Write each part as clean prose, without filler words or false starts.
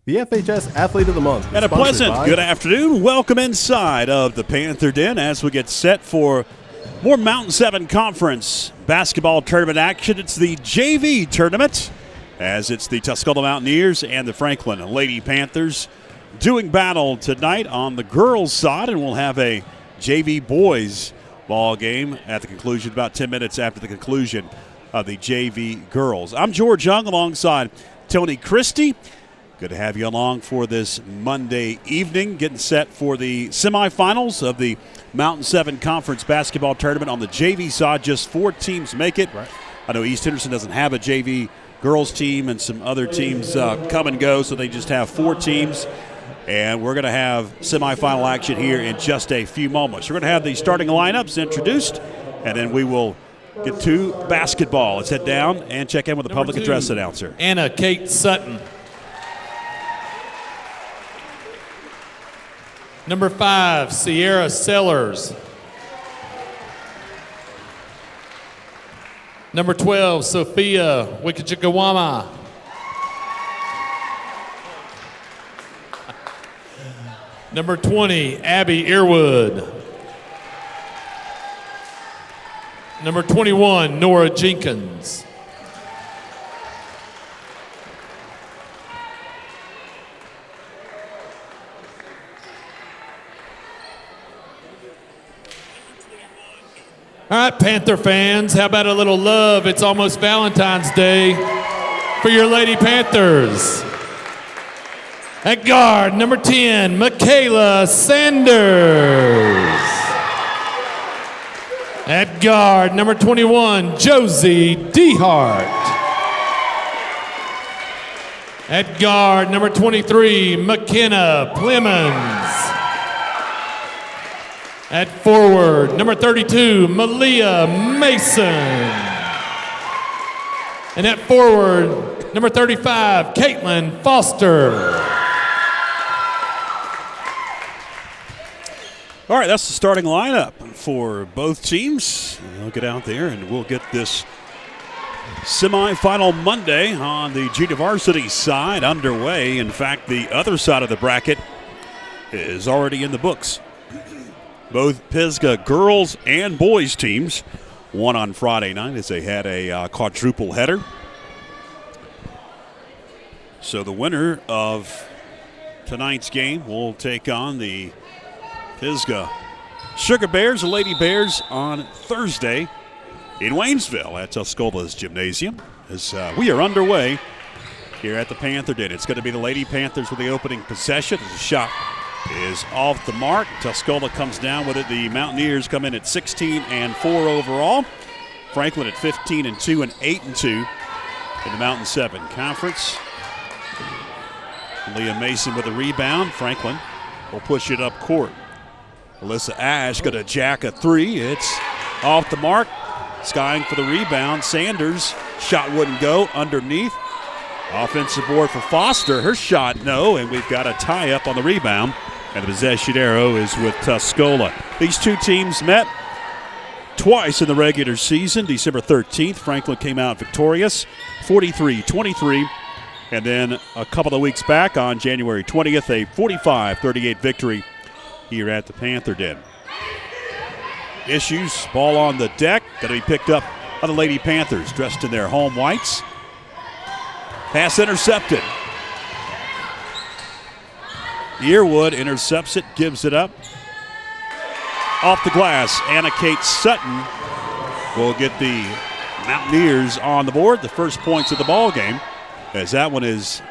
the FHS Athlete of the Month. And a pleasant good afternoon. Welcome inside of the Panther Den as we get set for more Mountain 7 Conference basketball tournament action. It's the JV tournament, as it's the Tuscola Mountaineers and the Franklin Lady Panthers doing battle tonight on the girls' side, and we'll have a JV boys ball game at the conclusion, about 10 minutes after the conclusion of the JV girls. I'm George Young alongside Tony Christie. Good to have you along for this Monday evening, getting set for the semifinals of the Mountain 7 Conference basketball tournament. On the JV side, just 4 teams make it. Right. I know East Henderson doesn't have a JV girls team, and some other teams come and go, so they just have 4 teams. And we're going to have semifinal action here in just a few moments. We're going to have the starting lineups introduced, and then we will get to basketball. Let's head down and check in with the public address announcer. Anna Kate Sutton. Number 5, Sierra Sellers. Number 12, Sophia Wikachikawama. Number 20, Abby Earwood. Number 21, Nora Jenkins. All right, Panther fans, how about a little love? It's almost Valentine's Day for your Lady Panthers. At guard, number 10, Michaela Sanders. At guard, number 21, Josie Dehart. At guard, number 23, McKenna Plemons. At forward, number 32, Malia Mason. And at forward, number 35, Caitlin Foster. All right, that's the starting lineup for both teams. They'll get out there, and we'll get this semifinal Monday on the junior varsity side underway. In fact, the other side of the bracket is already in the books. Both Pisgah girls and boys teams won on Friday night as they had a quadruple header. So the winner of tonight's game will take on the Pisgah Sugar Bears, the Lady Bears, on Thursday in Waynesville at Tuscola's Gymnasium. As we are underway here at the Panther Den. It's going to be the Lady Panthers with the opening possession. The shot is off the mark. Tuscola comes down with it. The Mountaineers come in at 16-4 overall. Franklin at 15-2 and 8-2 in the Mountain 7 Conference. Leah Mason with a rebound. Franklin will push it up court. Alyssa Ash got a jack a 3. It's off the mark. Skying for the rebound. Sanders, shot wouldn't go, underneath. Offensive board for Foster. Her shot, no, and we've got a tie-up on the rebound. And the possession arrow is with Tuscola. These two teams met twice in the regular season. December 13th, Franklin came out victorious, 43-23. And then a couple of weeks back on January 20th, a 45-38 victory here at the Panther Den. Issues, ball on the deck, going to be picked up by the Lady Panthers, dressed in their home whites. Pass intercepted. Earwood intercepts it, gives it up. Off the glass, Anna Kate Sutton will get the Mountaineers on the board, the first points of the ball game, as that one is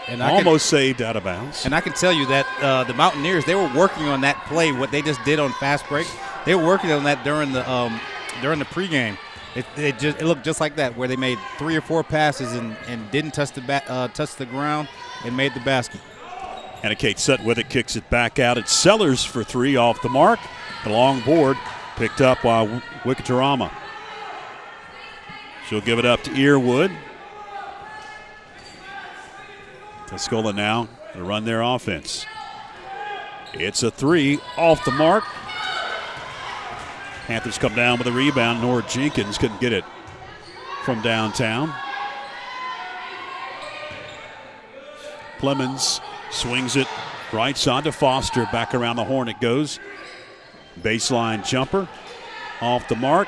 almost saved out of bounds. And I can tell you that the Mountaineers, they were working on that play, what they just did on fast break. They were working on that during the pregame. It looked just like that, where they made 3 or 4 passes and didn't touch the ground and made the basket. And Kate Sutton with it, kicks it back out. It's Sellers for 3 off the mark. The long board picked up by Wickatarama. She'll give it up to Earwood. Tuscola now to run their offense. It's a 3 off the mark. Panthers come down with a rebound. Nora Jenkins couldn't get it from downtown. Clemens swings it right side to Foster. Back around the horn it goes. Baseline jumper. Off the mark.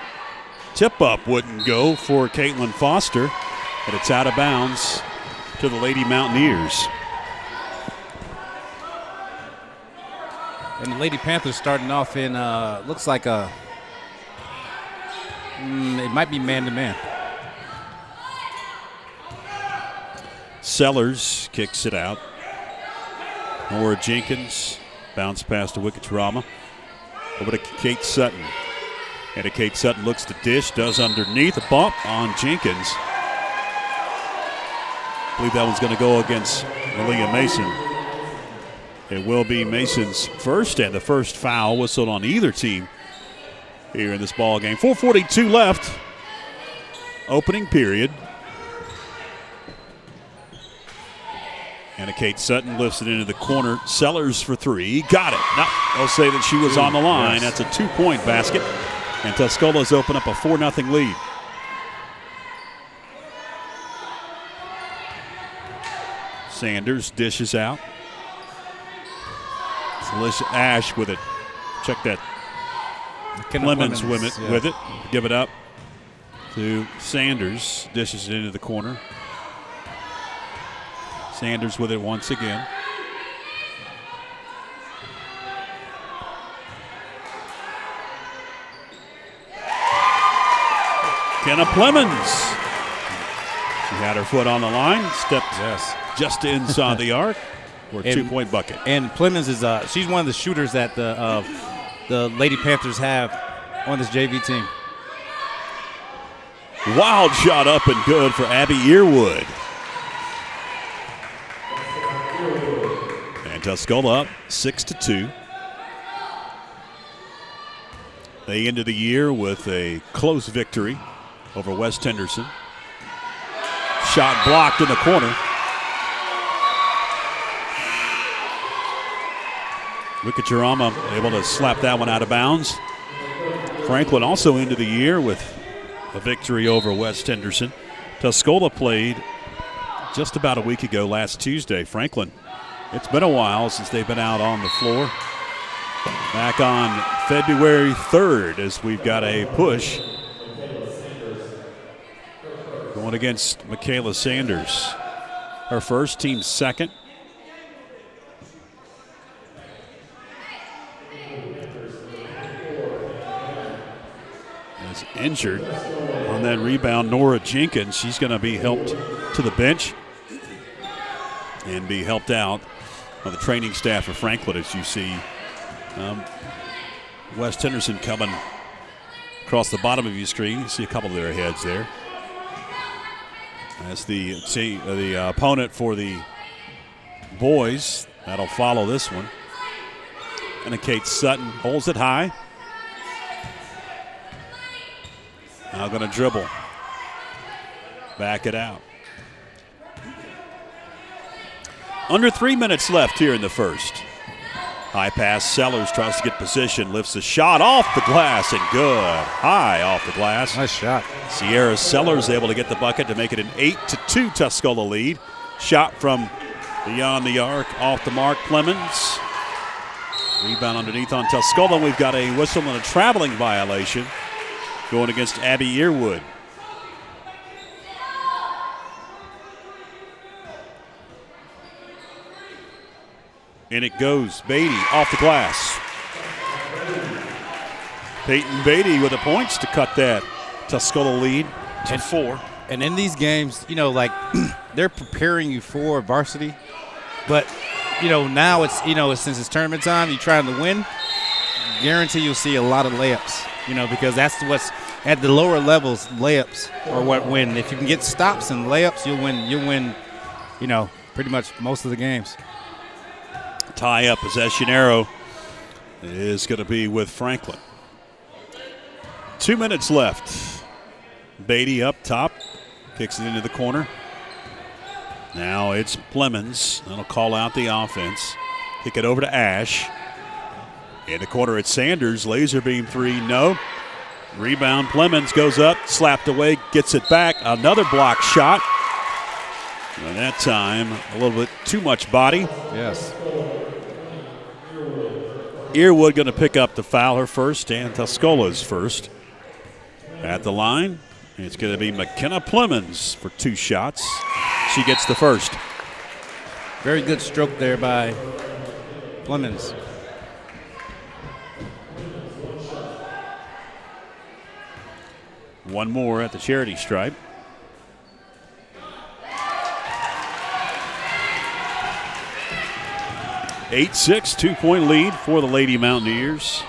Tip up wouldn't go for Caitlin Foster, but it's out of bounds to the Lady Mountaineers. And the Lady Panthers starting off in, looks like it might be man-to-man. Sellers kicks it out. Nora Jenkins bounce past the Wickettrama. Over to Kate Sutton. And Kate Sutton looks to dish, does underneath, a bump on Jenkins. I believe that one's going to go against Malia Mason. It will be Mason's first and the first foul whistled on either team here in this ball game. 4:42 left. Opening period. And Kate Sutton lifts it into the corner. Sellers for three. Got it. No, they'll say that she was on the line. Yes. That's a 2-point basket. And Tuscola's open up a 4-0 lead. Sanders dishes out. Alicia Ash with it. Check that. Clemens with it. Give it up to Sanders. Dishes it into the corner. Sanders with it once again. Kenna Clemens. She had her foot on the line, stepped just inside the arc for a 2-point bucket. And Clemens is she's one of the shooters that the Lady Panthers have on this JV team. Wild shot up and good for Abby Earwood. And Tuscola up 6-2. They ended the year with a close victory over West Henderson. Shot blocked in the corner. Wickettrama able to slap that one out of bounds. Franklin also ended the year with a victory over West Henderson. Tuscola played just about a week ago last Tuesday. Franklin, it's been a while since they've been out on the floor. Back on February 3rd as we've got a push going against Michaela Sanders. Her first, team second. Is injured on that rebound, Nora Jenkins. She's going to be helped to the bench and be helped out on the training staff of Franklin, as you see West Henderson coming across the bottom of your screen. You see a couple of their heads there. That's the opponent for the boys. That'll follow this one. And Kate Sutton holds it high. Now going to dribble. Back it out. Under 3 minutes left here in the first. High pass, Sellers tries to get position, lifts the shot off the glass, and good. High off the glass. Nice shot. Sierra Sellers able to get the bucket to make it an 8-2 Tuscola lead. Shot from beyond the arc, off the mark, Clemens. Rebound underneath on Tuscola, and we've got a whistle and a traveling violation going against Abby Earwood. And it goes. Beatty off the glass. Peyton Beatty with the points to cut that Tuscola lead to 4. And in these games, like they're preparing you for varsity. But, now it's, since it's tournament time, you're trying to win. Guarantee you'll see a lot of layups, because that's what's at the lower levels. Layups are what win. If you can get stops and layups, you'll win, pretty much most of the games. Tie-up possession arrow is going to be with Franklin. 2 minutes left. Beatty up top. Kicks it into the corner. Now it's Clemens. That'll call out the offense. Kick it over to Ash. In the corner it's Sanders. Laser beam three, no. Rebound, Clemens goes up, slapped away, gets it back. Another block shot. And that time, a little bit too much body. Yes. Earwood going to pick up the foul, her first, and Tuscola's first. At the line, it's going to be McKenna Plemons for 2 shots. She gets the first. Very good stroke there by Plemons. One more at the charity stripe. (8-6), 2-point lead for the Lady Mountaineers.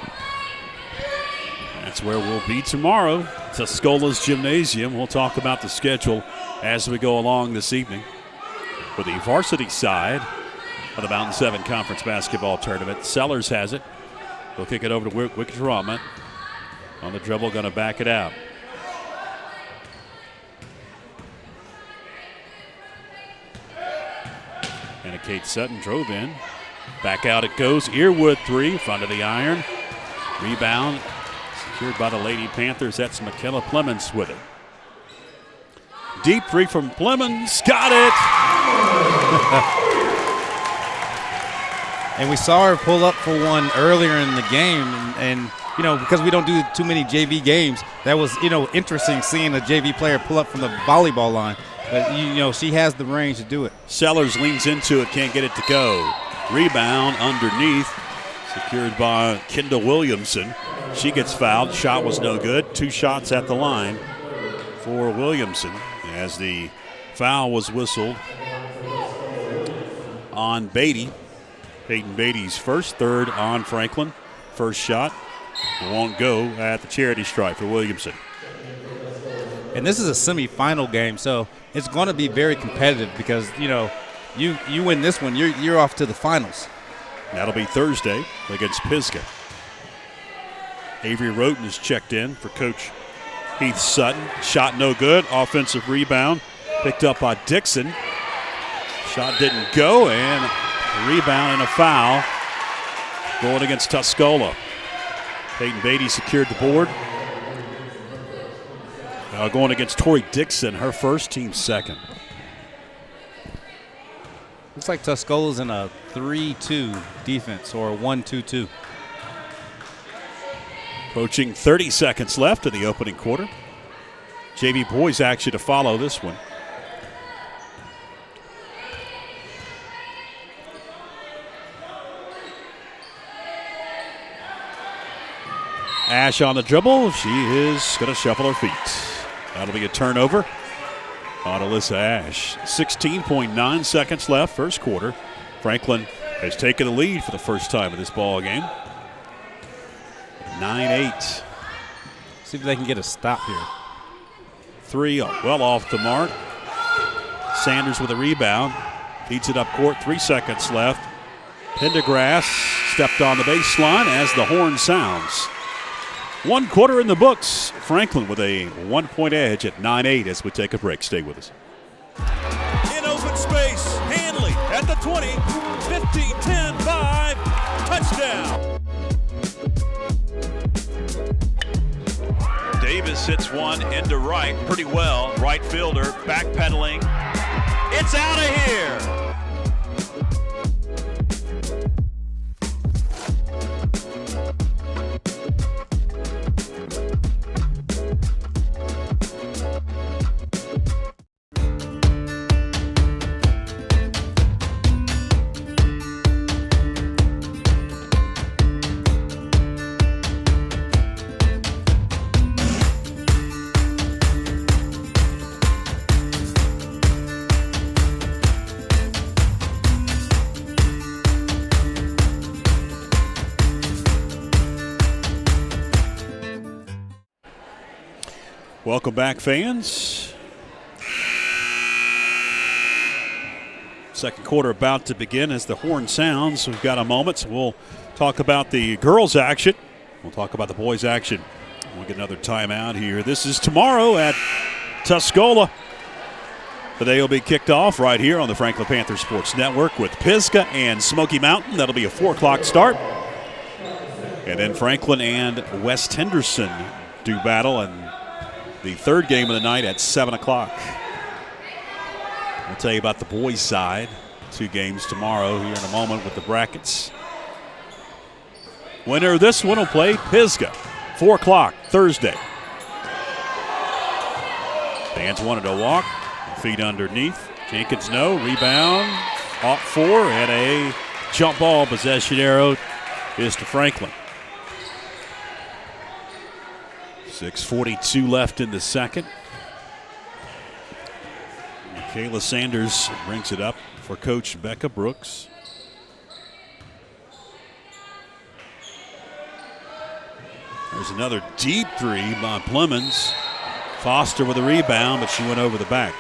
That's where we'll be tomorrow. Tuscola's Gymnasium. We'll talk about the schedule as we go along this evening. For the varsity side of the Mountain 7 Conference Basketball Tournament, Sellers has it. He'll kick it over to Wickrama. On the dribble, going to back it out. And Kate Sutton drove in. Back out it goes. Earwood 3, front of the iron. Rebound secured by the Lady Panthers. That's McKenna Plemons with it. Deep 3 from Plemons. Got it! And we saw her pull up for one earlier in the game. And you know, because we don't do too many JV games, that was, you know, interesting seeing a JV player pull up from the volleyball line. But, you know, she has the range to do it. Sellers leans into it, can't get it to go. Rebound underneath, secured by Kendall Williamson. She gets fouled. Shot was no good. 2 shots at the line for Williamson as the foul was whistled on Beatty. Peyton Beatty's first, third on Franklin. First shot won't go at the charity stripe for Williamson. And this is a semifinal game, so it's going to be very competitive because, you know, you win this one, you're off to the finals. That'll be Thursday against Pisgah. Avery Roten is checked in for Coach Heath Sutton. Shot no good. Offensive rebound picked up by Dixon. Shot didn't go, and a rebound and a foul going against Tuscola. Peyton Beatty secured the board. Going against Tori Dixon, her first, team second. Looks like Tuscola's in a 3-2 defense or a 1-2-2. Approaching 30 seconds left in the opening quarter. JV boys action to follow this one. Ash on the dribble. She is going to shuffle her feet. That'll be a turnover on Alyssa Ash. 16.9 seconds left, first quarter. Franklin has taken the lead for the first time in this ball game. 9-8. See if they can get a stop here. 3 well off the mark. Sanders with a rebound. Feeds it up court, 3 seconds left. Pendergrass stepped on the baseline as the horn sounds. 1 quarter in the books. Franklin with a 1-point edge at 9-8 as we take a break. Stay with us. In open space, Hanley at the 20, 15, 10, 5, touchdown. Davis hits one into right pretty well. Right fielder backpedaling. It's out of here. Welcome back, fans. Second quarter about to begin as the horn sounds. We've got a moment, so we'll talk about the girls' action. We'll talk about the boys' action. We'll get another timeout here. This is tomorrow at Tuscola. The day will be kicked off right here on the Franklin Panther Sports Network with Pisgah and Smoky Mountain. That'll be a 4 o'clock start. And then Franklin and West Henderson do battle, and the third game of the night at 7 o'clock. I'll tell you about the boys' side. 2 games tomorrow here in a moment with the brackets. Winner of this one will play Pisgah. 4 o'clock Thursday. Fans wanted to walk. Feet underneath. Jenkins no. Rebound. Off 4 and a jump ball. Possession arrow is to Franklin. 6:42 left in the second. Michaela Sanders brings it up for Coach Becca Brooks. There's another deep 3 by Plemons. Foster with a rebound, but she went over the back.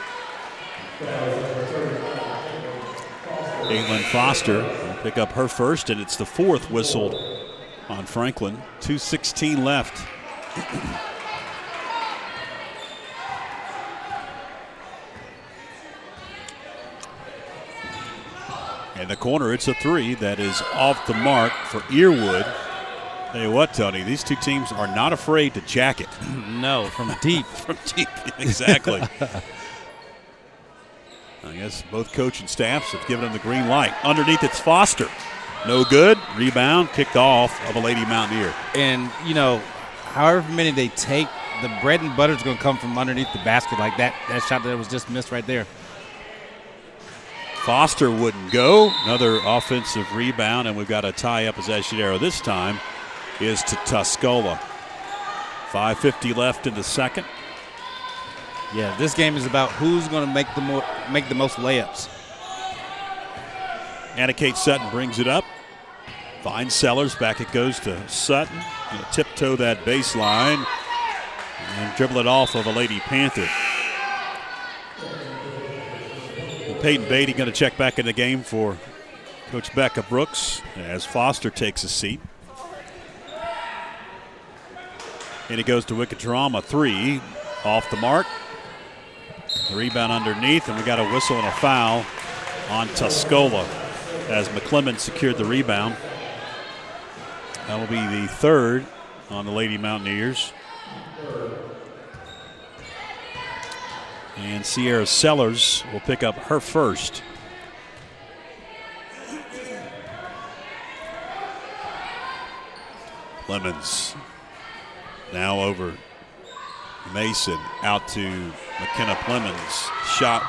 Caitlin Foster will pick up her first, and it's the 4th whistled on Franklin. 2:16 left. In the corner, it's a 3 that is off the mark for Earwood. Tell you what, Tony, these 2 teams are not afraid to jack it. No, from deep. From deep, exactly. I guess both coach and staffs have given them the green light. Underneath, it's Foster. No good. Rebound kicked off of a Lady Mountaineer. And, you know, however many they take, the bread and butter is going to come from underneath the basket like that. That shot that was just missed right there. Foster wouldn't go. Another offensive rebound, and we've got a tie-up possession arrow. This time is to Tuscola. 5:50 left in the second. Yeah, this game is about who's going to make the most layups. Anna Kate Sutton brings it up. Finds Sellers. Back it goes to Sutton. Gonna tiptoe that baseline and dribble it off of a Lady Panther. And Peyton Beatty going to check back in the game for Coach Becca Brooks as Foster takes a seat. And it goes to Wickatrama. 3 off the mark. The rebound underneath, and we got a whistle and a foul on Tuscola as McClellan secured the rebound. That will be the 3rd on the Lady Mountaineers. And Sierra Sellers will pick up her first. Lemons now over Mason, out to McKenna Plemons. Shot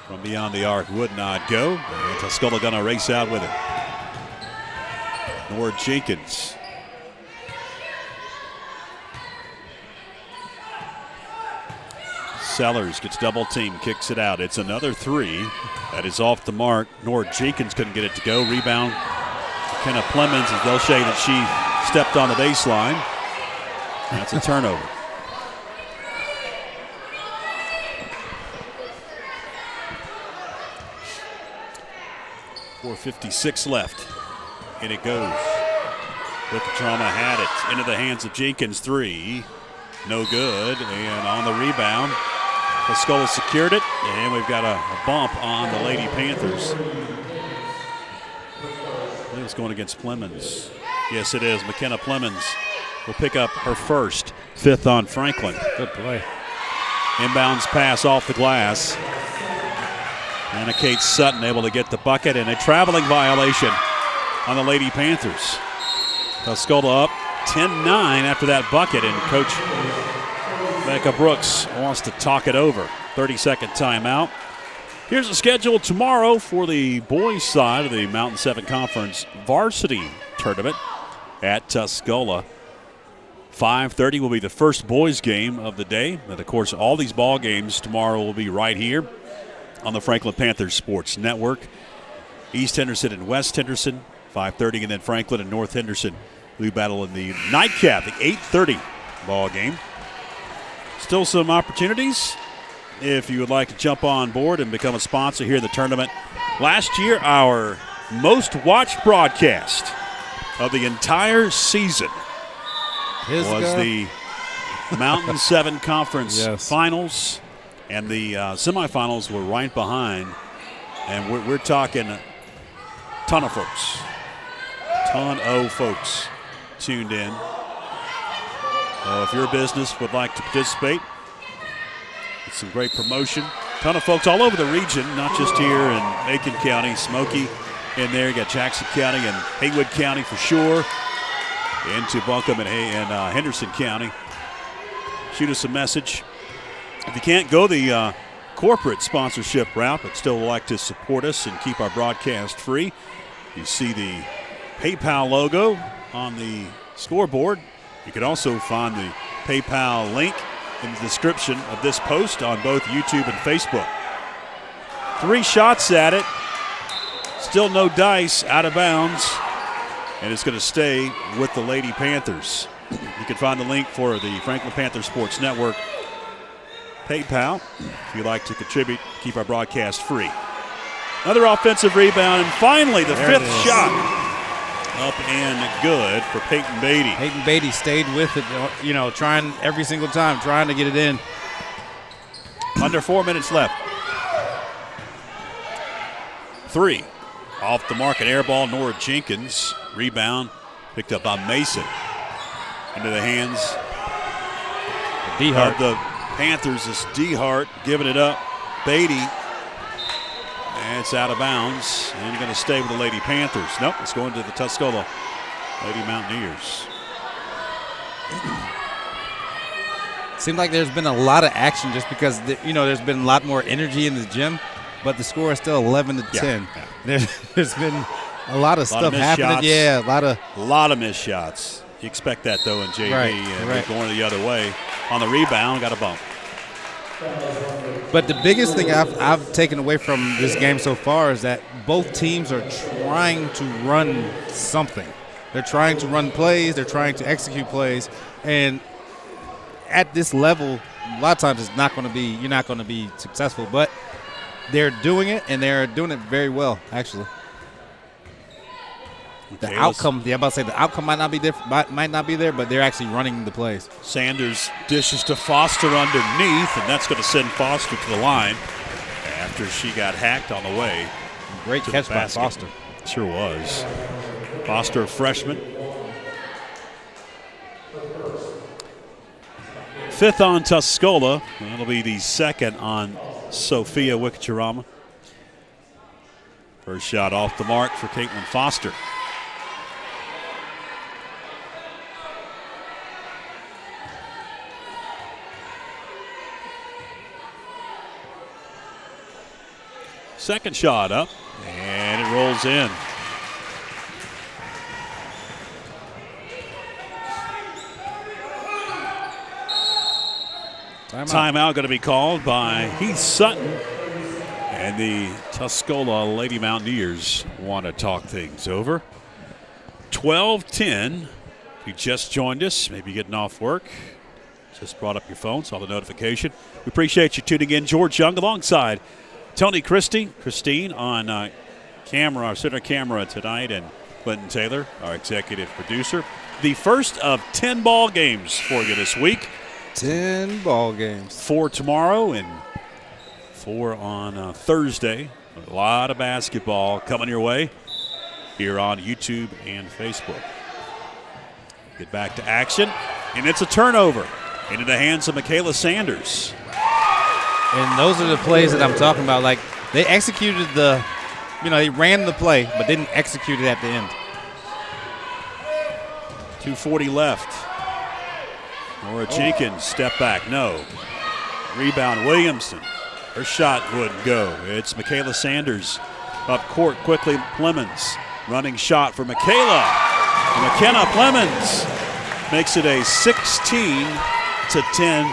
from beyond the arc would not go. And Tuscola going to race out with it. Nora Jenkins. Sellers gets double teamed, kicks it out. It's another 3 that is off the mark. Nora Jenkins couldn't get it to go. Rebound McKenna Plemons, as they'll say that she stepped on the baseline. That's a turnover. .456 left. And it goes. Wickatrama had it. Into the hands of Jenkins. 3. No good. And on the rebound, Tuscola secured it. And we've got a bump on the Lady Panthers. I think it's going against Plemons. Yes, it is. McKenna Plemons will pick up her first. 5th on Franklin. Good play. Inbounds pass off the glass. Anna Kate Sutton able to get the bucket, and a traveling violation on the Lady Panthers. Tuscola up 10-9 after that bucket, and Coach Becca Brooks wants to talk it over. 30-second timeout. Here's the schedule tomorrow for the boys' side of the Mountain 7 Conference varsity tournament at Tuscola. 5:30 will be the first boys' game of the day. And, of course, all these ball games tomorrow will be right here on the Franklin Panthers Sports Network. East Henderson and West Henderson, 5:30, and then Franklin and North Henderson will battle in the nightcap, the 8:30 ball game. Still some opportunities if you would like to jump on board and become a sponsor here in the tournament. Last year, our most watched broadcast of the entire season was the Mountain 7 Conference Finals, and the semifinals were right behind. And we're talking a ton of folks tuned in. If your business would like to participate, it's some great promotion. ton of folks all over the region, not just here in Macon County. Smoky in there. You got Jackson County and Haywood County for sure. Into Buncombe and Henderson County. Shoot us a message. If you can't go the corporate sponsorship route but still like to support us and keep our broadcast free, you see the PayPal logo on the scoreboard. You can also find the PayPal link in the description of this post on both YouTube and Facebook. 3 shots at it. Still no dice, out of bounds. And it's going to stay with the Lady Panthers. You can find the link for the Franklin Panther Sports Network PayPal if you'd like to contribute, keep our broadcast free. Another offensive rebound, and finally the 5th shot up and good for Peyton Beatty. Peyton Beatty stayed with it, trying every single time, trying to get it in. Under 4 minutes left. 3. Off the mark, an air ball, Nora Jenkins. Rebound picked up by Mason. Into the hands of the Panthers is DeHart giving it up. Beatty. And it's out of bounds. And you're going to stay with the Lady Panthers. Nope, it's going to the Tuscola Lady Mountaineers. Seemed like there's been a lot of action just because, there's been a lot more energy in the gym. But the score is still 11-10. Yeah. There's been a lot of stuff happening. Shots. Yeah, a lot of missed shots. You expect that, though, in JV. Right. Going the other way. On the rebound, got a bump. But the biggest thing I've taken away from this game so far is that both teams are trying to run something. They're trying to run plays. They're trying to execute plays. And at this level, a lot of times you're not going to be successful. But they're doing it, and they're doing it very well, actually. The outcome might not be different, might not be there, but they're actually running the plays. Sanders dishes to Foster underneath, and that's going to send Foster to the line after she got hacked on the way. Great catch by Foster. Sure was. Foster, a freshman. 5th on Tuscola. That'll be the 2nd on Sophia Wickacherama. First shot off the mark for Caitlin Foster. Second shot up, and it rolls in. Timeout going to be called by Heath Sutton. And the Tuscola Lady Mountaineers want to talk things over. 12-10. If you just joined us, maybe getting off work, just brought up your phone, saw the notification. We appreciate you tuning in. George Young alongside Tony Christine on camera, our center camera tonight, and Clinton Taylor, our executive producer. The first of 10 ball games for you this week. 10 ball games. 4 tomorrow and 4 on Thursday. A lot of basketball coming your way here on YouTube and Facebook. Get back to action, and it's a turnover into the hands of Michaela Sanders. And those are the plays that I'm talking about. Like, they executed they ran the play, but didn't execute it at the end. 2:40 left. Nora Jenkins, step back, no. Rebound, Williamson. Her shot wouldn't go. It's Michaela Sanders up court quickly. Plemons, running shot for Michaela. And McKenna Plemons makes it a 16-10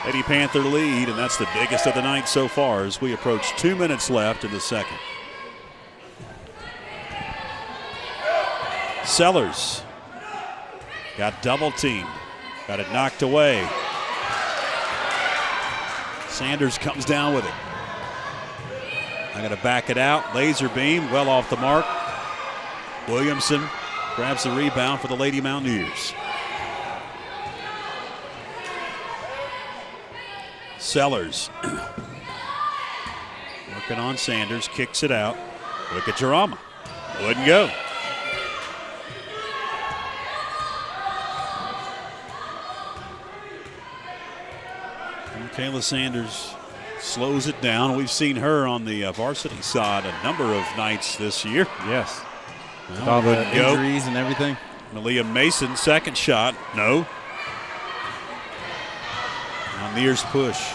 Lady Panther lead, and that's the biggest of the night so far as we approach 2 minutes left in the second. Sellers got double teamed. Got it knocked away. Sanders comes down with it. I'm going to back it out. Laser beam, well off the mark. Williamson grabs the rebound for the Lady Mountaineers. Sellers working on Sanders, kicks it out. Wickacherama wouldn't go. Michaela Sanders slows it down. We've seen her on the varsity side a number of nights this year. Yes. Well, With all the wouldn't go. injuries and everything. Malia Mason, second shot. No. Now Mears push.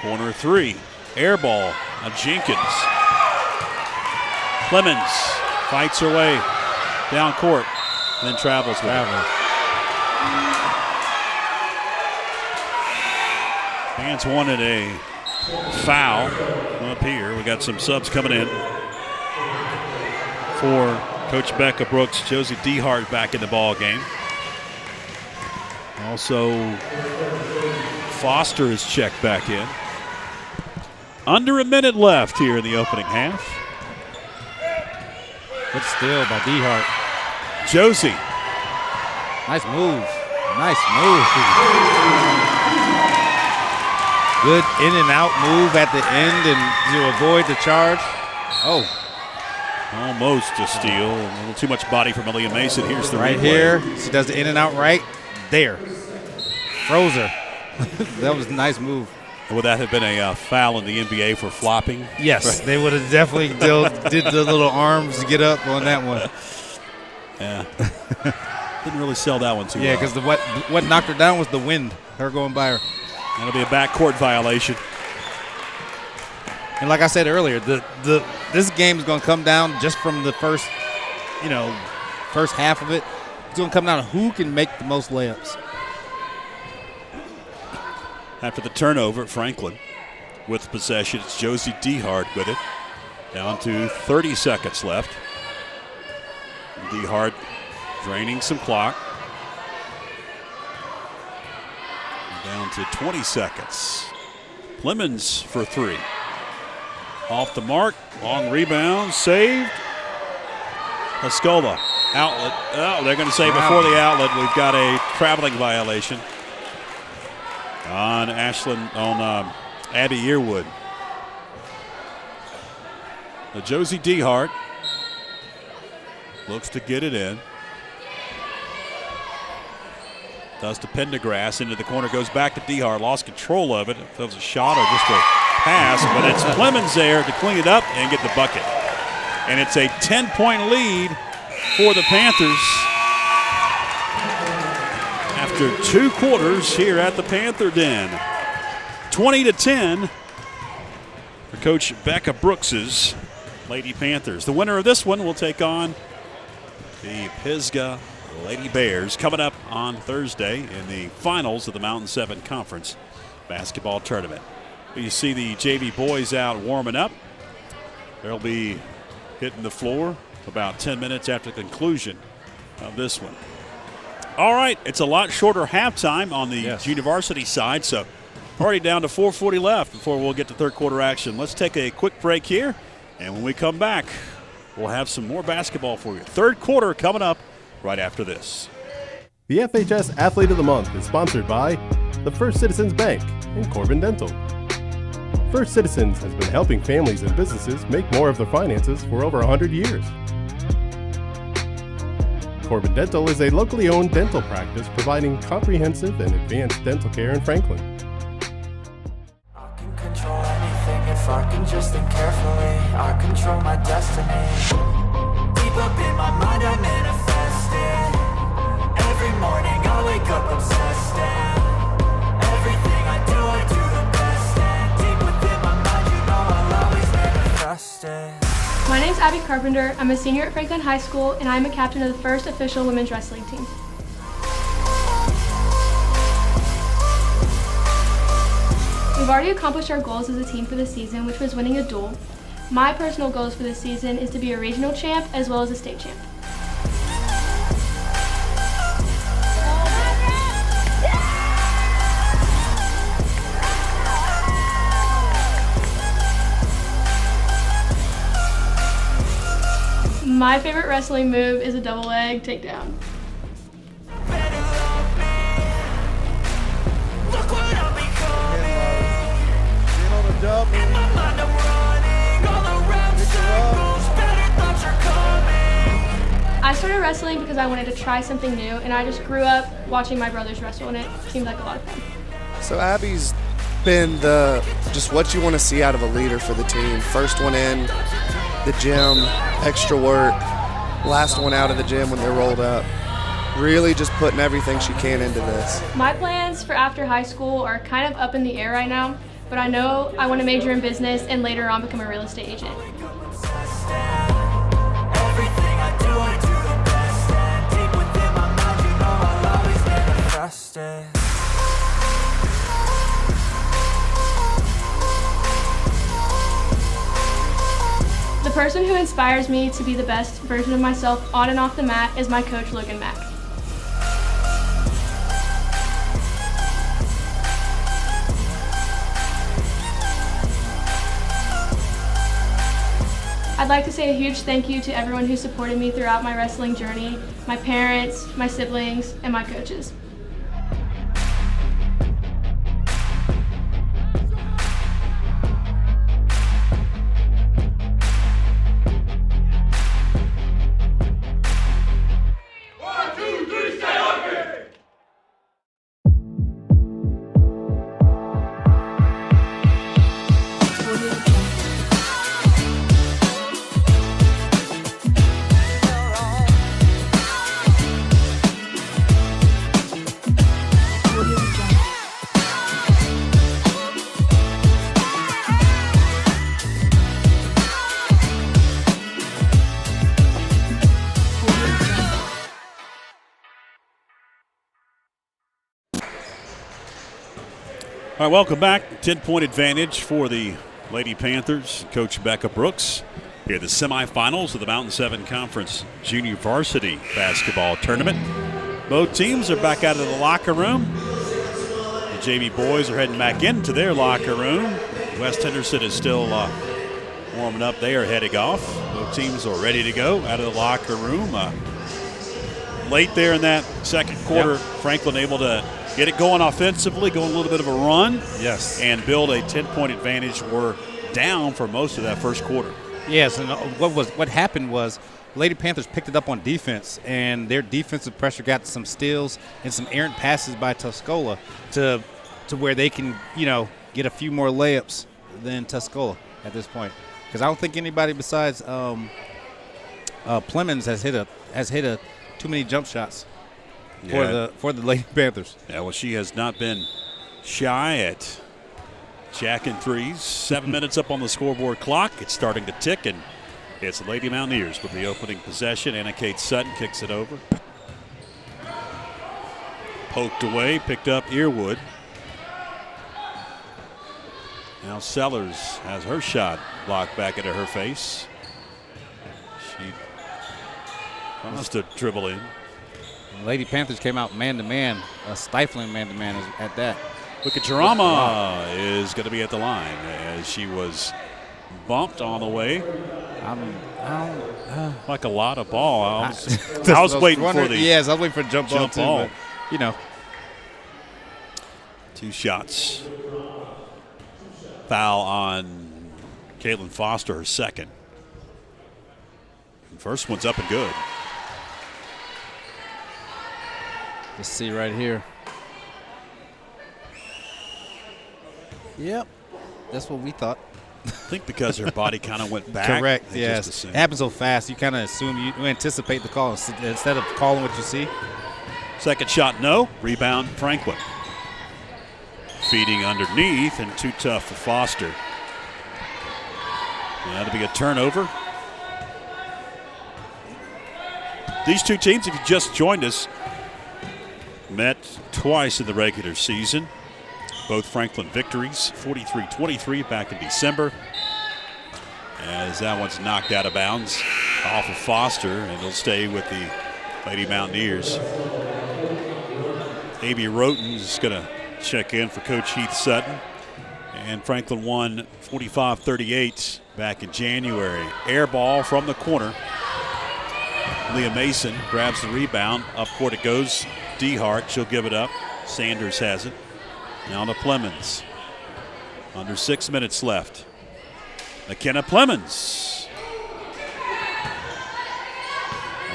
Corner three. Air ball. Now Jenkins. Clemens fights her way down court and then travels with it. Fans wanted a foul up here. We got some subs coming in for Coach Becca Brooks. Josie Dehart back in the ball game. Also, Foster is checked back in. Under a minute left here in the opening half. Good steal by Dehart. Josie. Nice move. Nice move. Good in and out move at the end and to avoid the charge. Oh. Almost a steal. A little too much body for Malia Mason. Here's the right replay. here. She does the in and out right there. Froze her. That was a nice move. Would that have been a foul in the NBA for flopping? Yes, they would have definitely did the little arms to get up on that one. Yeah. Didn't really sell that one too well. Yeah, because what knocked her down was the wind, her going by her. That'll be a backcourt violation. And like I said earlier, this game is going to come down just from the first half of it. It's going to come down to who can make the most layups. After the turnover, Franklin with possession. It's Josie Dehart with it. Down to 30 seconds left. Dehart draining some clock. Down to 20 seconds. Clemens for three. Off the mark. Long rebound. Saved. Tuscola. Outlet. Oh, they're going to say before the outlet, we've got a traveling violation on Abby Yearwood. The Josie Dehart looks to get it in. Does to Pendergrass into the corner, goes back to Dehart, lost control of it. If it was a shot or just a pass, but it's Clemens there to clean it up and get the bucket. And it's a 10-point lead for the Panthers after 2 quarters here at the Panther Den. 20-10 for Coach Becca Brooks's Lady Panthers. The winner of this one will take on the Pisgah Lady Bears coming up on Thursday in the finals of the Mountain 7 Conference basketball tournament. You see the JV boys out warming up. They'll be hitting the floor about 10 minutes after the conclusion of this one. All right, it's a lot shorter halftime on the junior varsity side, so already down to 4:40 left before we'll get to third quarter action. Let's take a quick break here, and when we come back, we'll have some more basketball for you. Third quarter coming up right after this. The FHS Athlete of the Month is sponsored by the First Citizens Bank and Corbin Dental. First Citizens has been helping families and businesses make more of their finances for over 100 years. Corbin Dental is a locally owned dental practice providing comprehensive and advanced dental care in Franklin. I can control anything if I can just think carefully. I control my destiny. Deep up in my mind I manifest it. Every morning I wake up obsessed and everything I do the best. And deep within my mind you know I'll always manifest it. My name's Abby Carpenter. I'm a senior at Franklin High School, and I'm a captain of the first official women's wrestling team. We've already accomplished our goals as a team for the season, which was winning a duel. My personal goals for this season is to be a regional champ as well as a state champ. My favorite wrestling move is a double leg takedown. I started wrestling because I wanted to try something new, and I just grew up watching my brothers wrestle, and it seemed like a lot of fun. So Abby's been just what you want to see out of a leader for the team. First one in the gym, extra work. Last one out of the gym when they're rolled up. Really just putting everything she can into this. My plans for after high school are kind of up in the air right now, but I know I want to major in business and later on become a real estate agent. Everything I do the best. And deep within my mind, you know I'll always manifest it. The person who inspires me to be the best version of myself on and off the mat is my coach, Logan Mack. I'd like to say a huge thank you to everyone who supported me throughout my wrestling journey, my parents, my siblings, and my coaches. All right, welcome back. 10-point advantage for the Lady Panthers. Coach Becca Brooks here at the semifinals of the Mountain 7 Conference Junior Varsity Basketball Tournament. Both teams are back out of the locker room. The JV boys are heading back into their locker room. West Henderson is still warming up. They are heading off. Both teams are ready to go out of the locker room. Late there in that second quarter, Franklin able to get it going offensively, go on a little bit of a run. Yes. And build a 10-point advantage. We're down for most of that first quarter. Yes, and what happened was Lady Panthers picked it up on defense, and their defensive pressure got some steals and some errant passes by Tuscola to where they can, get a few more layups than Tuscola at this point. Because I don't think anybody besides Plemons has hit too many jump shots for the Lady Panthers. Yeah, well, she has not been shy at jacking threes. 7 minutes up on the scoreboard clock. It's starting to tick, and it's the Lady Mountaineers with the opening possession. Anna Kate Sutton kicks it over. Poked away, picked up Earwood. Now Sellers has her shot blocked back into her face. She wants to dribble in. Lady Panthers came out man-to-man, a stifling man-to-man at that. Look at Jarama is going to be at the line as she was bumped on the way. Like a lot of ball. I was waiting for the yes, I was waiting for a jump ball too. But, two shots. Foul on Caitlin Foster, her second. First one's up and good. Let's see right here. Yep, that's what we thought. I think because her body kind of went back. Correct, yes. It happens so fast, you kind of assume you anticipate the call instead of calling what you see. Second shot, no. Rebound, Franklin. Feeding underneath and too tough for Foster. That'll be a turnover. These two teams, if you just joined us, met twice in the regular season. Both Franklin victories, 43-23 back in December. As that one's knocked out of bounds off of Foster, and it'll stay with the Lady Mountaineers. Amy Roten is going to check in for Coach Heath Sutton. And Franklin won 45-38 back in January. Air ball from the corner. Leah Mason grabs the rebound. Up court it goes. DeHart, she'll give it up. Sanders has it. Now to Plemons. Under 6 minutes left. McKenna Plemons.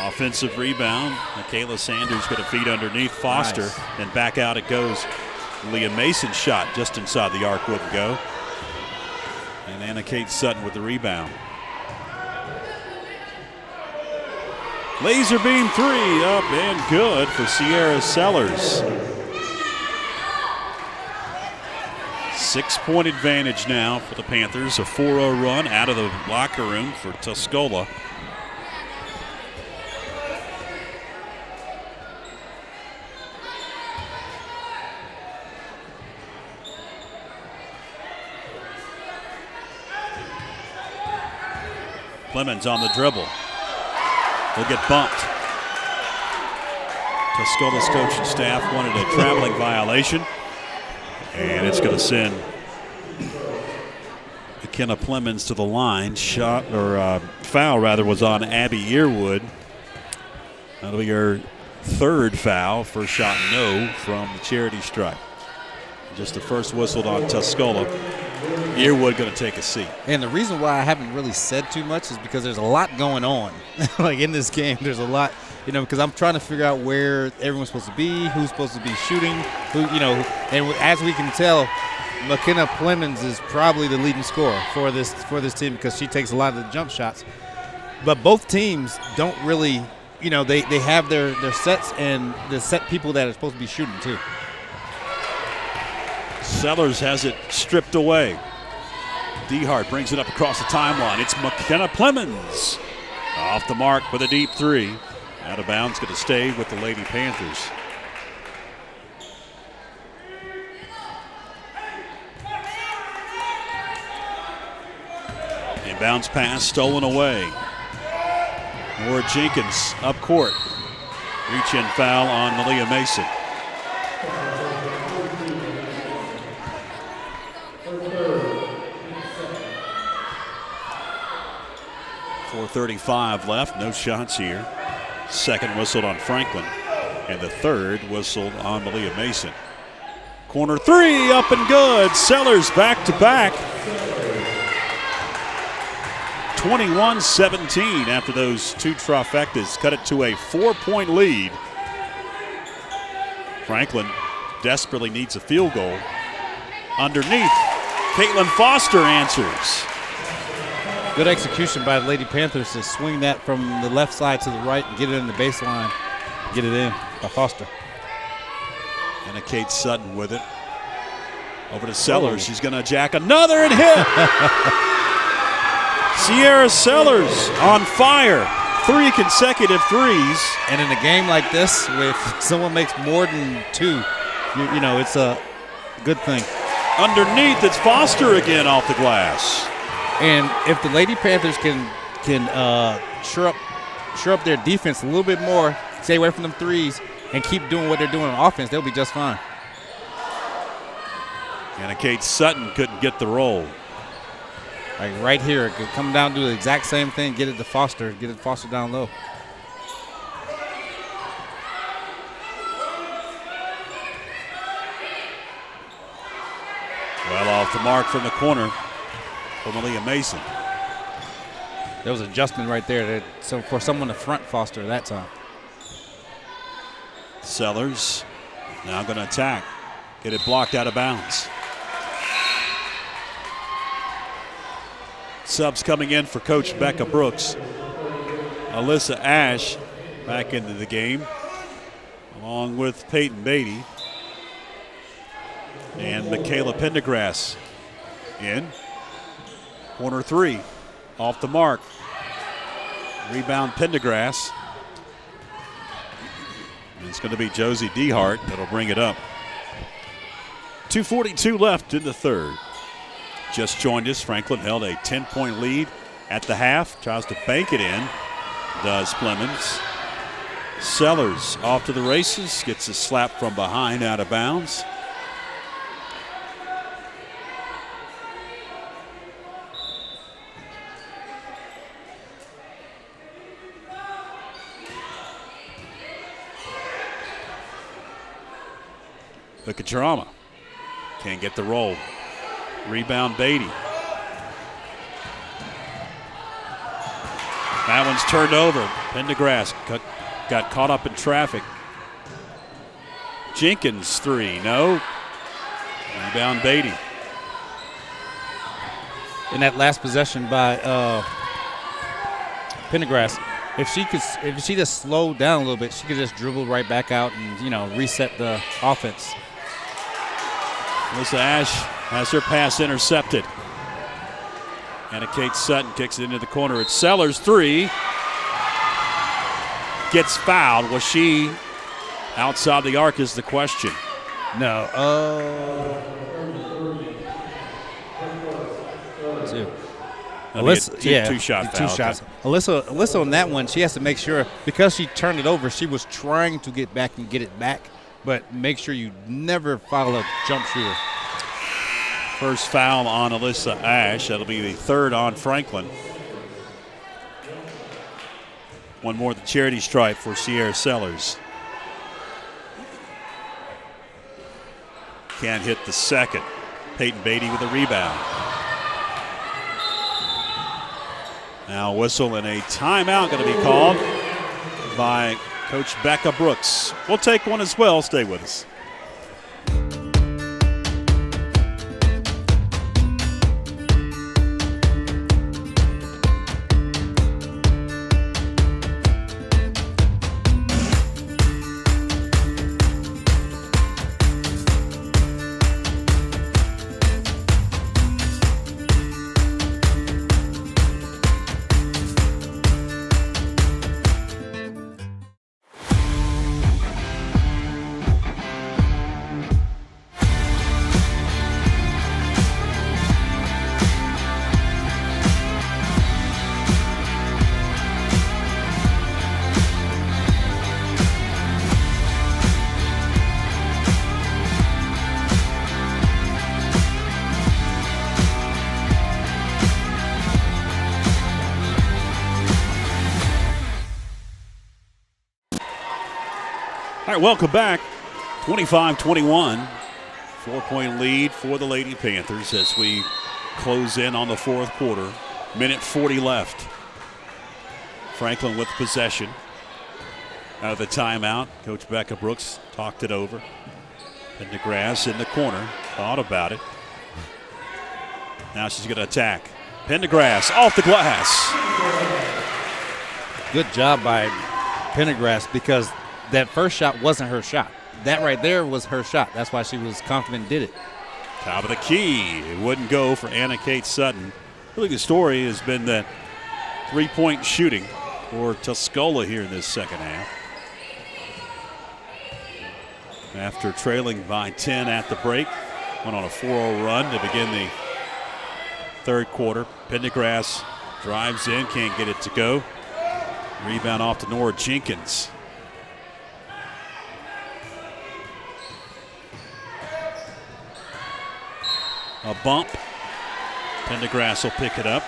Offensive rebound. Michaela Sanders going to feed underneath Foster. Nice. And back out it goes. Leah Mason's shot just inside the arc wouldn't go. And Anna Kate Sutton with the rebound. Laser beam three up and good for Sierra Sellers. 6-point advantage now for the Panthers. A 4-0 run out of the locker room for Tuscola. Clemens on the dribble. He'll get bumped. Tuscola's coaching staff wanted a traveling violation. And it's going to send McKenna Clemens to the line. Foul rather was on Abby Earwood. That'll be her third foul. First shot no from the charity stripe. Just the first whistled on Tuscola. Earwood going to take a seat. And the reason why I haven't really said too much is because there's a lot going on. Like in this game, there's a lot, because I'm trying to figure out where everyone's supposed to be, who's supposed to be shooting, and as we can tell, McKenna Clemens is probably the leading scorer for this team because she takes a lot of the jump shots. But both teams don't really, they have their sets and the set people that are supposed to be shooting too. Sellers has it stripped away. DeHart brings it up across the timeline. It's McKenna Clemens. Off the mark with a deep three. Out of bounds, going to stay with the Lady Panthers. Inbounds pass stolen away. Nora Jenkins up court. Reach in foul on Malia Mason. .435 left, no shots here. Second whistled on Franklin, and the third whistled on Malia Mason. Corner three, up and good. Sellers back to back. 21-17 after those two trifectas. Cut it to a 4-point lead. Franklin desperately needs a field goal. Underneath, Caitlin Foster answers. Good execution by the Lady Panthers to swing that from the left side to the right and get it in the baseline. Get it in by Foster. And a Kate Sutton with it. Over to Sellers. She's going to jack another and hit. Sierra Sellers on fire. 3 consecutive threes. And in a game like this, if someone makes more than 2, it's a good thing. Underneath, it's Foster again off the glass. And if the Lady Panthers can shore up their defense a little bit more, stay away from them threes, and keep doing what they're doing on offense, they'll be just fine. And a Kate Sutton couldn't get the roll. Like right here, come down, do the exact same thing, get it to Foster, down low. Well off the mark from the corner for Malia Mason. There was an adjustment right there so for someone to front Foster that time. Sellers now going to attack. Get it blocked out of bounds. Subs coming in for Coach Becca Brooks. Alyssa Ash back into the game, along with Peyton Beatty. And Michaela Pendergrass in. Corner three, off the mark. Rebound Pendergrass. And it's going to be Josie DeHart that'll bring it up. 2:42 left in the third. Just joined us. Franklin held a 10-point lead at the half. Tries to bank it in. Does Clemens. Sellers off to the races. Gets a slap from behind out of bounds. Vikatrama can't get the roll. Rebound Beatty. That one's turned over. Pendergrass got caught up in traffic. Jenkins 3, no. Rebound Beatty. In that last possession by Pendergrass, if she just slowed down a little bit, she could just dribble right back out and reset the offense. Melissa Ash has her pass intercepted. Anna Kate Sutton kicks it into the corner. It's Sellers 3. Gets fouled. Was she outside the arc is the question. No. Alyssa, two-shot foul. Two shots. Alyssa on that one, she has to make sure, because she turned it over, she was trying to get back and get it back, but make sure you never foul a jump shooter. First foul on Alyssa Ash. That'll be the third on Franklin. One more at the charity stripe for Sierra Sellers. Can't hit the second. Peyton Beatty with a rebound. Now a whistle and a timeout going to be called by Coach Becca Brooks. We'll take one as well. Stay with us. All right, welcome back. 25-21. 4-point lead for the Lady Panthers as we close in on the fourth quarter. Minute 40 left. Franklin with possession. Out of the timeout, Coach Becca Brooks talked it over. Pendergrass in the corner, thought about it. Now she's going to attack. Pendergrass off the glass. Good job by Pendergrass, because that first shot wasn't her shot. That right there was her shot. That's why she was confident and did it. Top of the key. It wouldn't go for Anna Kate Sutton. Really, the story has been that three-point shooting for Tuscola here in this second half. After trailing by 10 at the break, went on a 4-0 run to begin the third quarter. Pendergrass drives in, can't get it to go. Rebound off to Nora Jenkins. A bump. Pendergrass will pick it up.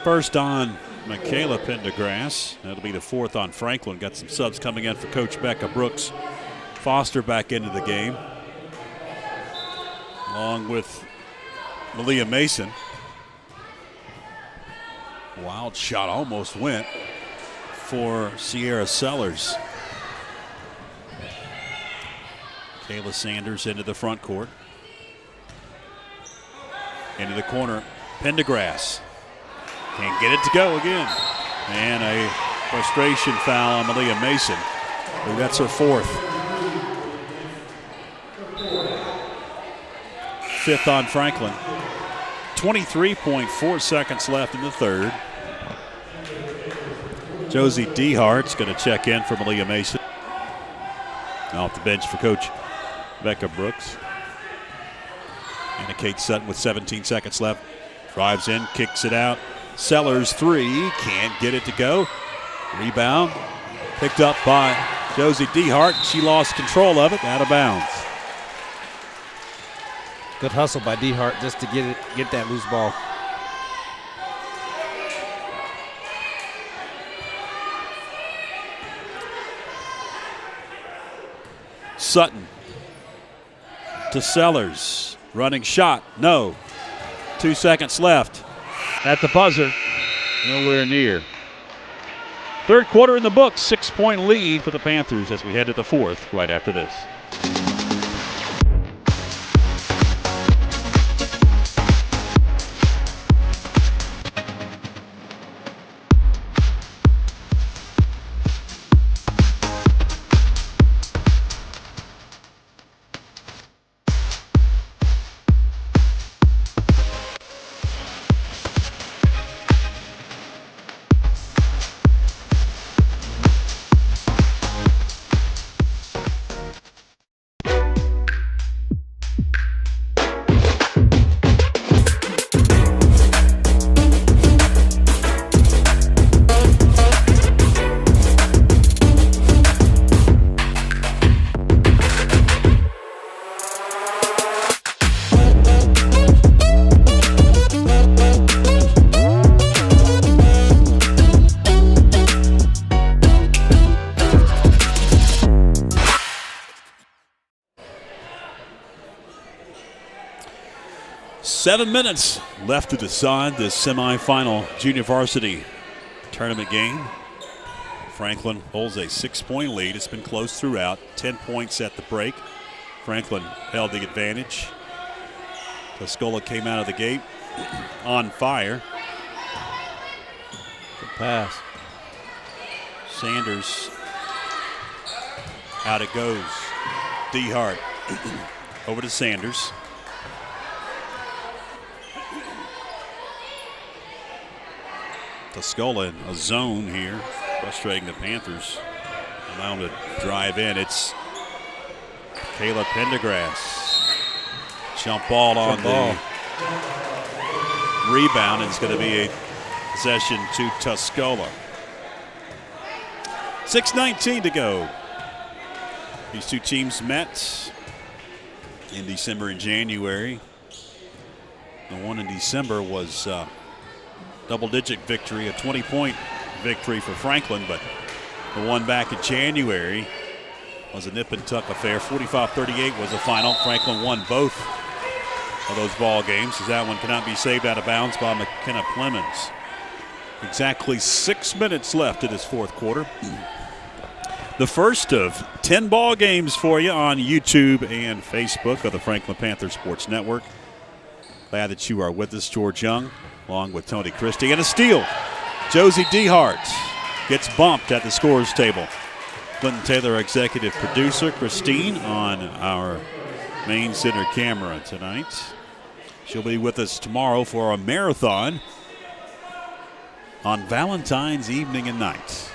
First on Michaela Pendergrass. That'll be the fourth on Franklin. Got some subs coming in for Coach Becca Brooks. Foster back into the game, along with Malia Mason. Wild shot almost went for Sierra Sellers. Kayla Sanders into the front court. Into the corner, Pendergrass. Can't get it to go again. And a frustration foul on Malia Mason. I believe that's her fourth. Fifth on Franklin. 23.4 seconds left in the third. Josie Dehart's going to check in for Malia Mason. Off the bench for Coach Becca Brooks. Anna Kate Sutton with 17 seconds left. Drives in, kicks it out. Sellers three, can't get it to go. Rebound picked up by Josie Dehart. She lost control of it, out of bounds. Good hustle by Dehart just to get that loose ball. Sutton to Sellers. Running shot, no. 2 seconds left at the buzzer. Nowhere near. Third quarter in the books, 6-point lead for the Panthers as we head to the fourth right after this. Seven minutes left to decide this semifinal junior varsity tournament game. Franklin holds a 6-point lead. It's been close throughout. 10 points at the break. Franklin held the advantage. Tuscola came out of the gate on fire. Good pass. Sanders. Out it goes. DeHart over to Sanders. Tuscola in a zone here, frustrating the Panthers. Allow them to drive in. It's Caleb Pendergrass. Jump ball on the rebound. It's going to be a possession to Tuscola. 6:19 to go. These two teams met in December and January. The one in December was double-digit victory, a 20-point victory for Franklin, but the one back in January was a nip-and-tuck affair. 45-38 was the final. Franklin won both of those ball games, as that one cannot be saved out of bounds by McKenna Clemens. Exactly 6 minutes left in this fourth quarter. The first of 10 ball games for you on YouTube and Facebook of the Franklin Panther Sports Network. Glad that you are with us, George Young, along with Tony Christie. And a steal. Josie DeHart gets bumped at the scores table. Clinton Taylor, executive producer. Christine on our main center camera tonight. She'll be with us tomorrow for a marathon on Valentine's evening and night.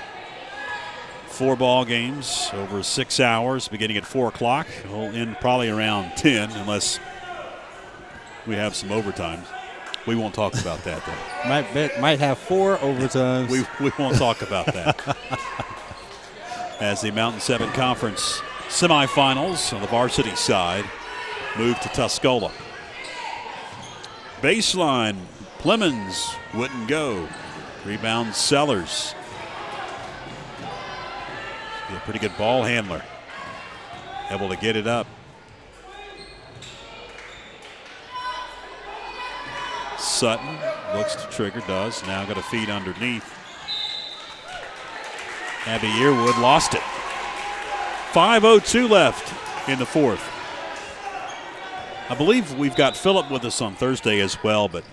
4 ball games over 6 hours, beginning at 4 o'clock. We'll end probably around 10, unless we have some overtimes. We won't talk about that, though. Might have 4 overtimes. We won't talk about that. As the Mountain 7 Conference semifinals on the varsity side move to Tuscola. Baseline, Clemens wouldn't go. Rebound, Sellers. A pretty good ball handler. Able to get it up. Sutton looks to trigger, does. Now got a feed underneath. Abby Yearwood lost it. 5:02 left in the fourth. I believe we've got Phillip with us on Thursday as well, but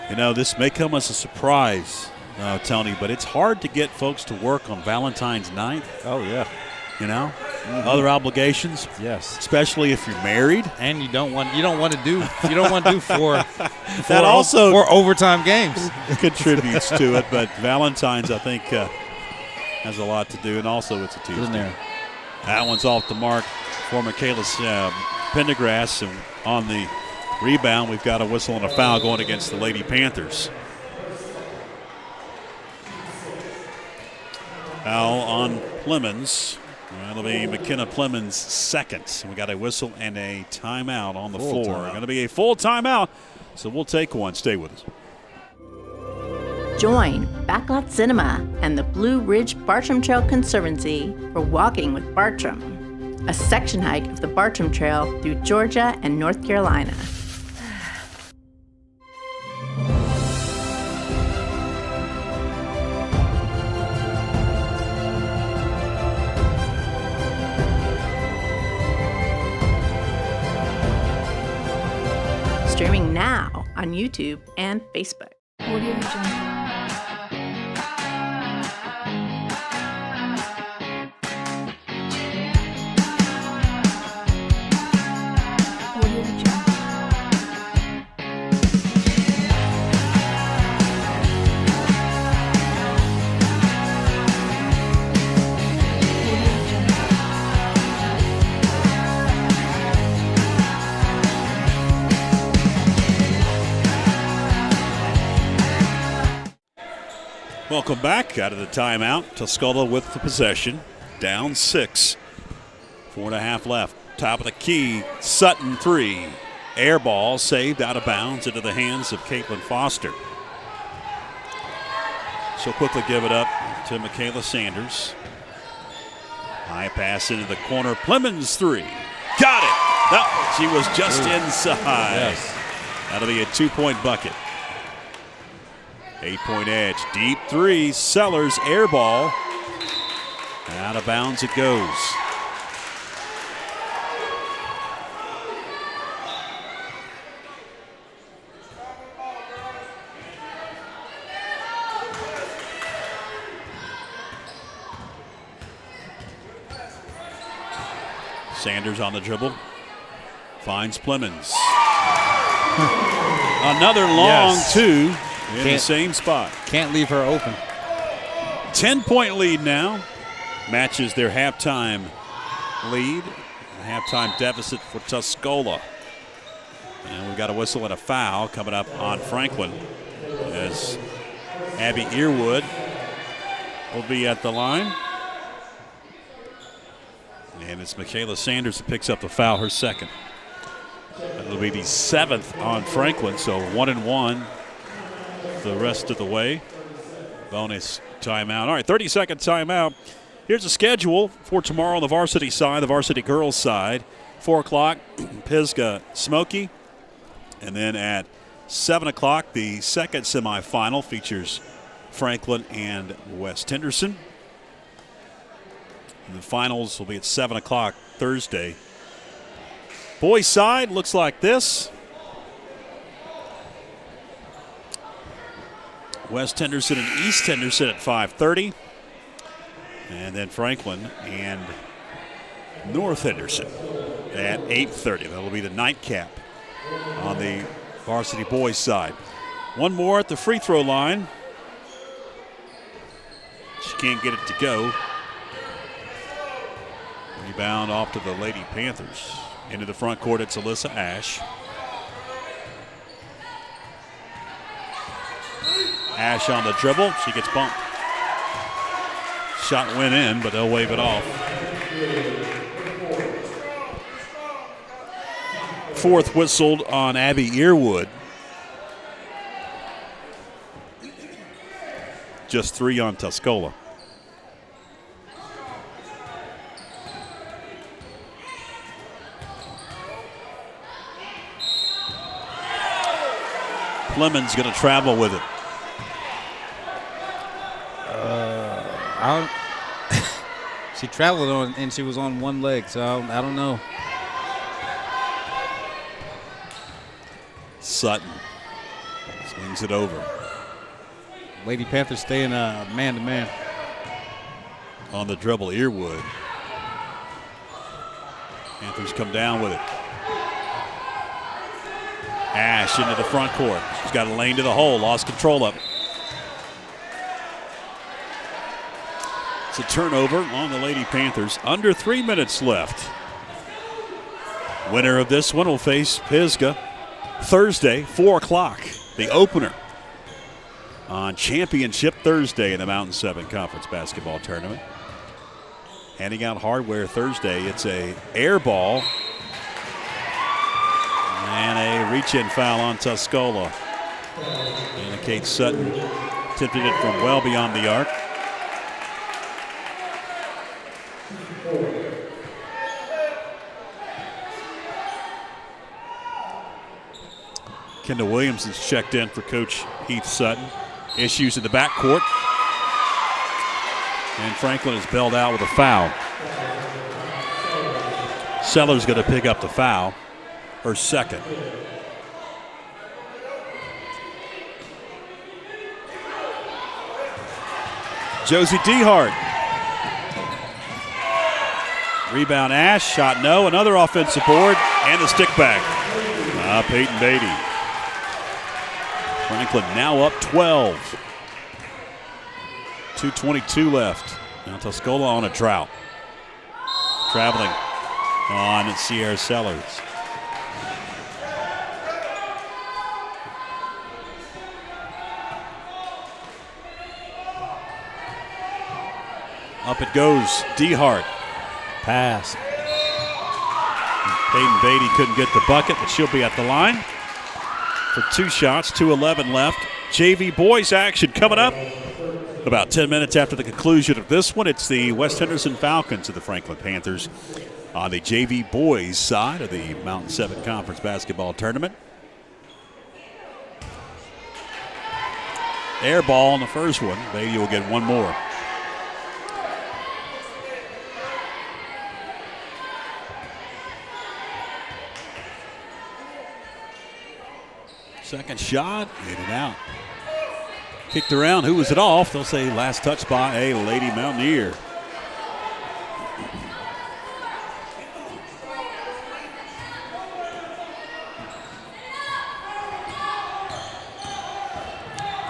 you know, this may come as a surprise, Tony, but it's hard to get folks to work on Valentine's night. Oh, yeah. You know, other obligations. Yes. Especially if you're married. And you don't want to do four that also 4 overtime games. Contributes to it, but Valentine's, I think, has a lot to do, and also it's a Tuesday. In there. That one's off the mark for Michaela Pendergrass, and on the rebound, we've got a whistle and a foul going against the Lady Panthers. Foul on Clemens. That'll be McKenna Clemens' second. We got a whistle and a timeout on the floor. Going to be a full timeout, so we'll take one. Stay with us. Join Backlot Cinema and the Blue Ridge Bartram Trail Conservancy for Walking with Bartram, a section hike of the Bartram Trail through Georgia and North Carolina. on YouTube and Facebook. Audio Jungle. Audio Jungle. Welcome back out of the timeout. Tuscola with the possession. Down 6. 4.5 left. Top of the key. Sutton 3. Air ball saved out of bounds into the hands of Caitlin Foster. She'll quickly give it up to Michaela Sanders. High pass into the corner. Plemons 3. Got it. No, she was just inside. Yes. That'll be a 2-point bucket. 8-point edge. Deep 3. Sellers air ball. Out of bounds it goes. Sanders on the dribble. Finds Plemons. Another long two. In the same spot. Can't leave her open. 10-point lead now. Matches their halftime lead. A halftime deficit for Tuscola. And we've got a whistle and a foul coming up on Franklin as Abby Earwood will be at the line. And it's Michaela Sanders that picks up the foul, her second. It'll be the 7th on Franklin, so 1-1. The rest of the way. Bonus timeout. All right, 30-second timeout. Here's the schedule for tomorrow on the varsity side, the varsity girls side. 4 o'clock, Pisgah Smoky. And then at 7 o'clock, the second semifinal features Franklin and West Henderson. And the finals will be at 7 o'clock Thursday. Boys side looks like this. West Henderson and East Henderson at 5:30. And then Franklin and North Henderson at 8:30. That'll be the nightcap on the varsity boys side. One more at the free throw line. She can't get it to go. Rebound off to the Lady Panthers. Into the front court, it's Alyssa Ash. Ash on the dribble. She gets bumped. Shot went in, but they'll wave it off. Fourth whistled on Abby Earwood. Just 3 on Tuscola. Clemens going to travel with it. She traveled on, and she was on one leg, so I don't know. Sutton swings it over. Lady Panthers staying man-to-man. On the dribble, Earwood. Panthers come down with it. Ash into the front court. She's got a lane to the hole, lost control of it. It's a turnover on the Lady Panthers. Under 3 minutes left. Winner of this one will face Pisgah Thursday, 4 o'clock. The opener on Championship Thursday in the Mountain 7 Conference Basketball Tournament. Handing out hardware Thursday. It's a air ball and a reach-in foul on Tuscola. And Kate Sutton tipped it from well beyond the arc. Kendall Williams has checked in for Coach Heath Sutton. Issues in the backcourt. And Franklin is bailed out with a foul. Sellers going to pick up the foul, her second. Josie Dehart. Rebound Ash, shot no, another offensive board, and the stick back. Peyton Beatty. Franklin now up 12. 2:22 left. Now Tuscola on a drought. Traveling on Sierra Sellers. Up it goes, Dehart. Pass. Peyton Beatty couldn't get the bucket, but she'll be at the line for 2 shots, 2:11 left. JV boys action coming up about 10 minutes after the conclusion of this one. It's the West Henderson Falcons of the Franklin Panthers on the JV boys side of the Mountain 7 Conference basketball tournament. Air ball in the first one. Beatty will get one more. Second shot, in and out. Kicked around, who was it off? They'll say last touch by a Lady Mountaineer.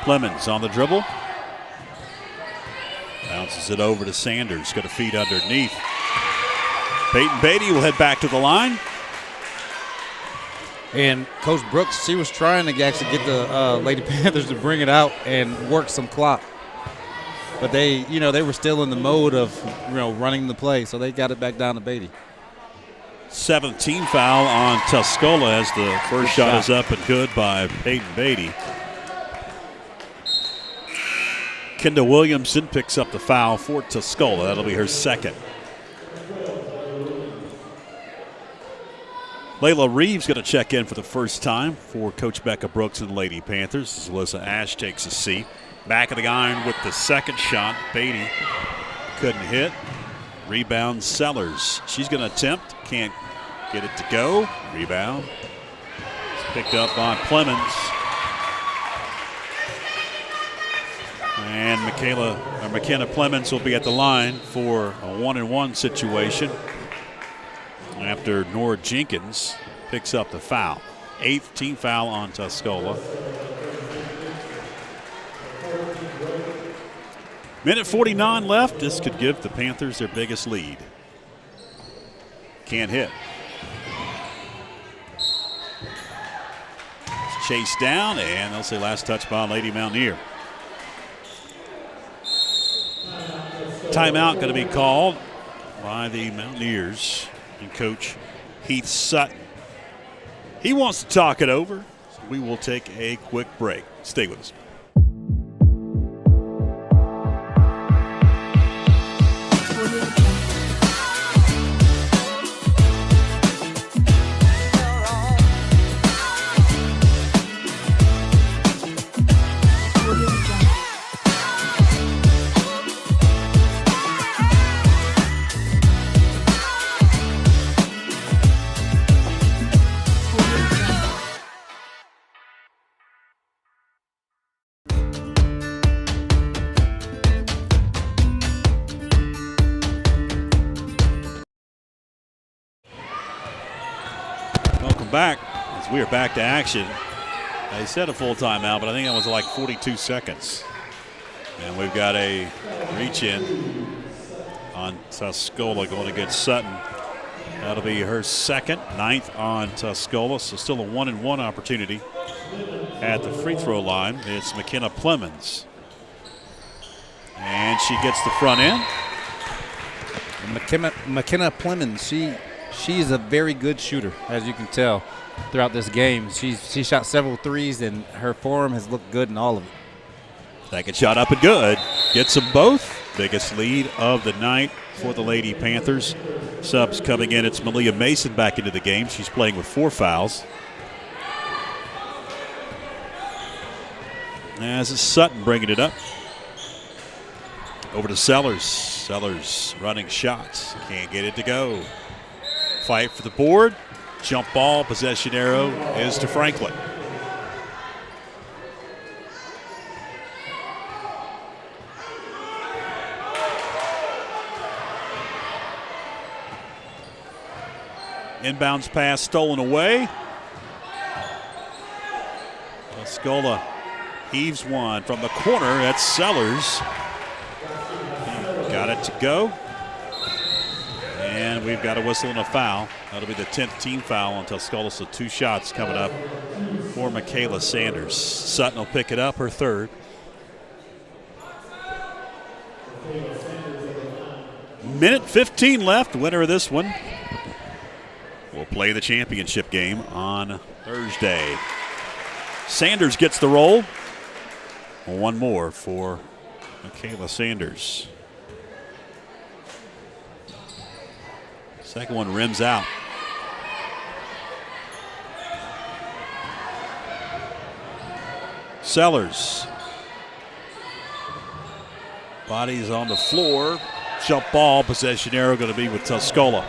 Clemens on the dribble. Bounces it over to Sanders, got a feed underneath. Peyton Beatty will head back to the line. And Coach Brooks, she was trying to actually get the Lady Panthers to bring it out and work some clock. But they were still in the mode of, running the play, so they got it back down to Beatty. 7th team foul on Tuscola as the first shot is up and good by Peyton Beatty. Kendall Williamson picks up the foul for Tuscola. That'll be her second. Layla Reeves going to check in for the first time for Coach Becca Brooks and the Lady Panthers as Alyssa Ash takes a seat. Back of the iron with the second shot. Beatty couldn't hit. Rebound Sellers. She's going to attempt. Can't get it to go. Rebound. It's picked up by Clemens. And McKenna Clemens will be at the line for a 1-and-1 situation after Nora Jenkins picks up the foul. 8th team foul on Tuscola. Minute 49 left. This could give the Panthers their biggest lead. Can't hit. It's chased down, and they'll say last touch by Lady Mountaineer. Timeout going to be called by the Mountaineers and Coach Heath Sutton. He wants to talk it over, so we will take a quick break. Stay with us. Back as we are back to action. They said a full timeout, but I think that was like 42 seconds. And we've got a reach in on Tuscola going against Sutton. That'll be her second, 9th on Tuscola, so still a 1-and-1 opportunity at the free throw line. It's McKenna Clemens. And she gets the front end. McKenna Clemens, she's a very good shooter, as you can tell throughout this game. She shot several threes, and her form has looked good in all of it. Second shot up and good. Gets them both. Biggest lead of the night for the Lady Panthers. Subs coming in. It's Malia Mason back into the game. She's playing with 4 fouls. As it's Sutton bringing it up. Over to Sellers. Sellers running shots. Can't get it to go. Fight for the board. Jump ball. Possession arrow is to Franklin. Inbounds pass stolen away. Tuscola heaves one from the corner. That's Sellers. Got it to go. And we've got a whistle and a foul. That'll be the 10th team foul on Tuscola, so 2 shots coming up for Michaela Sanders. Sutton will pick it up, her 3rd. Minute 15 left. Winner of this one will play the championship game on Thursday. Sanders gets the roll. One more for Michaela Sanders. Second one rims out. Sellers. Body's on the floor. Jump ball. Possession arrow going to be with Tuscola.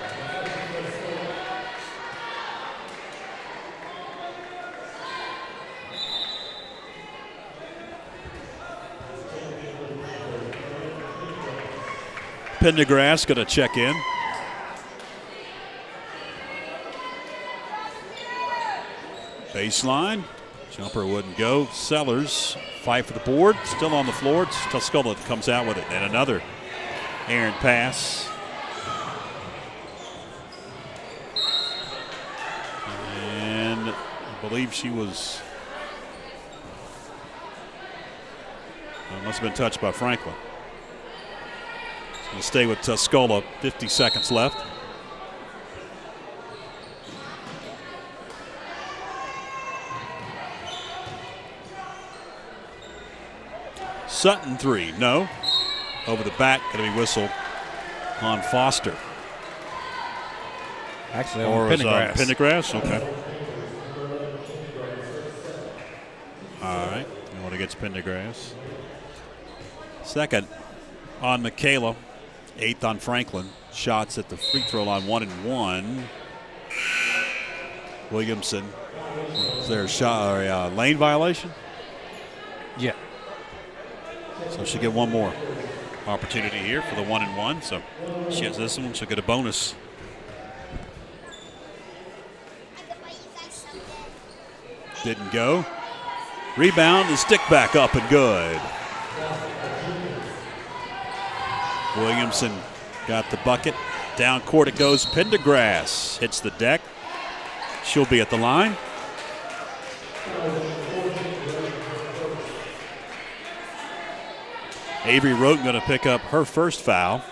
Pendergrass going to check in. Baseline. Jumper wouldn't go. Sellers fight for the board. Still on the floor. It's Tuscola that comes out with it. And another errant pass. And I believe she was. Must have been touched by Franklin. Going to stay with Tuscola. 50 seconds left. Sutton 3, no. Over the back, going to be whistled on Foster. Actually, or on Pendergrass. Pendergrass, okay. All right, you want to get Pendergrass. Second on Michaela, 8th on Franklin. Shots at the free throw line, 1 and 1. Williamson, is there a shot or a lane violation? Yeah. So she'll get one more opportunity here for the 1 and 1. So she has this one, she'll get a bonus. Didn't go. Rebound and stick back up and good. Williamson got the bucket. Down court it goes. Pendergrass hits the deck. She'll be at the line. Avery Roten going to pick up her first foul.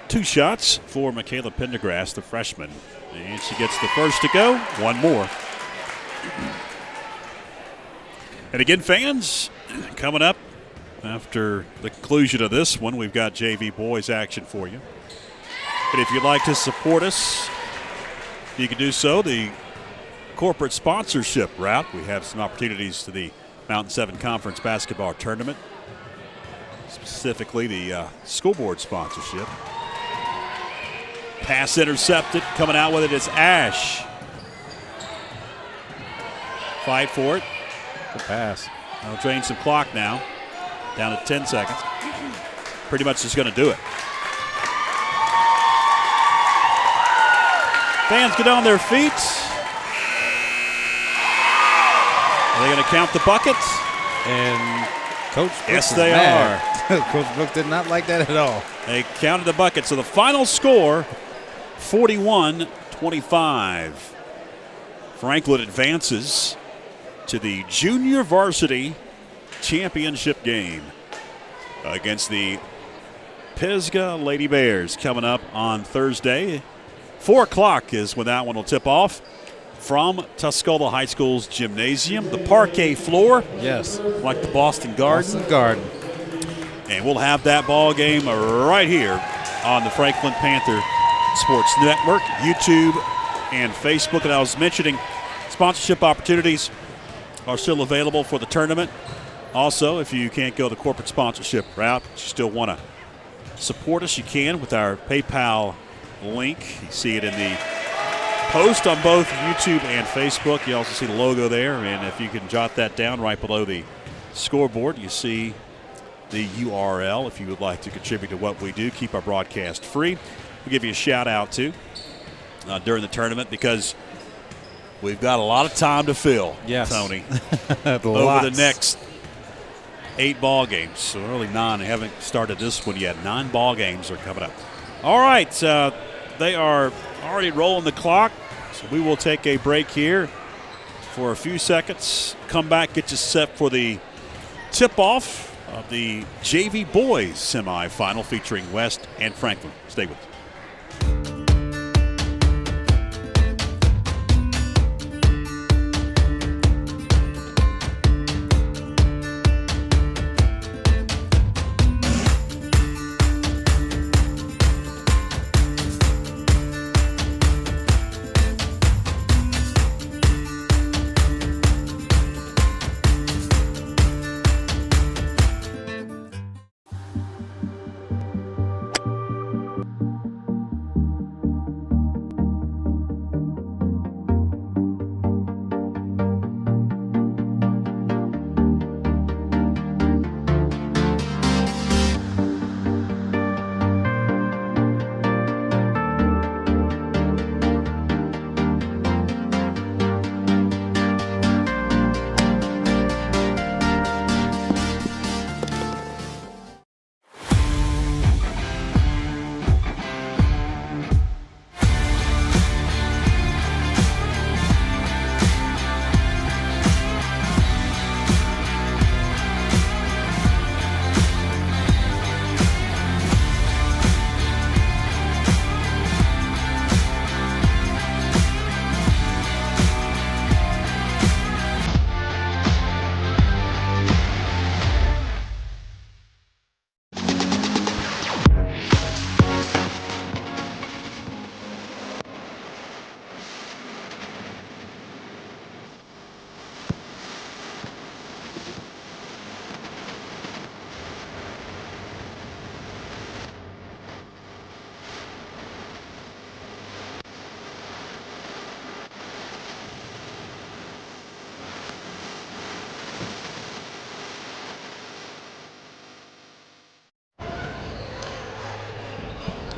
Two shots for Michaela Pendergrass, the freshman. And she gets the first to go. One more. And again, fans, coming up after the conclusion of this one, we've got JV boys action for you. And if you'd like to support us, you can do so. The corporate sponsorship route. We have some opportunities to the Mountain 7 Conference Basketball Tournament, specifically the school board sponsorship. Pass intercepted. Coming out with it is Ash. Fight for it. Good pass. I'll drain some clock now. Down to 10 seconds. Pretty much just going to do it. Fans get on their feet. Are they going to count the buckets? And Coach Brooks yes, they are. Coach Brooks did not like that at all. They counted the buckets. So the final score, 41-25. Franklin advances to the junior varsity championship game against the Pisgah Lady Bears coming up on Thursday. 4 o'clock is when that one will tip off from Tuscola High School's gymnasium, the parquet floor. Yes. Like the Boston Garden. Boston Garden. And we'll have that ball game right here on the Franklin Panther Sports Network, YouTube, and Facebook. And I was mentioning sponsorship opportunities are still available for the tournament. Also, if you can't go the corporate sponsorship route, but you still want to support us, you can with our PayPal link. You see it in the post on both YouTube and Facebook. You also see the logo there, and if you can jot that down right below the scoreboard, you see the URL if you would like to contribute to what we do. Keep our broadcast free. We'll give you a shout out too during the tournament because we've got a lot of time to fill, yes. Tony, over the next 8 ball games. So really 9. They haven't started this one yet. 9 ball games are coming up. All right, they are already rolling the clock, so we will take a break here for a few seconds. Come back, get you set for the tip-off of the JV Boys semifinal featuring West and Franklin. Stay with us.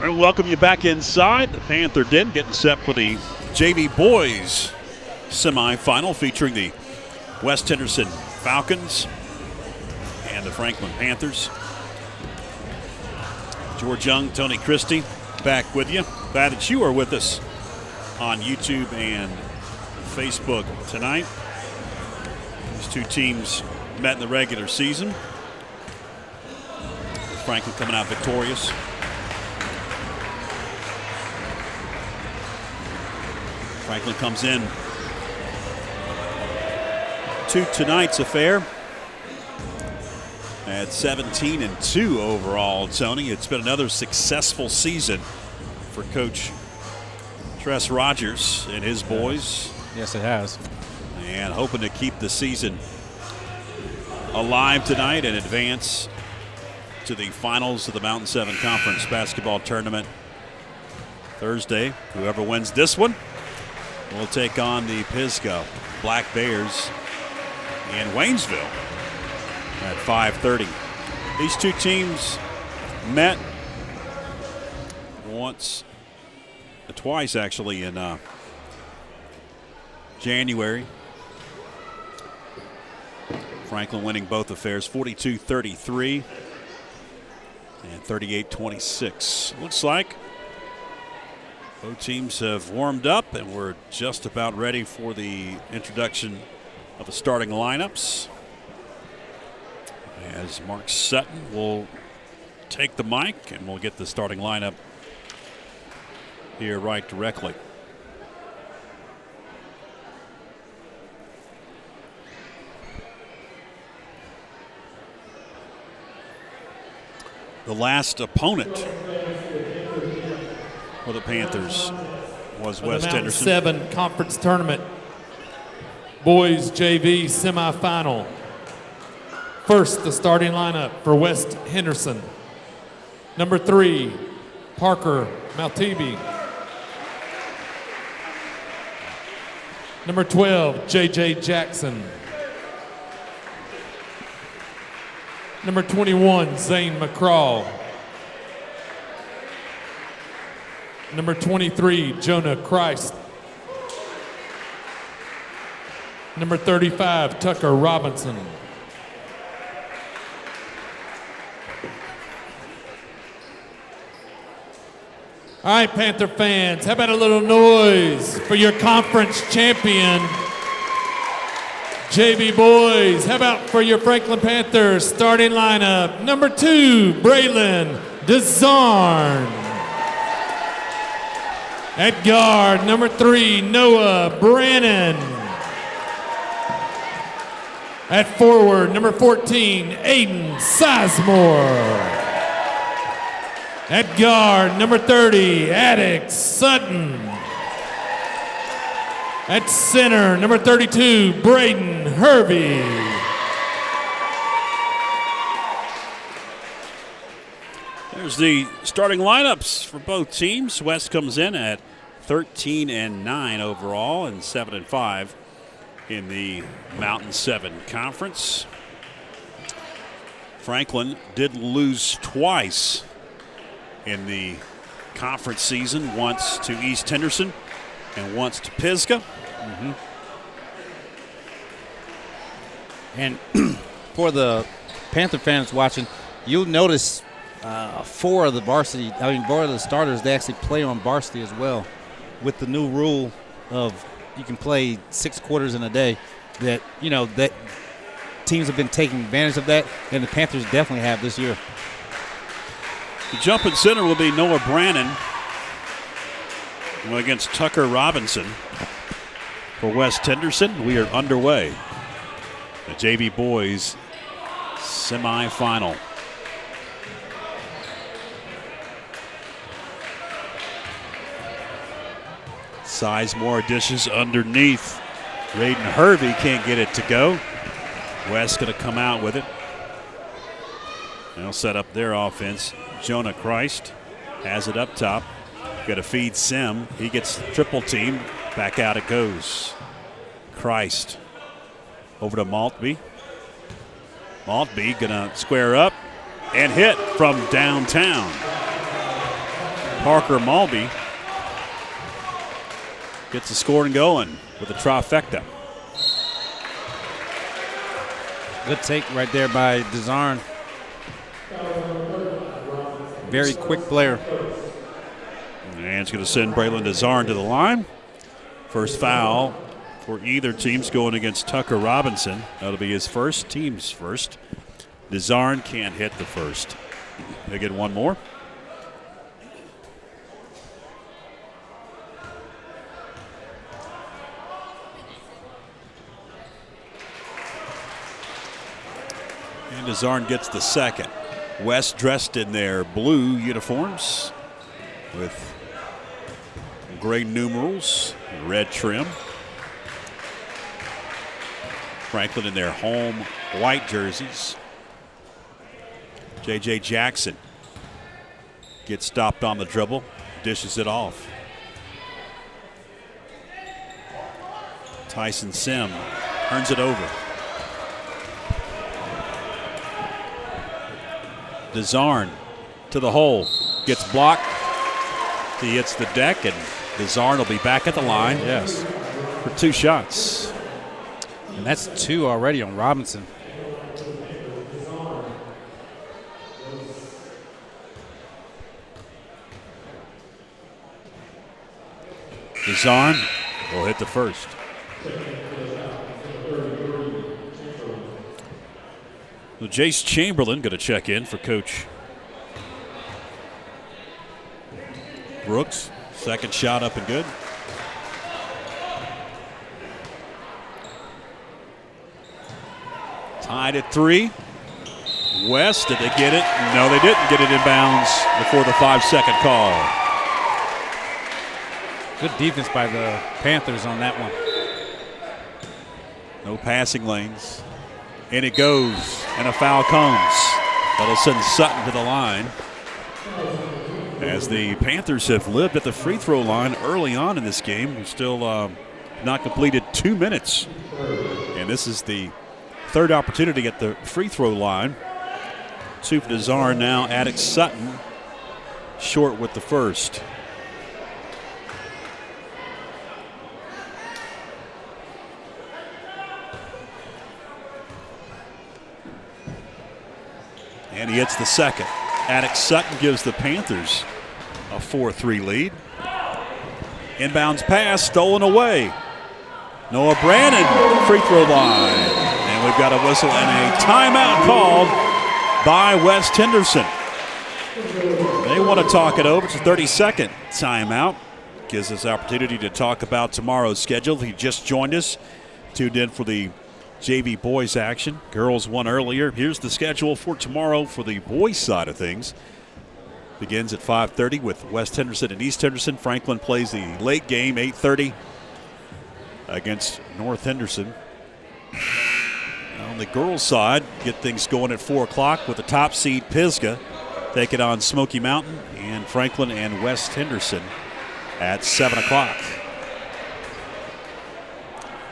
And welcome you back inside the Panther Den, getting set for the JV Boys semifinal featuring the West Henderson Falcons and the Franklin Panthers. George Young, Tony Christie, back with you. Glad that you are with us on YouTube and Facebook tonight. These two teams met in the regular season. Franklin coming out victorious. Franklin comes in to tonight's affair at 17-2 overall, Tony. It's been another successful season for Coach Tress Rogers and his boys. Yes, it has. And hoping to keep the season alive tonight and advance to the finals of the Mountain 7 Conference basketball tournament Thursday. Whoever wins this one will take on the Pisgah Black Bears in Waynesville at 5:30. These two teams met twice actually in January. Franklin winning both affairs 42-33 and 38-26. Looks like both teams have warmed up and we're just about ready for the introduction of the starting lineups. As Mark Sutton will take the mic and we'll get the starting lineup here right directly. The last opponent for the Panthers was West Henderson. 7 conference tournament. Boys JV semifinal. First, the starting lineup for West Henderson. Number 3, Parker Maltebe. Number 12, J.J. Jackson. Number 21, Zane McCraw. Number 23, Jonah Christ. Number 35, Tucker Robinson. All right, Panther fans, how about a little noise for your conference champion, JV boys? How about for your Franklin Panthers starting lineup? Number 2, Braylon DeZarn. At guard, number 3, Noah Brannon. At forward, number 14, Aiden Sizemore. At guard, number 30, Attic Sutton. At center, number 32, Braden Hervey. There's the starting lineups for both teams. West comes in at 13-9 overall and 7-5 in the Mountain 7 Conference. Franklin did lose twice in the conference season, once to East Henderson and once to Pisgah. And for the Panther fans watching, you'll notice 4 of the starters, they actually play on varsity as well. With the new rule of you can play 6 quarters in a day, that teams have been taking advantage of that, and the Panthers definitely have this year. The jumping center will be Noah Brannon against Tucker Robinson. For West Henderson, we are underway. The JV boys semifinal. Sizemore dishes underneath. Braden Hervey can't get it to go. West going to come out with it. They'll set up their offense. Jonah Christ has it up top. Got to feed Sim. He gets triple teamed. Back out it goes. Christ over to Maltby. Maltby gonna square up and hit from downtown. Parker Maltby gets the scoring going with a trifecta. Good take right there by DeZarn. Very quick player. And it's going to send Braylon DeZarn to the line. First foul for either team's going against Tucker Robinson. That'll be his first, team's first. DeZarn can't hit the first. They get one more. And DeZarn gets the second. West dressed in their blue uniforms with gray numerals, red trim. Franklin in their home white jerseys. J.J. Jackson gets stopped on the dribble, dishes it off. Tyson Sim turns it over. DeZarn to the hole, gets blocked. He hits the deck, and DeZarn will be back at the line. Yes. For 2 shots. And that's 2 already on Robinson. DeZarn will hit the first. So Jace Chamberlain going to check in for Coach Brooks. Second shot up and good. Tied at 3. West, did they get it? No, they didn't get it in bounds before the 5-second call. Good defense by the Panthers on that one. No passing lanes. And it goes, and a foul comes. That'll send Sutton to the line. As the Panthers have lived at the free throw line early on in this game. We're still not completed 2 minutes. And this is the third opportunity at the free throw line Two for Desarn now. Attic Sutton short with the first. And he hits the second. Attic Sutton gives the Panthers a 4-3 lead. Inbounds pass stolen away. Noah Brandon, free throw line. And we've got a whistle and a timeout called by West Henderson. They want to talk it over. It's a 30-second timeout. Gives us opportunity to talk about tomorrow's schedule. He just joined us, tuned in for the JV boys action. Girls won earlier. Here's the schedule for tomorrow for the boys side of things. Begins at 5:30 with West Henderson and East Henderson. Franklin plays the late game, 8:30 against North Henderson. On the girls' side, get things going at 4 o'clock with the top seed Pisgah taking on Smoky Mountain, and Franklin and West Henderson at 7 o'clock.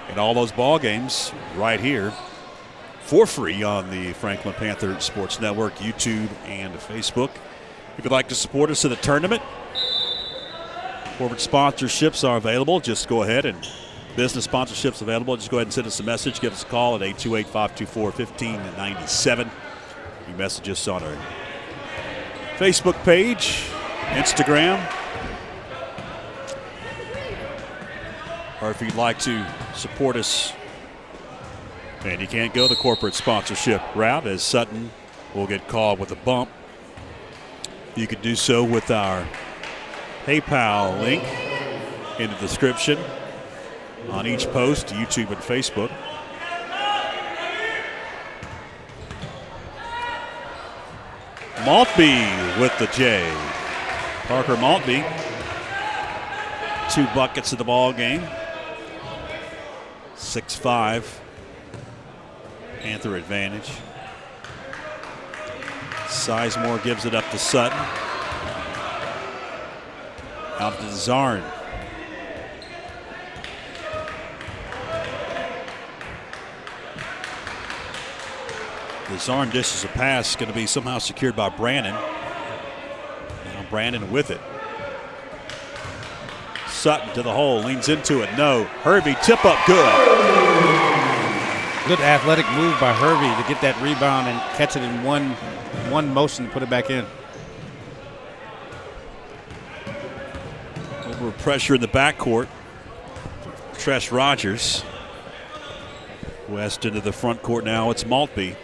And all those ball games right here for free on the Franklin Panther Sports Network, YouTube, and Facebook. If you'd like to support us in the tournament, corporate sponsorships are available. Just go ahead, and business sponsorships available. Just go ahead and send us a message. Give us a call at 828-524-1597. You message us on our Facebook page, Instagram, or if you'd like to support us and you can't go the corporate sponsorship route, as Sutton will get called with a bump, you could do so with our PayPal link in the description on each post, YouTube and Facebook. Maltby with the J. Parker Maltby, 2 buckets of the ball game. 6-5, Panther advantage. Sizemore gives it up to Sutton. Out to Zarn. The Zarn dishes a pass, going to be somehow secured by Brandon. Now Brandon with it. Sutton to the hole, leans into it, no. Hervey, tip up, good. Good athletic move by Hervey to get that rebound and catch it in one motion and put it back in. Over pressure in the backcourt. Tresh Rogers. West into the front court now. It's Maltby.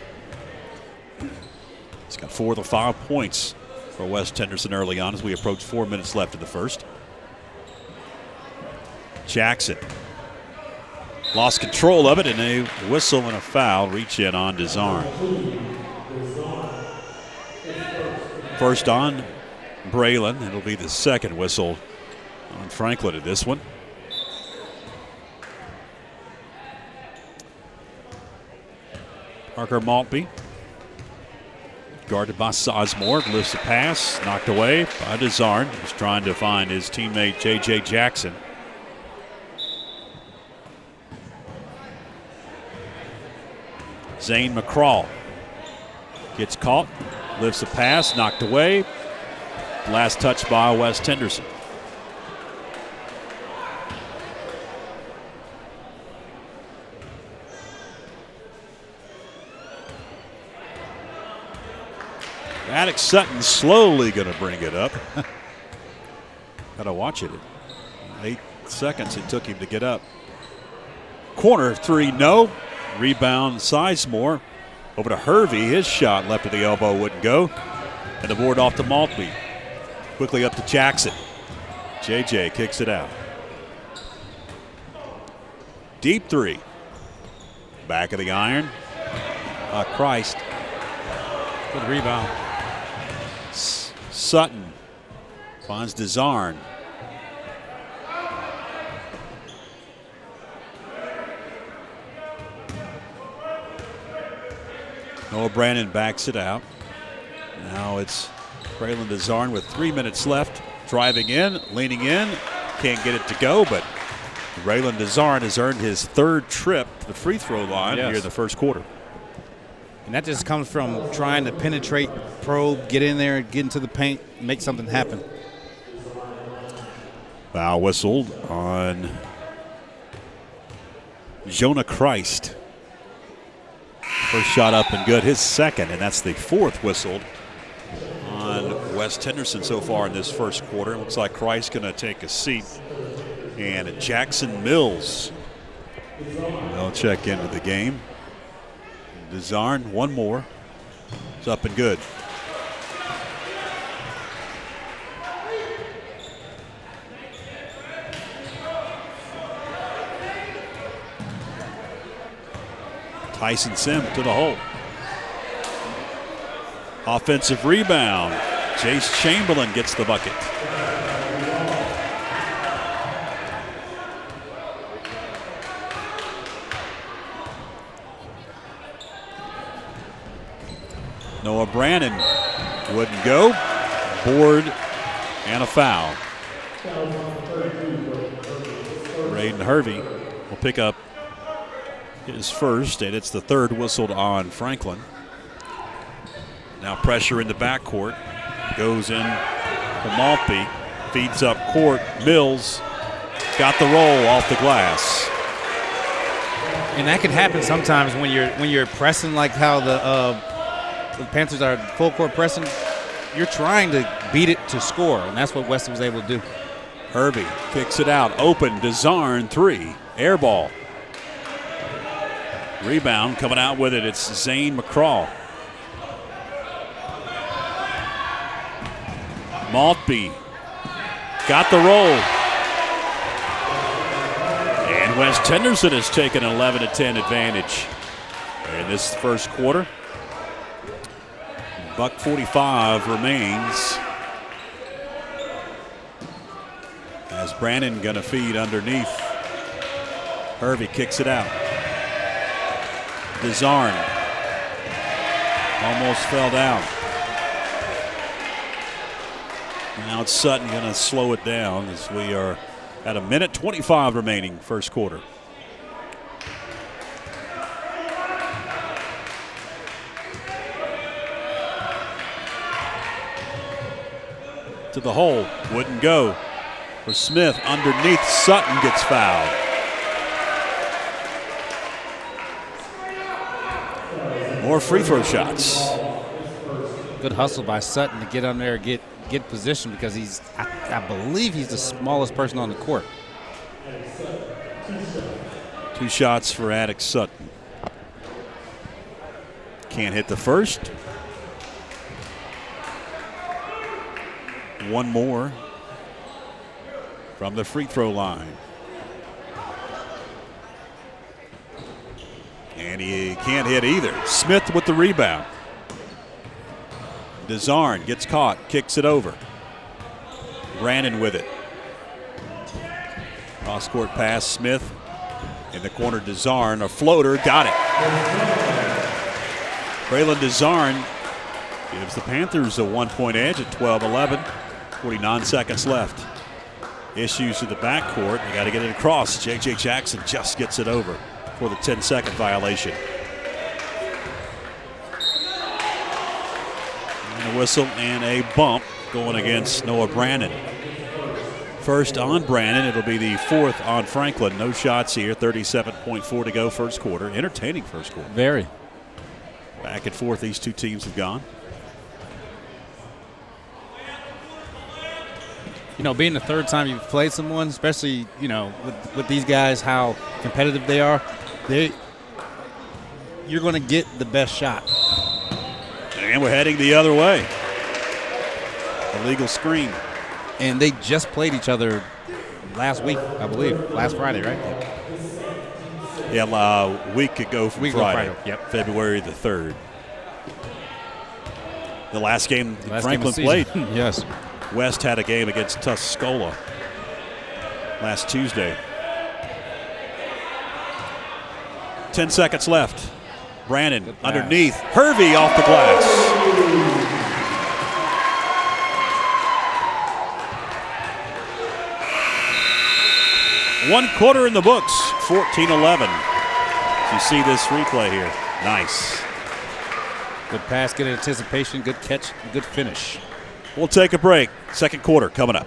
He's got 4 of the 5 points for West Henderson early on as we approach 4 minutes left in the first. Jackson lost control of it, and a whistle and a foul. Reach in on Desarn. First on Braylon. It'll be the second whistle on Franklin in this one. Parker Maltby, guarded by Sizemore, lifts a pass, knocked away by Desarn. He's trying to find his teammate J.J. Jackson. Zane McCraw gets caught, lifts a pass, knocked away. Last touch by West Henderson. Attic Sutton slowly going to bring it up. Got to watch it. 8 seconds it took him to get up. Corner 3, no. Rebound Sizemore over to Hervey. His shot left at the elbow wouldn't go. And the board off to Maltby. Quickly up to Jackson. JJ kicks it out. Deep 3. Back of the iron. Christ. Good rebound. Sutton finds Desarn. Noah Brandon backs it out. Now it's Braylon Desarn with 3 minutes left. Driving in, leaning in. Can't get it to go, but Braylon Desarn has earned his 3rd trip to the free throw line here in the first quarter. And that just comes from trying to penetrate, probe, get in there, get into the paint, make something happen. Foul whistled on Jonah Christ. First shot up and good, his second, and that's the fourth whistled on West Henderson so far in this first quarter. Looks like Christ going to take a seat. And Jackson Mills will check into the game. Desarn, one more. It's up and good. Tyson Sim to the hole. Offensive rebound. Jace Chamberlain gets the bucket. Noah Brannon wouldn't go. Board and a foul. Braden Hervey will pick up his first, and it's the third whistled on Franklin. Now pressure in the backcourt. Goes in to Maltby. Feeds up court. Mills got the roll off the glass. And that can happen sometimes when you're pressing like how the Panthers are full court pressing. You're trying to beat it to score, and that's what Weston was able to do. Hervey kicks it out. Open. Desarn, three. Air ball. Rebound coming out with it. It's Zane McCraw. Maltby got the roll. And West Henderson has taken an 11-10 advantage in this first quarter. $1:45 remains. As Brannon going to feed underneath. Hervey kicks it out. Desarn almost fell down. Now it's Sutton going to slow it down as we are at 1:25 remaining first quarter. To the hole, wouldn't go for Smith underneath. Sutton gets fouled. More free throw shots. Good hustle by Sutton to get on there and get position because I believe he's the smallest person on the court. Two shots for Attic Sutton. Can't hit the first. One more from the free throw line. And he can't hit either. Smith with the rebound. Desarn gets caught, kicks it over. Brannon with it. Cross court pass, Smith. In the corner, Desarn, a floater, got it. Braylon Desarn gives the Panthers a 1-point edge at 12-11. 49 seconds left. Issues to the backcourt. They got to get it across. J.J. Jackson just gets it over for the 10-second violation. And a whistle and a bump going against Noah Brannon. First on Brannon. It'll be the fourth on Franklin. No shots here. 37.4 to go first quarter. Entertaining first quarter. Very. Back and forth these two teams have gone. You know, being the third time you've played someone, especially, you know, with these guys, how competitive they are, you're going to get the best shot. And we're heading the other way. Illegal screen. And they just played each other last week, I believe. Last Friday, right? Yeah, a week ago from Friday. Yep. February the 3rd. The last game Franklin played. Yes. West had a game against Tuscola last Tuesday. 10 seconds left. Brannon underneath. Hervey off the glass. One quarter in the books. 14-11. You see this replay here. Nice. Good pass, good anticipation, good catch, good finish. We'll take a break. Second quarter coming up.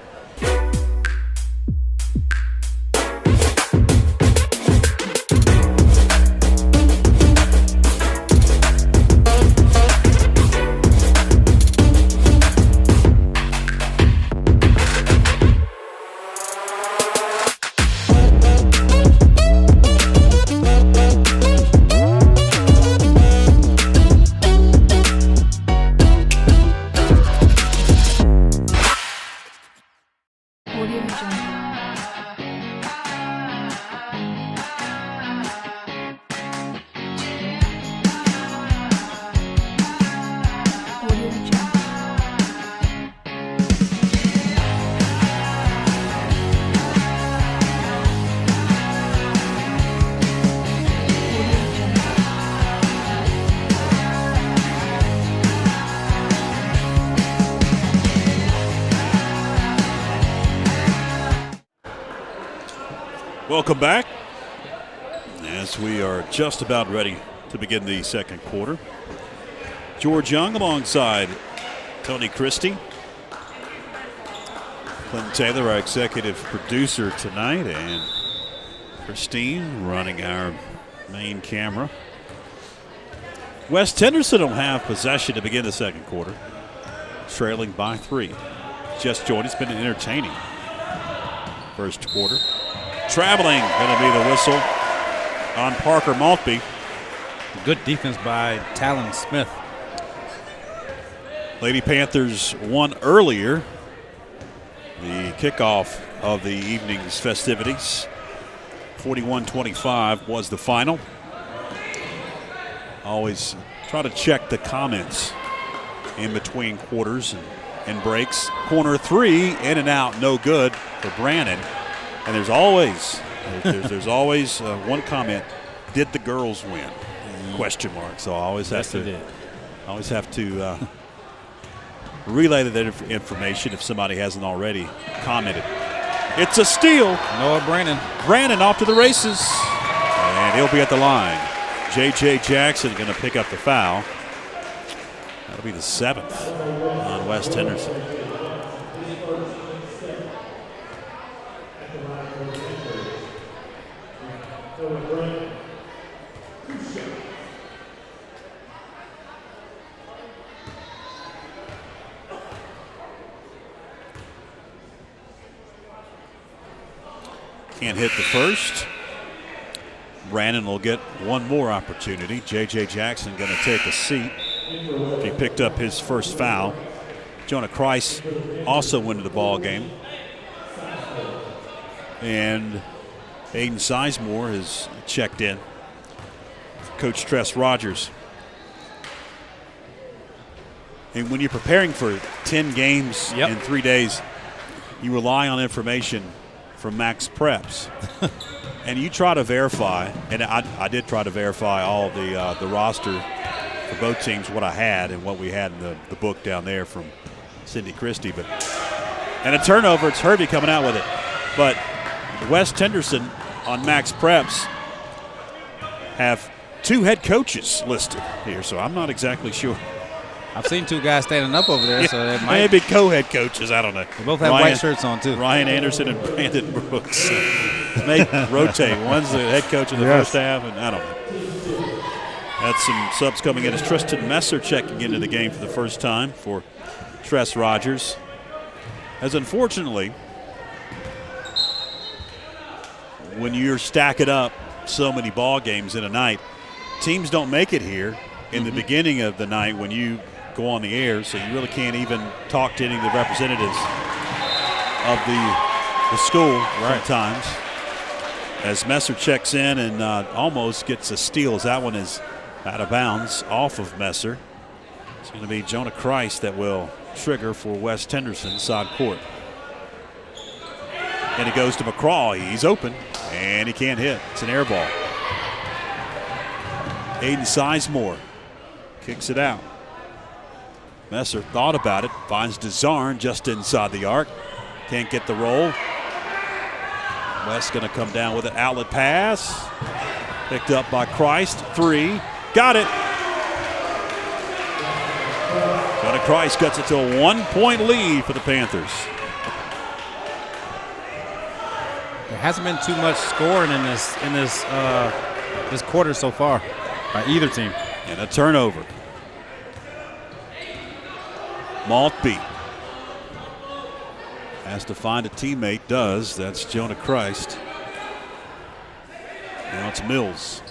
Welcome back as we are just about ready to begin the second quarter. George Young alongside Tony Christie. Clinton Taylor, our executive producer tonight, and Christine running our main camera. West Henderson will have possession to begin the second quarter, trailing by 3. Just joined. It's been an entertaining first quarter. Traveling, going to be the whistle on Parker Maltby. Good defense by Talon Smith. Lady Panthers won earlier. The kickoff of the evening's festivities. 41-25 was the final. Always try to check the comments in between quarters and breaks. Corner 3, in and out, no good for Brannon. And there's always one comment: did the girls win? Question mark. So I always have to relay that information if somebody hasn't already commented. It's a steal. Noah Brannon. Brannon off to the races, and he'll be at the line. J.J. Jackson going to pick up the foul. That'll be the 7th on West Henderson. Can't hit the first. Brannon will get one more opportunity. J.J. Jackson going to take a seat. He picked up his first foul. Jonah Kreis also went to the ball game. And Aiden Sizemore has checked in. Coach Tress Rogers. And when you're preparing for 10 games in 3 days, you rely on information from Max Preps. And you try to verify, and I did try to verify all the roster for both teams, what I had and what we had in the book down there from Cindy Christie. And a turnover, it's Hervey coming out with it. But West Henderson on Max Preps have 2 head coaches listed here, so I'm not exactly sure. I've seen 2 guys standing up over there, so that might maybe co-head coaches. I don't know. They both have white shirts on too. Ryan Anderson and Brandon Brooks may rotate. One's the head coach in the first half, and I don't know. Had some subs coming in as Tristan Messer checking into the game for the first time for Tress Rogers. As unfortunately, when you're stacking up so many ball games in a night, teams don't make it here in the beginning of the night when you go on the air, so you really can't even talk to any of the representatives of the school sometimes. As Messer checks in and almost gets a steal, as that one is out of bounds off of Messer. It's going to be Jonah Kreis that will trigger for West Henderson side court. And it goes to McCraw. He's open, and he can't hit. It's an air ball. Aiden Sizemore kicks it out. Messer thought about it, finds DeZarn just inside the arc. Can't get the roll. West going to come down with an outlet pass. Picked up by Christ. 3. Got it. Christ cuts it to a 1-point lead for the Panthers. There hasn't been too much scoring in this quarter so far by either team. And a turnover. Maltby has to find a teammate, does. That's Jonah Christ. Now it's Mills.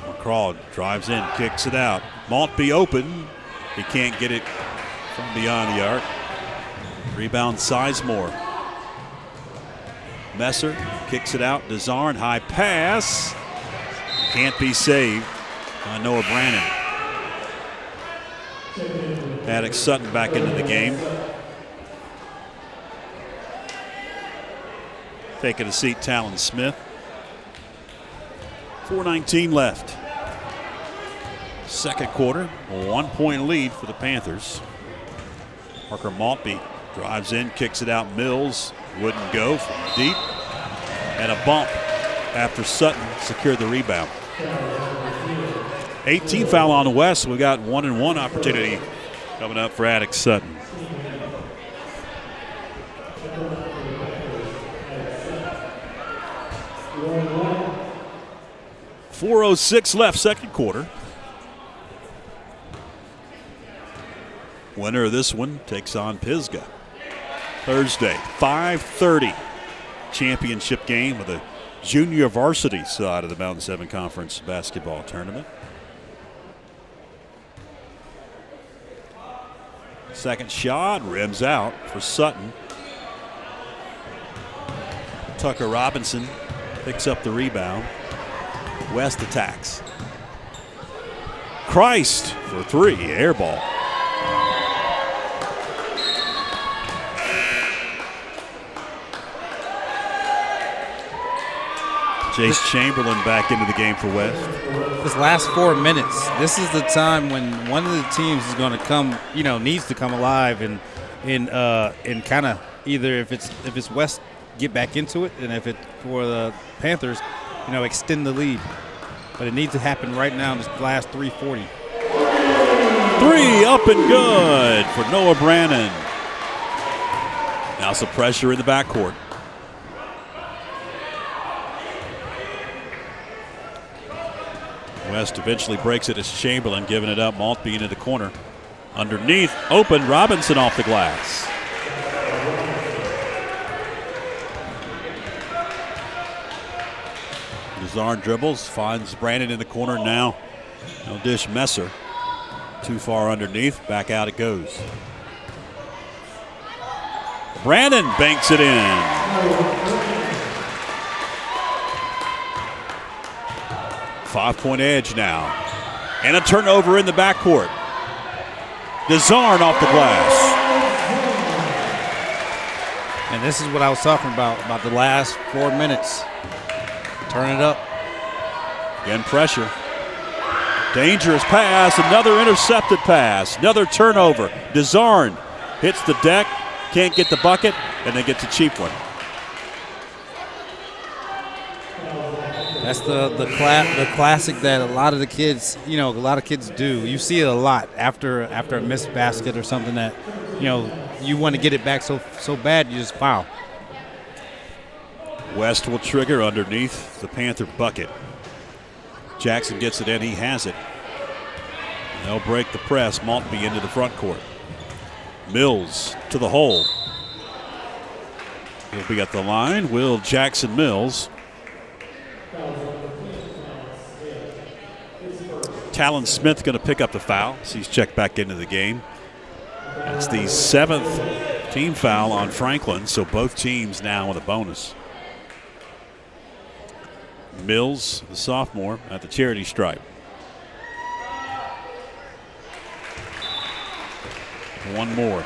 McCraw drives in, kicks it out. Maltby open. He can't get it from beyond the arc. Rebound Sizemore. Messer kicks it out. Desarn, high pass. Can't be saved by Noah Brannon. Attic Sutton back into the game. Taking a seat, Talon Smith. 4:19 left. Second quarter, a 1-point lead for the Panthers. Parker Maltby drives in, kicks it out. Mills wouldn't go from deep. And a bump after Sutton secured the rebound. 18 foul on the West. We got 1-and-1 opportunity coming up for Attic Sutton. .406 left, second quarter. Winner of this one takes on Pisgah. Thursday, 5:30. Championship game with the junior varsity side of the Mountain 7 Conference basketball tournament. Second shot, rims out for Sutton. Tucker Robinson picks up the rebound. West attacks. Christ for three, air ball. Jace Chamberlain back into the game for West. This last 4 minutes, this is the time when one of the teams is going to come, needs to come alive and kind of either if it's West, get back into it, and if it for the Panthers, extend the lead. But it needs to happen right now in this last 3:40. Three up and good for Noah Brannon. Now some pressure in the backcourt. West eventually breaks it as Chamberlain giving it up. Maltby into the corner. Underneath, open, Robinson off the glass. Desarn dribbles, finds Brandon in the corner now. No dish, Messer. Too far underneath, back out it goes. Brandon banks it in. Five-point edge now. And a turnover in the backcourt. Desarn off the glass. And this is what I was talking about the last 4 minutes. Turn it up. Again, pressure. Dangerous pass, another intercepted pass, another turnover. Desarn hits the deck, can't get the bucket, and then gets a cheap one. That's the classic that a lot of the kids, do. You see it a lot after a missed basket or something that, you want to get it back so bad you just foul. West will trigger underneath the Panther bucket. Jackson gets it in, he has it. They'll break the press, Maltby into the front court. Mills to the hole. He'll be at the line, Will Jackson Mills. Talon Smith going to pick up the foul. So he's checked back into the game. That's the 7th team foul on Franklin, so both teams now with a bonus. Mills, the sophomore, at the charity stripe. One more.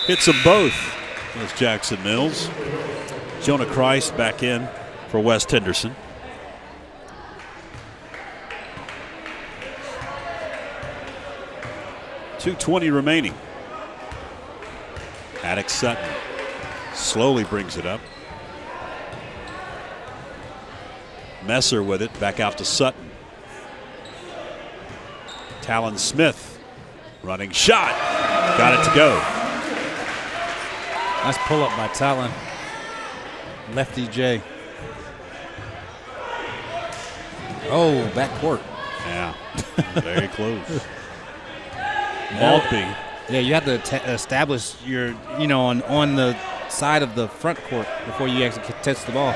Hits them both. That's Jackson Mills. Jonah Christ back in for West Henderson. .220 remaining. Attic Sutton slowly brings it up. Messer with it, back out to Sutton. Talon Smith, running shot, got it to go. Nice pull up by Talon. Lefty J. Oh, back court. Yeah, very close. Maltby. Yeah, you have to establish your, on the side of the front court before you actually contest the ball.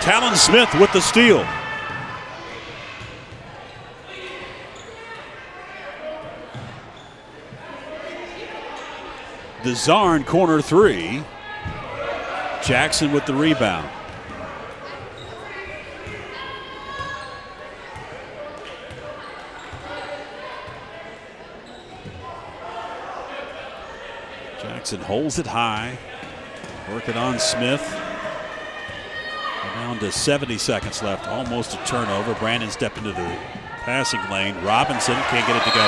Talon Smith with the steal. The Zarn corner three. Jackson with the rebound. Jackson holds it high. Working on Smith. We're down to 70 seconds left. Almost a turnover. Brandon stepped into the passing lane. Robinson can't get it to go.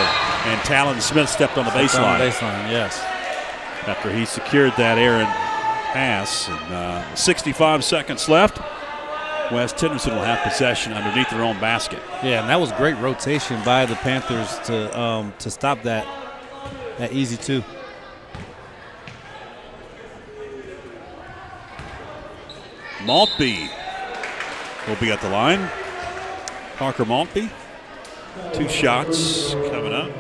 And Talon Smith stepped on the baseline. Yes. After he secured that errant pass. And 65 seconds left. West Henderson will have possession underneath their own basket. Yeah, and that was great rotation by the Panthers to stop that easy two. Maltby will be at the line. Parker Maltby. 2 shots coming up.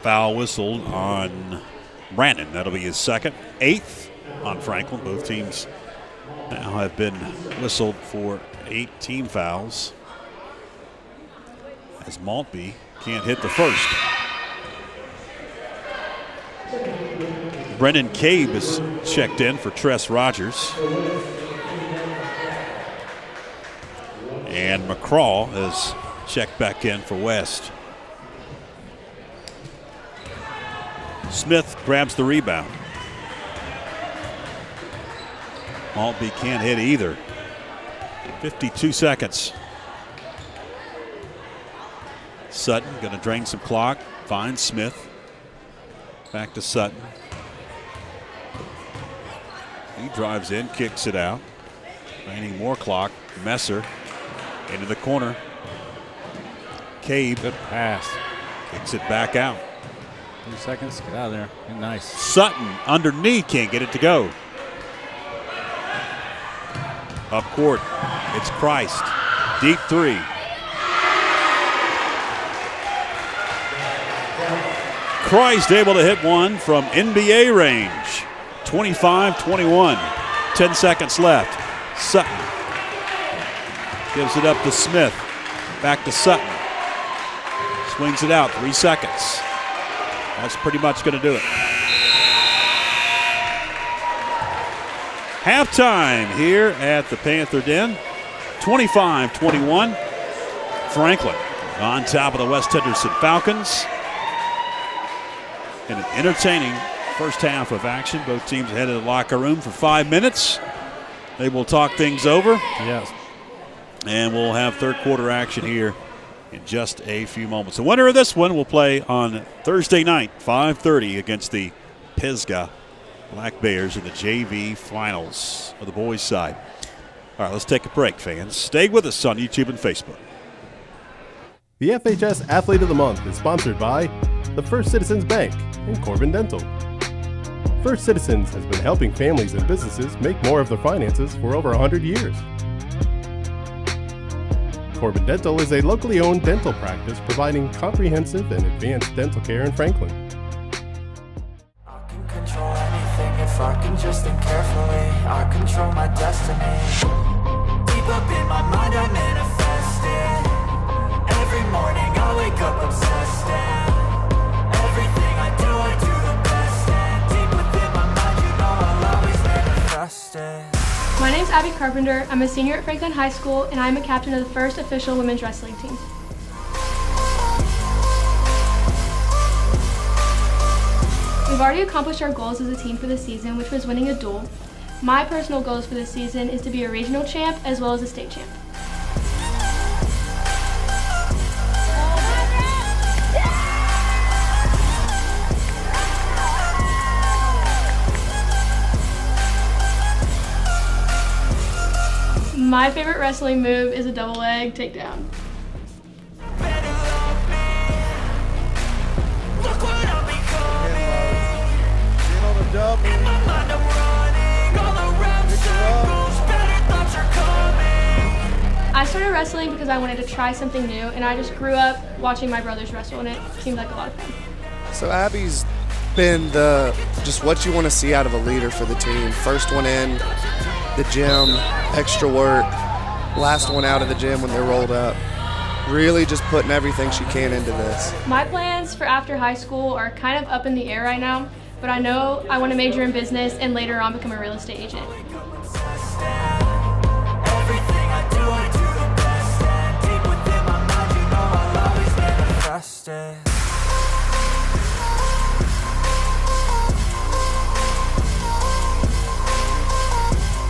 Foul whistled on Brandon. That'll be his second. 8th on Franklin. Both teams now have been whistled for 8 team fouls. As Maltby can't hit the first. Brendan Cabe is checked in for Tress Rogers. And McCraw is checked back in for West. Smith grabs the rebound. Maltby can't hit either. 52 seconds. Sutton going to drain some clock. Finds Smith. Back to Sutton. He drives in, kicks it out. Draining more clock. Messer into the corner. Cabe. Good pass. Kicks it back out. 2 seconds. Get out of there. Nice. Sutton underneath, can't get it to go. Up court. It's Christ. Deep three. Christ able to hit one from NBA range. 25-21. 10 seconds left. Sutton gives it up to Smith. Back to Sutton. Swings it out. 3 seconds. That's pretty much going to do it. Halftime here at the Panther Den. 25-21. Franklin on top of the West Henderson Falcons. In an entertaining first half of action. Both teams headed to the locker room for 5 minutes. They will talk things over. Yes. And we'll have third quarter action here in just a few moments. The winner of this one will play on Thursday night, 5:30, against the Pisgah Black Bears in the JV finals of the boys' side. All right, let's take a break, fans. Stay with us on YouTube and Facebook. The FHS Athlete of the Month is sponsored by the First Citizens Bank and Corbin Dental. First Citizens has been helping families and businesses make more of their finances for over 100 years. Corbin Dental is a locally owned dental practice providing comprehensive and advanced dental care in Franklin. I can control anything if I can just think carefully. I control my destiny. Deep up in my mind I manifest it. Every morning I wake up obsessed and everything I do the best. And deep within my mind you know I'll always manifest it. My name's Abby Carpenter. I'm a senior at Franklin High School, and I'm a captain of the first official women's wrestling team. We've already accomplished our goals as a team for the season, which was winning a duel. My personal goals for this season is to be a regional champ as well as a state champ. My favorite wrestling move is a double leg takedown. I started wrestling because I wanted to try something new, and I just grew up watching my brothers wrestle, and it seemed like a lot of fun. So Abby's been just what you want to see out of a leader for the team. First one in the gym, extra work, last one out of the gym when they're rolled up. Really just putting everything she can into this. My plans for after high school are kind of up in the air right now, but I know I want to major in business and later on become a real estate agent.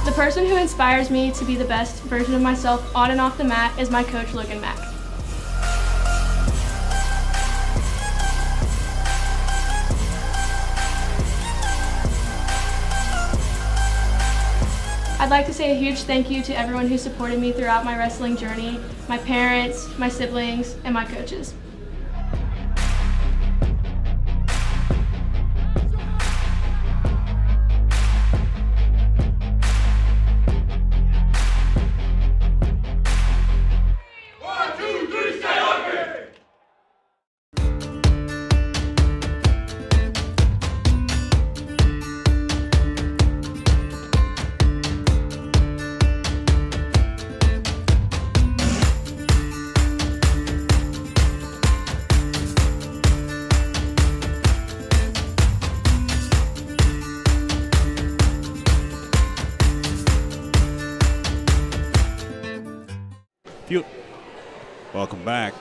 The person who inspires me to be the best version of myself on and off the mat is my coach, Logan Mack. I'd like to say a huge thank you to everyone who supported me throughout my wrestling journey, my parents, my siblings, and my coaches. Welcome back.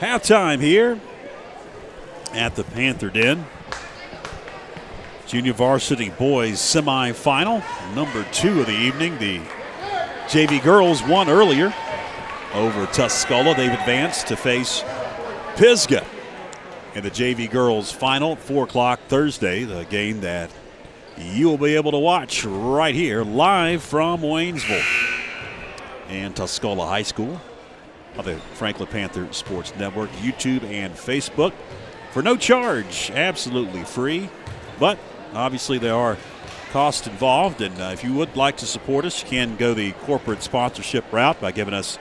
Halftime here at the Panther Den. Junior varsity boys semifinal, number 2 of the evening. The JV girls won earlier over Tuscola. They've advanced to face Pisgah in the JV girls final, 4 o'clock Thursday, the game that you'll be able to watch right here live from Waynesville and Tuscola High School on the Franklin Panther Sports Network, YouTube and Facebook for no charge, absolutely free. But obviously there are costs involved, and if you would like to support us, you can go the corporate sponsorship route by giving us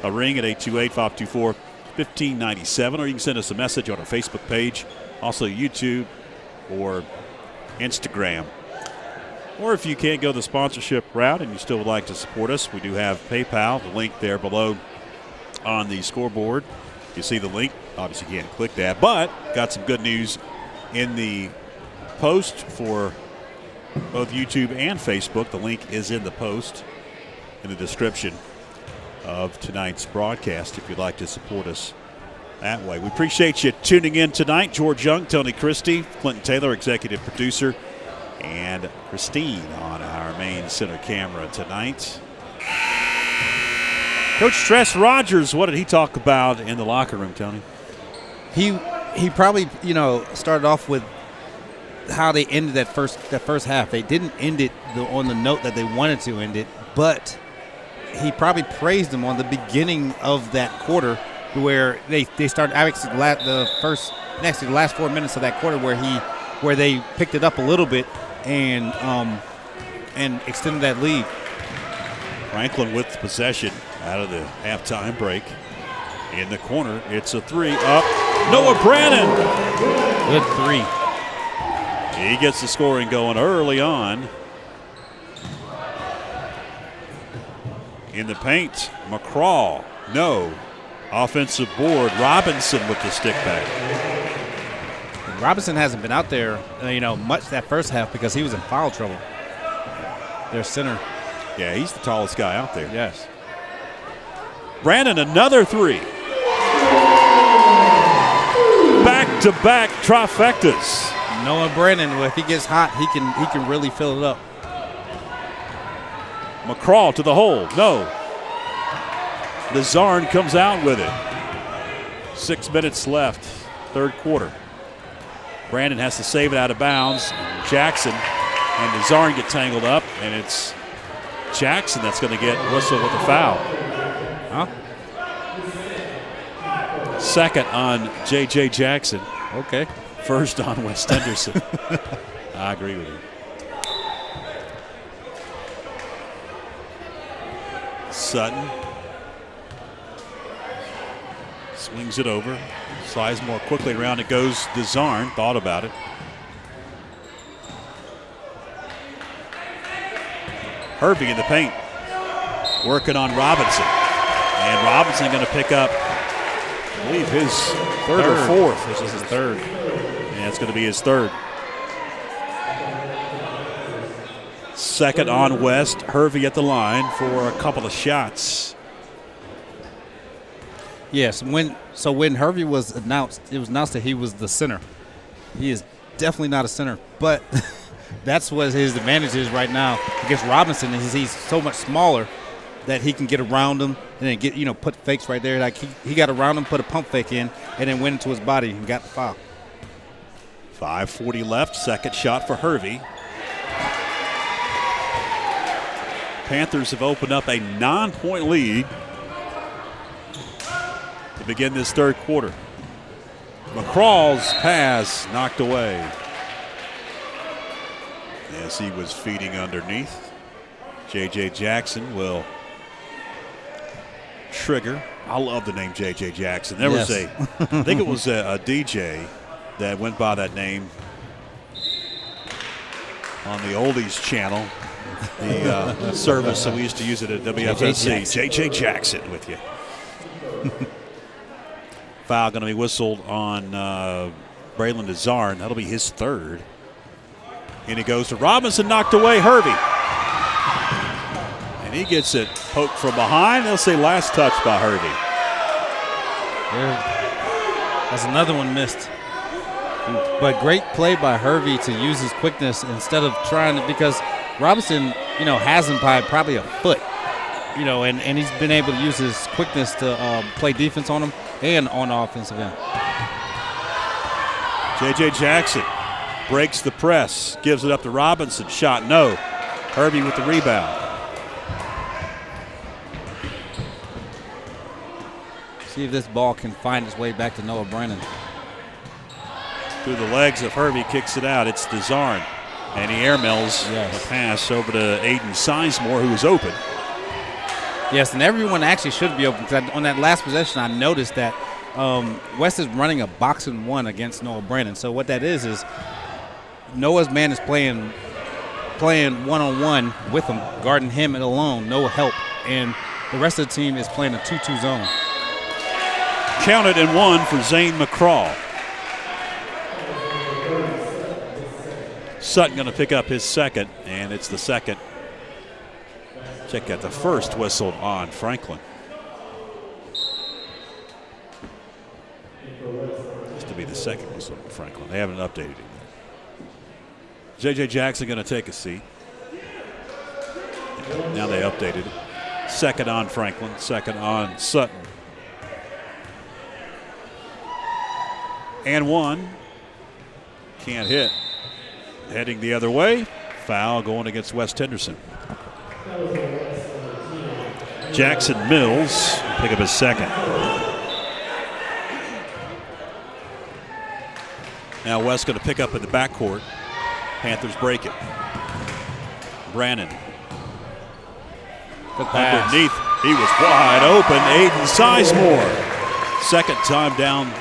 a ring at 828-524-1597, or you can send us a message on our Facebook page, also YouTube or Instagram. Or if you can't go the sponsorship route and you still would like to support us, we do have PayPal, the link there below on the scoreboard. You see the link. Obviously you can't click that, but got some good news in the post for both YouTube and Facebook. The link is in the post in the description of tonight's broadcast if you'd like to support us that way. We appreciate you tuning in tonight. George Young, Tony Christie, Clinton Taylor, executive producer, and Christine on our main center camera tonight. Coach Stress Rogers, what did he talk about in the locker room, Tony? He probably, started off with how they ended that first half. They didn't end it on the note that they wanted to end it, but he probably praised them on the beginning of that quarter, where they started actually the last 4 minutes of that quarter where they picked it up a little bit and extended that lead. Franklin with possession out of the halftime break. In the corner, it's a 3 up. Noah Brannon. Good 3. He gets the scoring going early on. In the paint, McCraw. No. Offensive board. Robinson with the stick back. Robinson hasn't been out there, much that first half because he was in foul trouble. Their center. Yeah, he's the tallest guy out there. Yes. Brandon, another 3. Back-to-back trifectas. Noah Brennan, if he gets hot, he can really fill it up. McCraw to the hole. No. Nazarn comes out with it. 6 minutes left, third quarter. Brandon has to save it out of bounds. Jackson and Nazarn get tangled up, and it's Jackson that's going to get whistled with a foul. Huh? Second on J.J. Jackson. Okay. First on West Henderson. I agree with you. Sutton swings it over. Sizemore quickly around. It goes Nazarn. Thought about it. Hervey in the paint. Working on Robinson. And Robinson going to pick up, I believe, his third or fourth. This is his third. And it's going to be his third. Second on West. Hervey at the line for a couple of shots. Yes, when Hervey was announced, it was announced that he was the center. He is definitely not a center, but that's what his advantage is right now against Robinson. Is he's so much smaller that he can get around him and then put fakes right there. Like he got around him, put a pump fake in, and then went into his body and got the foul. 5:40 left. Second shot for Hervey. Panthers have opened up a 9-point lead to begin this third quarter. McCraw's pass knocked away. As he was feeding underneath. J.J. Jackson will trigger. I love the name J.J. Jackson. There was I think it was a DJ that went by that name on the Oldies channel, the service that we used to use it at WFSC. J.J. Jackson with you. Foul going to be whistled on Braylon Nazarn. That'll be his third. And he goes to Robinson, knocked away Hervey. And he gets it poked from behind. They'll say last touch by Hervey. That's another one missed. But great play by Hervey to use his quickness instead of trying to, because Robinson, has him by probably a foot, and he's been able to use his quickness to play defense on him and on the offensive end. J.J. Jackson breaks the press, gives it up to Robinson. Shot no. Hervey with the rebound. See if this ball can find its way back to Noah Brennan. Through the legs of Hervey, kicks it out. It's Nazarn. And he airmails a pass over to Aiden Sizemore, who is open. Yes, and everyone actually should be open. Because on that last possession, I noticed that West is running a box and one against Noah Brennan. So what that is Noah's man is playing one-on-one with him, guarding him and alone, no help. And the rest of the team is playing a 2-2 zone. Counted and one for Zane McCraw. Sutton going to pick up his second, and it's the second. Check out the first whistle on Franklin. This to be the second whistle on Franklin. They haven't updated it yet. J.J. Jackson going to take a seat. Now they updated it. Second on Franklin, second on Sutton. And one. Can't hit. Heading the other way. Foul going against West Henderson. Jackson Mills pick up his second. Now West going to pick up in the backcourt. Panthers break it. Brannon. Underneath. He was wide open. Aiden Sizemore. Second time down.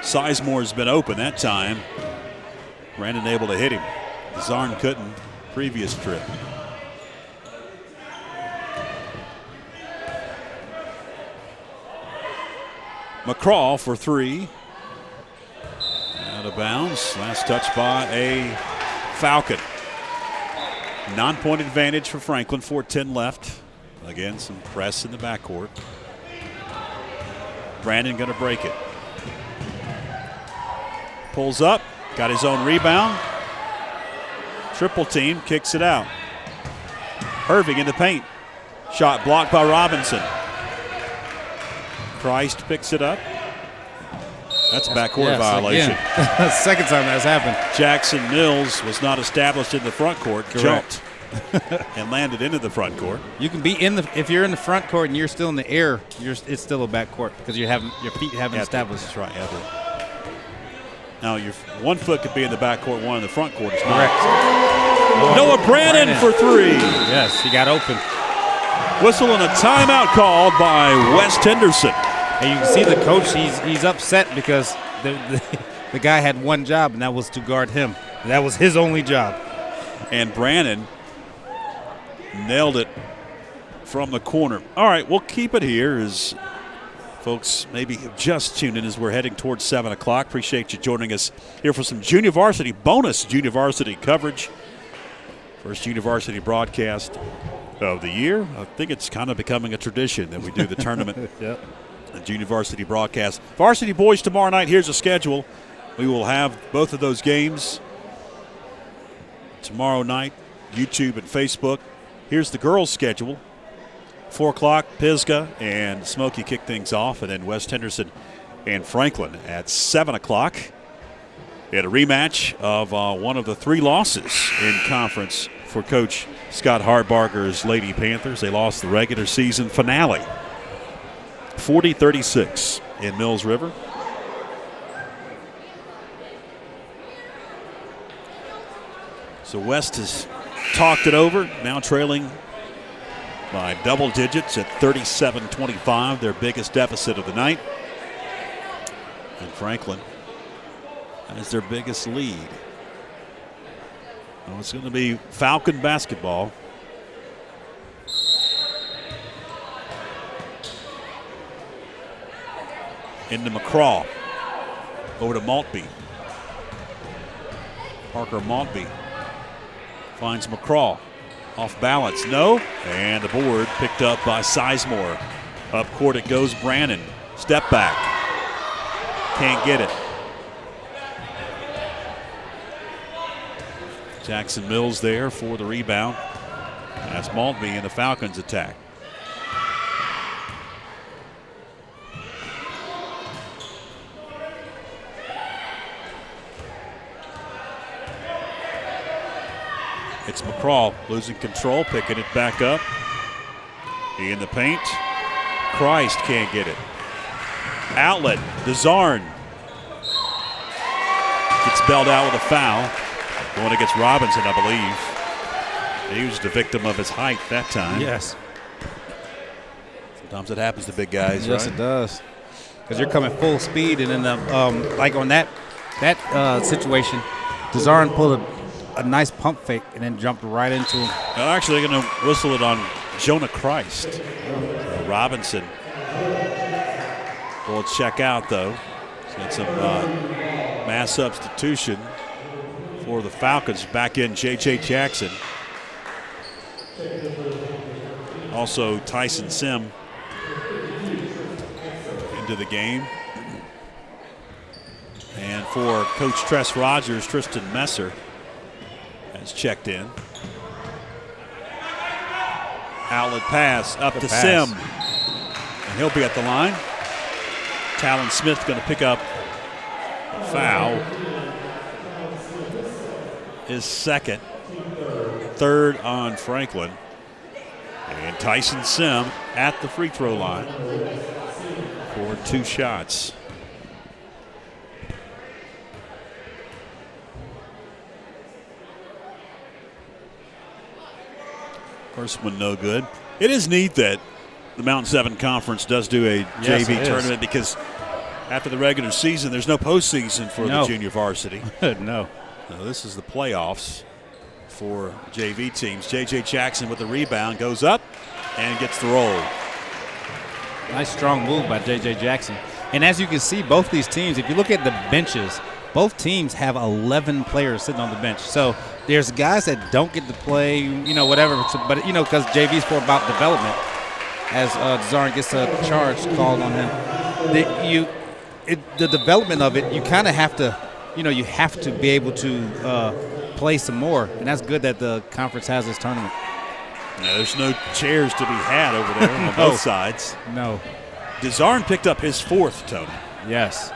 Sizemore's been open that time. Brandon able to hit him. Nazarn couldn't previous trip. McCraw for three. Out of bounds. Last touch by a Falcon. 9-point advantage for Franklin. 4:10 left. Again, some press in the backcourt. Brandon going to break it. Pulls up. got his own rebound. Triple team, kicks it out. Irving in the paint. Shot blocked by Robinson. Christ picks it up. That's a backcourt violation. Second time that's happened. Jackson Mills was not established in the front court. Jumped and landed into the front court. You can be if you're in the front court and you're still in the air, it's still a back court because your feet haven't established. That's right. Now your one foot could be in the back court, one in the front court. Is correct. Noah Brannon for three. Yes, he got open. Whistle and a timeout called by West Henderson. And you can see the coach, he's upset because the guy had one job, and that was to guard him. That was his only job. And Brannon nailed it from the corner. All right, we'll keep it here as folks maybe have just tuned in as we're heading towards 7 o'clock. Appreciate you joining us here for some junior varsity, bonus junior varsity coverage. First junior varsity broadcast of the year. I think it's kind of becoming a tradition that we do the tournament. Yep. The junior varsity broadcast. Varsity boys tomorrow night. Here's the schedule. We will have both of those games tomorrow night, YouTube and Facebook. Here's the girls' schedule. 4 o'clock, Pisgah and Smoky kick things off, and then West Henderson and Franklin at 7 o'clock. We had a rematch of one of the 3 losses in conference for Coach Scott Hardbarger's Lady Panthers. They lost the regular season finale, 40-36 in Mills River. So West has talked it over, now trailing by double digits at 37-25, their biggest deficit of the night. And Franklin has their biggest lead. Well, it's going to be Falcon basketball. Into McCraw. Over to Maltby. Parker Maltby finds McCraw. Off balance, no. And the board picked up by Sizemore. Up court it goes Brannon. Step back. Can't get it. Jackson Mills there for the rebound. That's Maltby in the Falcons attack. It's McCraw losing control, picking it back up. He in the paint. Christ can't get it. Outlet, DeZarn. Gets bailed out with a foul. Going against Robinson, I believe. He was the victim of his height that time. Yes. Sometimes it happens to big guys, yes, right? It does. Because you're coming full speed, and then like on that situation, DeZarn pulled a nice pump fake and then jumped right into him. Well, actually, they're going to whistle it on Jonah Christ. So Robinson will check out, though. He's got some mass substitution for the Falcons. Back in J.J. Jackson. Also Tyson Sim into the game. And for Coach Tress Rogers, Tristan Messer has checked in. Outlet pass up to Sim. And he'll be at the line. Talon Smith going to pick up a foul. His second. Third on Franklin. And Tyson Sim at the free throw line for 2 shots. First one no good. It is neat that the Mountain 7 Conference does do a JV tournament because after the regular season, there's no postseason for the junior varsity. No. This is the playoffs for JV teams. J.J. Jackson with the rebound goes up and gets the roll. Nice strong move by J.J. Jackson. And as you can see, both these teams, if you look at the benches, both teams have 11 players sitting on the bench. So there's guys that don't get to play, whatever. But, because JV's for about development. As Zarn gets a charge called on him. The development of it, you kind of have to you have to be able to play some more, and that's good that the conference has this tournament. No, there's no chairs to be had over there on both sides. No. DeZarn picked up his 4th, Tony. Yes.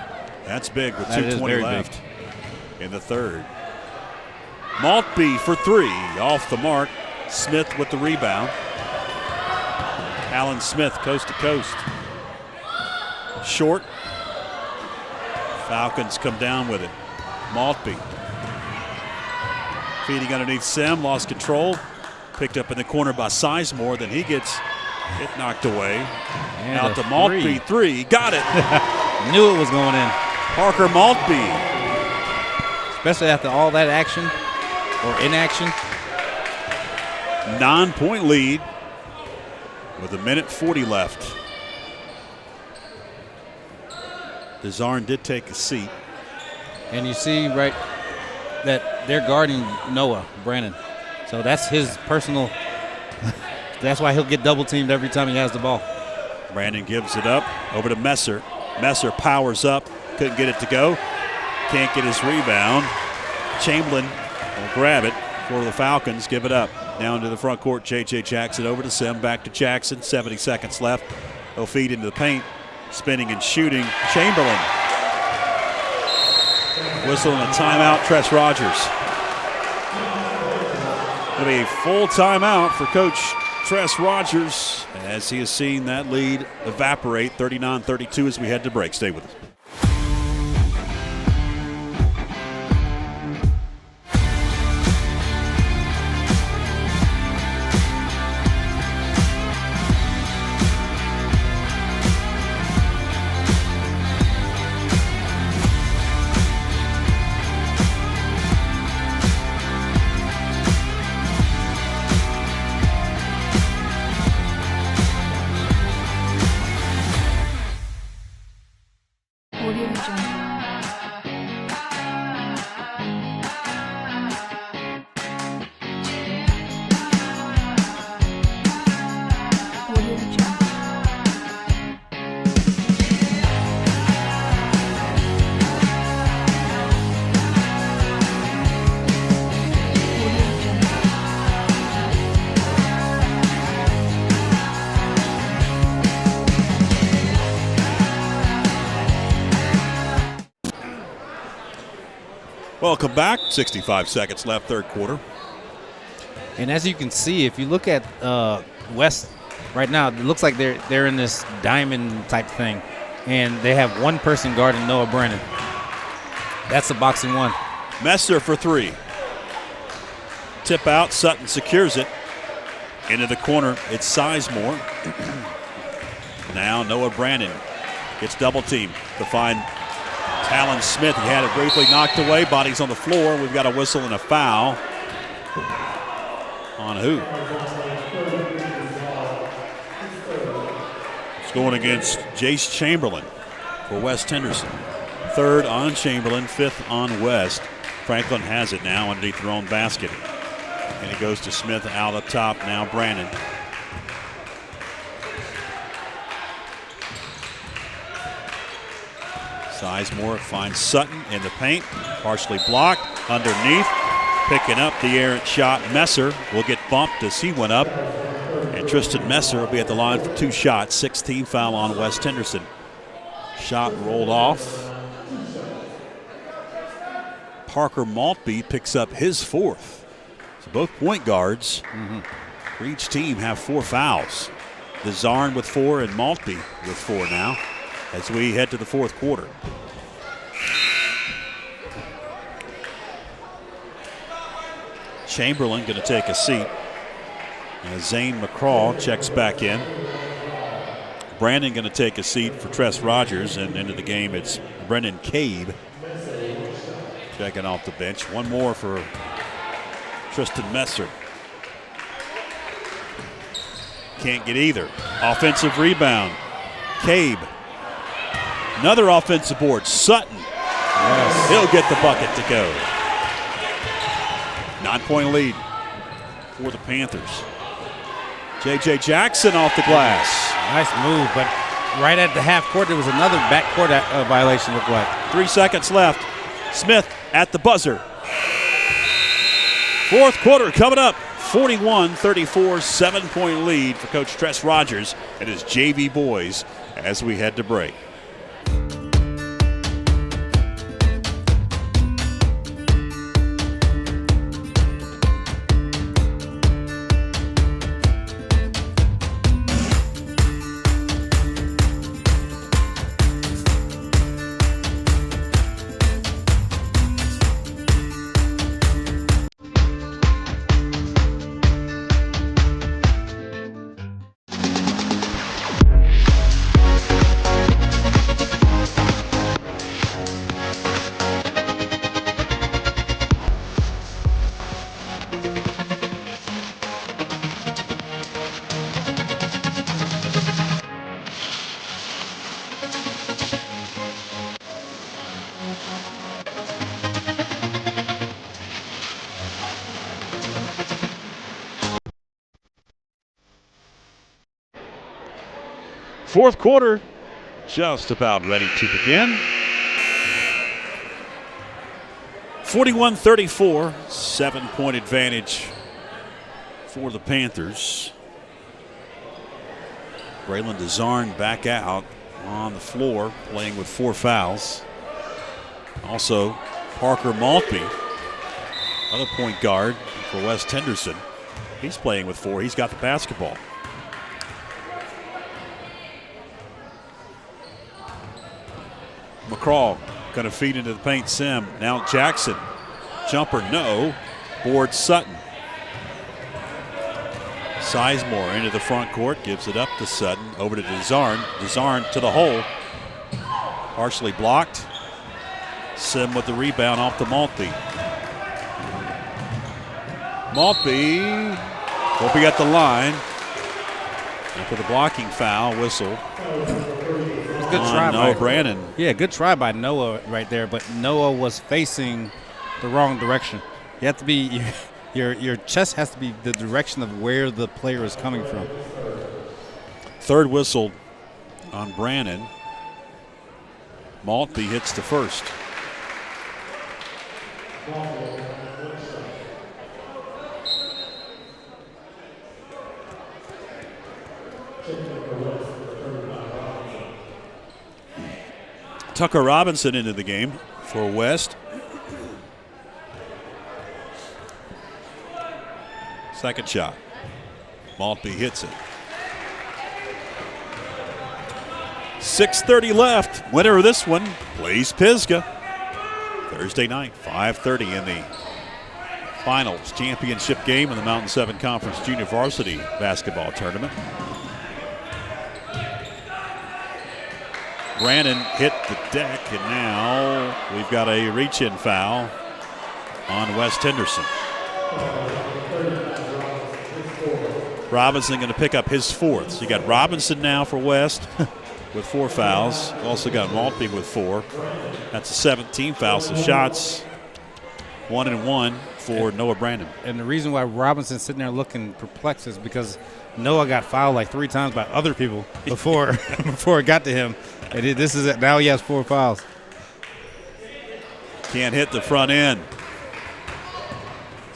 That's big with That 2:20 left in the 3rd. Maltby for 3, off the mark. Smith with the rebound. Alan Smith coast to coast. Short. Falcons come down with it. Maltby. Feeding underneath Sem, lost control. Picked up in the corner by Sizemore, then he gets it knocked away. And out to Maltby, 3, got it. Knew it was going in. Parker Maltby. Especially after all that action or inaction. 9-point lead with 1:40 left. DeZarn did take a seat. And you see right that they're guarding Noah Brandon. So that's his personal – that's why he'll get double-teamed every time he has the ball. Brandon gives it up over to Messer. Messer powers up. Couldn't get it to go. Can't get his rebound. Chamberlain will grab it for the Falcons. Give it up. Down to the front court. J.J. Jackson over to Sim. Back to Jackson. 70 seconds left. They'll feed into the paint. Spinning and shooting. Chamberlain. Whistle and a timeout. Tress Rogers. Going to be a full timeout for Coach Tress Rogers as he has seen that lead evaporate. 39-32 as we head to break. Stay with us. Welcome back. 65 seconds left, 3rd quarter. And as you can see, if you look at West right now, it looks like they're in this diamond type thing, and they have one person guarding Noah Brennan. That's a boxing one. Messer for 3. Tip out. Sutton secures it. Into the corner. It's Sizemore. Now Noah Brandon gets double teamed to find Talon Smith. He had it briefly knocked away. Body's on the floor. We've got a whistle and a foul. On who? It's going against Jace Chamberlain for West Henderson. 3rd on Chamberlain, 5th on West. Franklin has it now underneath their own basket. And it goes to Smith out up top. Now Brandon. Sizemore finds Sutton in the paint. Partially blocked. Underneath. Picking up the errant shot. Messer will get bumped as he went up. And Tristan Messer will be at the line for 2 shots. 16 foul on West Henderson. Shot rolled off. Parker Maltby picks up his 4th. So both point guards for each team have 4 fouls. DeZarn with 4 and Maltby with 4 now as we head to the 4th quarter. Chamberlain going to take a seat as Zane McCraw checks back in. Brandon going to take a seat for Tress Rogers, and into the game it's Brendan Cabe checking off the bench. One more for Tristan Messer. Can't get either. Offensive rebound. Cabe. Another offensive board. Sutton. Yes. He'll get the bucket to go. 9-point lead for the Panthers. J.J. Jackson off the glass. Nice move, but right at the half court, there was another backcourt violation, looked like. 3 seconds left. Smith at the buzzer. Fourth quarter coming up. 41-34, 7-point lead for Coach Tress Rogers and his JV boys as we head to break. Fourth quarter just about ready to begin. 41-34, 7-point advantage for the Panthers. Braylon DeZarn back out on the floor, playing with 4 fouls. Also, Parker Maltby, other point guard for West Henderson. He's playing with 4. He's got the basketball. McCraw going to feed into the paint. Sim. Now Jackson. Jumper, no. Board Sutton. Sizemore into the front court. Gives it up to Sutton. Over to DeZarn. DeZarn to the hole. Partially blocked. Sim with the rebound off to Maltby. Maltby will be at the line. After the blocking foul whistle. Good try Noah by Brannon. Yeah, good try by Noah right there, but Noah was facing the wrong direction. You have to be your chest has to be the direction of where the player is coming from. Third whistle on Brannon. Maltby hits the first. Tucker Robinson into the game for West. Second shot. Maltby hits it. 6:30 left. Winner of this one plays Pisgah. Thursday night, 5:30 in the finals championship game in the Mountain 7 Conference Junior Varsity Basketball Tournament. Brannon hit the deck, and now we've got a reach-in foul on West Henderson. Robinson going to pick up his 4th. So you got Robinson now for West with 4 fouls. Also got Maltby with 4. That's a 17 foul. So shots 1 and 1 for Noah Brannon. And the reason why Robinson's sitting there looking perplexed is because Noah got fouled like 3 times by other people before before it got to him. And this is it. Now he has 4 fouls. Can't hit the front end.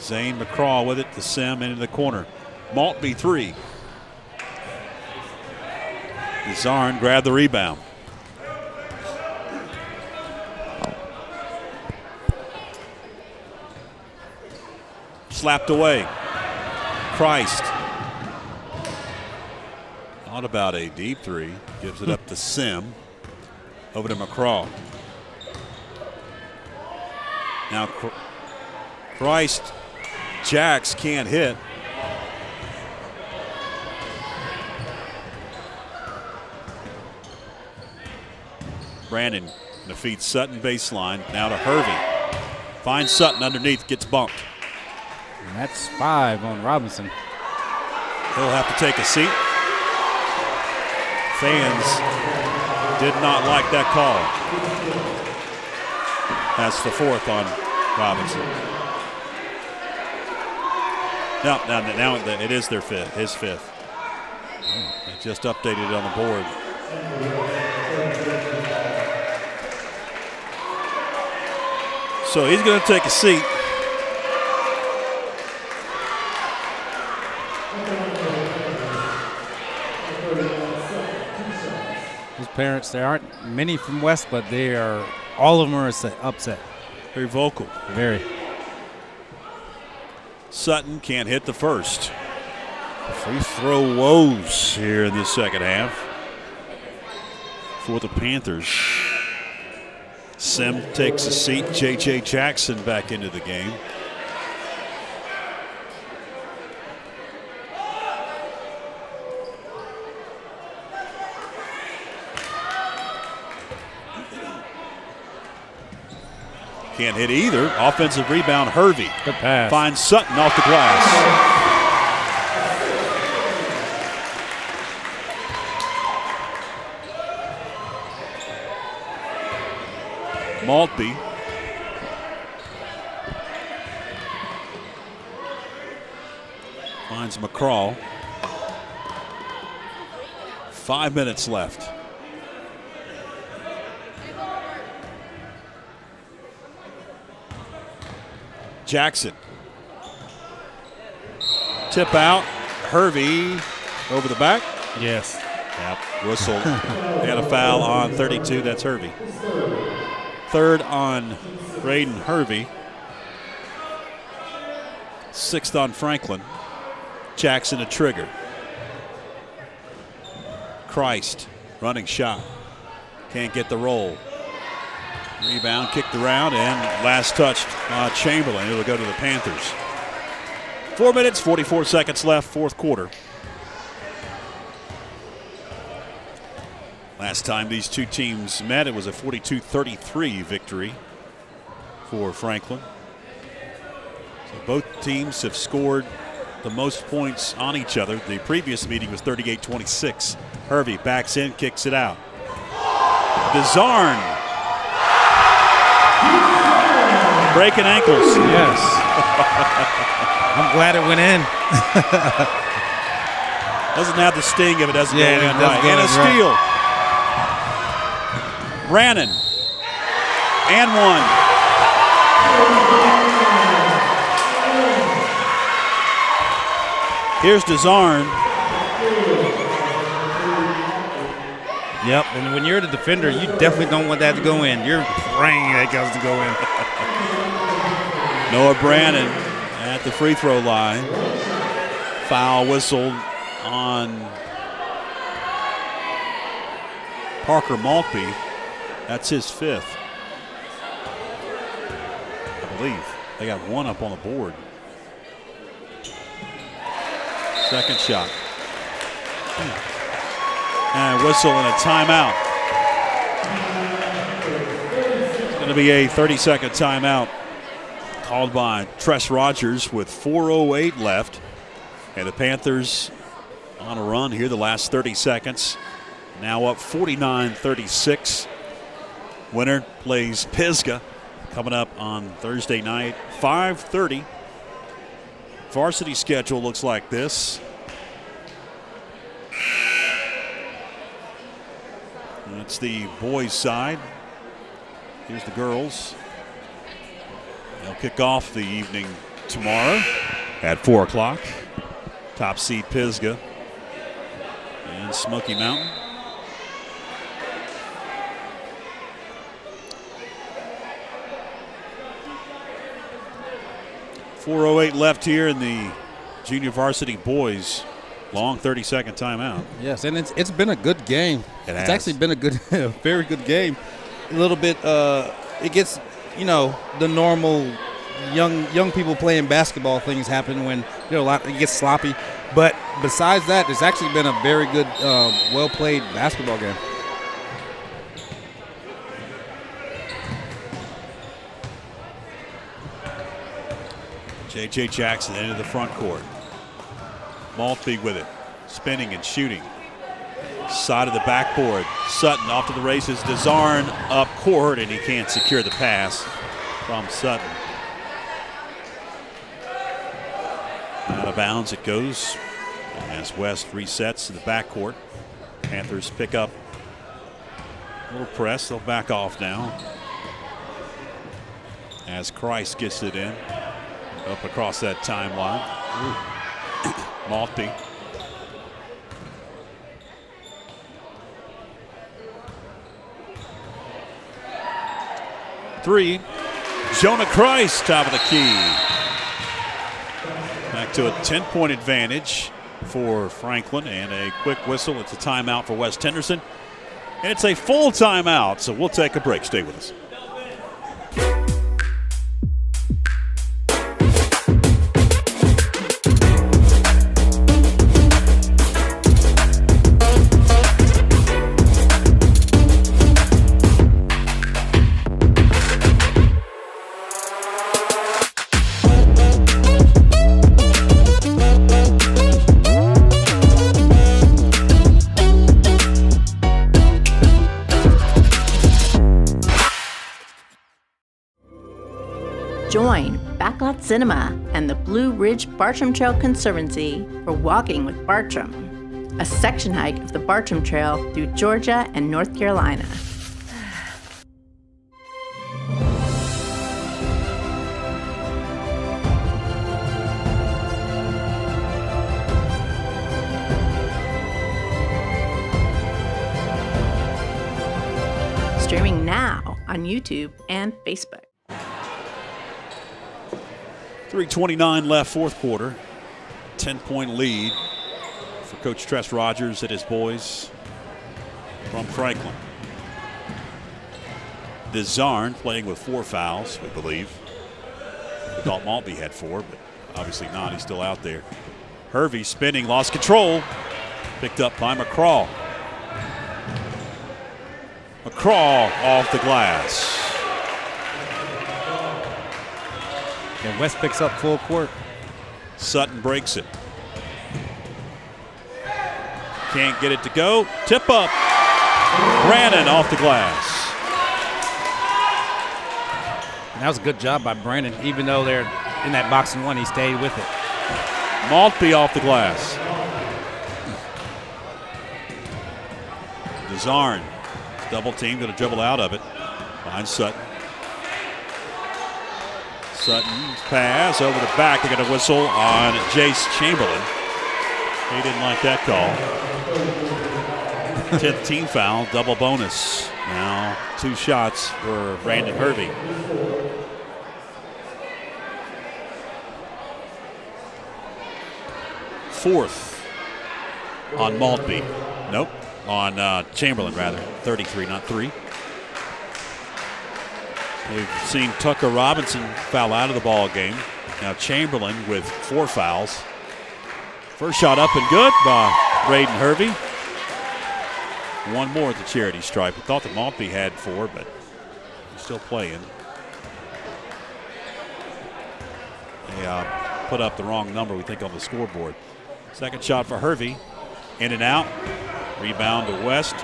Zane McCraw with it to Sim into the corner. Maltby 3. DeZarn grabbed the rebound. Slapped away. Christ. Thought about a deep 3. Gives it up to Sim. Over to McCraw. Now Christ. Jacks can't hit. Brandon defeats Sutton baseline. Now to Hervey. Finds Sutton underneath, gets bumped. And that's 5 on Robinson. He'll have to take a seat. Fans did not like that call. That's the 4th on Robinson. Now it is their 5th, his 5th. They just updated it on the board. So he's going to take a seat. His parents, there aren't many from West, but all of them are upset. Very vocal. Very. Sutton can't hit the first. Free throw woes here in the second half for the Panthers. Sim takes a seat. J.J. Jackson back into the game. Can't hit either. Offensive rebound, Hervey. Good pass. Finds Sutton off the glass. Maltby. Finds McCraw. 5 minutes left. Jackson. Tip out. Hervey over the back. Yes. Yep. Whistle. They had a foul on 32. That's Hervey. Third on Braden Hervey. Sixth on Franklin. Jackson a trigger. Christ running shot. Can't get the roll. Rebound kicked around and last touched Chamberlain. It'll go to the Panthers. 4 minutes, 44 seconds left, fourth quarter. Last time these two teams met, it was a 42-33 victory for Franklin. So both teams have scored the most points on each other. The previous meeting was 38-26. Hervey backs in, kicks it out. DeZarn. Breaking ankles. Yes. I'm glad it went in. Doesn't have the sting if it doesn't go in it right. go And a in steal. Right. Brannon. And one. Here's DeZarn. Yep, and when you're the defender, you definitely don't want that to go in. You're praying that goes to go in. Noah Brannon at the free throw line. Foul whistled on Parker Maltby. That's his fifth. I believe they got one up on the board. Second shot. And a whistle and a timeout. It's going to be a 30-second timeout called by Tress Rogers with 4:08 left. And the Panthers on a run here the last 30 seconds. Now up 49-36. Winner plays Pisgah coming up on Thursday night, 5:30. Varsity schedule looks like this. That's the boys' side. Here's the girls. They'll kick off the evening tomorrow at 4 o'clock. Top seed Pisgah and Smoky Mountain. .408 left here in the junior varsity boys. Long 30-second timeout. Yes, and it's been a good game. It's actually been a good, very good game. A little bit, it gets, the normal young people playing basketball things happen when it gets sloppy. But besides that, it's actually been a very good, well-played basketball game. J.J. Jackson into the front court. Maltby with it, spinning and shooting. Side of the backboard. Sutton off to the races. DeZarn up court, and he can't secure the pass from Sutton. Out of bounds it goes as West resets to the backcourt. Panthers pick up a little press. They'll back off now as Christ gets it in up across that timeline. Maltby. Three. Jonah Christ, top of the key. Back to a 10-point advantage for Franklin, and a quick whistle. It's a timeout for West Henderson. It's a full timeout, so we'll take a break. Stay with us. Join Backlot Cinema and the Blue Ridge Bartram Trail Conservancy for Walking with Bartram, a section hike of the Bartram Trail through Georgia and North Carolina. Streaming now on YouTube and Facebook. 3:29 left, fourth quarter. 10-point lead for Coach Tress Rogers and his boys from Franklin. Desarn playing with 4 fouls, we believe. We thought Maltby had 4, but obviously not. He's still out there. Hervey spinning, lost control. Picked up by McCraw. McCraw off the glass. And West picks up full court. Sutton breaks it. Can't get it to go. Tip up. Brannon off the glass. And that was a good job by Brandon. Even though they're in that box and one, he stayed with it. Maltby off the glass. Desarn. Double team, going to dribble out of it. Behind Sutton. Sutton's pass over the back. They're going to whistle on Jace Chamberlain. He didn't like that call. 10th team foul, double bonus. Now 2 shots for Brandon Hervey. Fourth on Maltby. Nope, on Chamberlain rather. 33, not 3. We've seen Tucker Robinson foul out of the ball game. Now Chamberlain with 4 fouls. First shot up and good by Braden Hervey. One more at the charity stripe. We thought that Maltby had 4, but he's still playing. They put up the wrong number, we think, on the scoreboard. Second shot for Hervey. In and out. Rebound to West.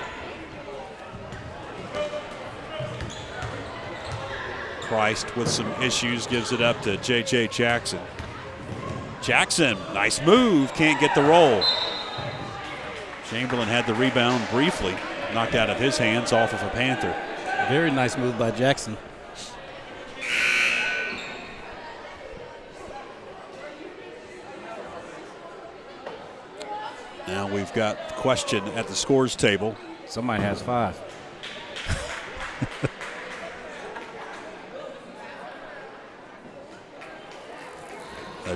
Christ with some issues gives it up to J.J. Jackson. Jackson, nice move, can't get the roll. Chamberlain had the rebound briefly, knocked out of his hands off of a Panther. Very nice move by Jackson. Now we've got the question at the scores table. Somebody has 5.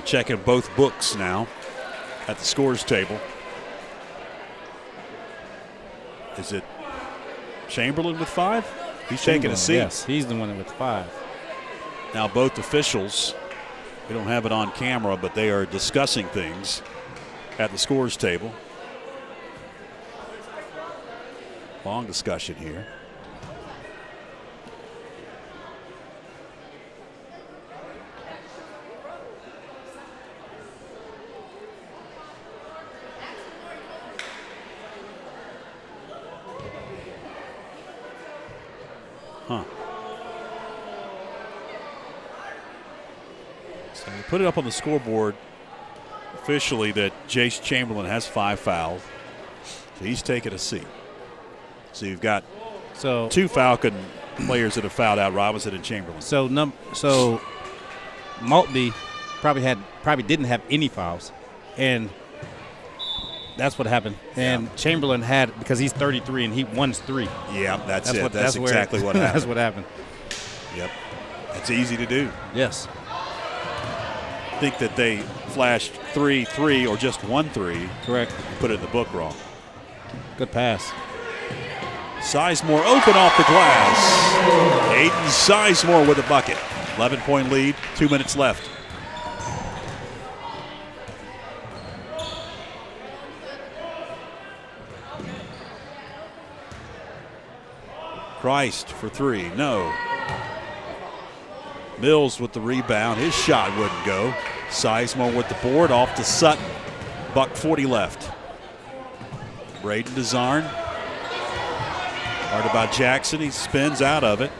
Checking both books now at the scores table. Is it Chamberlain with 5? He's taking a seat. Yes, he's the one with 5. Now both officials, we don't have it on camera, but they are discussing things at the scores table. Long discussion here. So we put it up on the scoreboard officially that Jace Chamberlain has 5 fouls. So he's taking a seat. So you've got 2 Falcon players that have fouled out Robinson and Chamberlain. So Maltby probably didn't have any fouls, and that's what happened. And Chamberlain had, because he's 33 and he won 3. Yeah, that's it. That's exactly what happened. That's what happened. Yep. It's easy to do. Yes. I think that they flashed 3-3 or just 1-3. Correct. Put it in the book wrong. Good pass. Sizemore open off the glass. Aiden Sizemore with a bucket. 11-point lead, 2 minutes left. Christ for 3, no. Mills with the rebound. His shot wouldn't go. Sizemore with the board off to Sutton. $1:40 left. Braden DeZarn. Hard about Jackson. He spins out of it.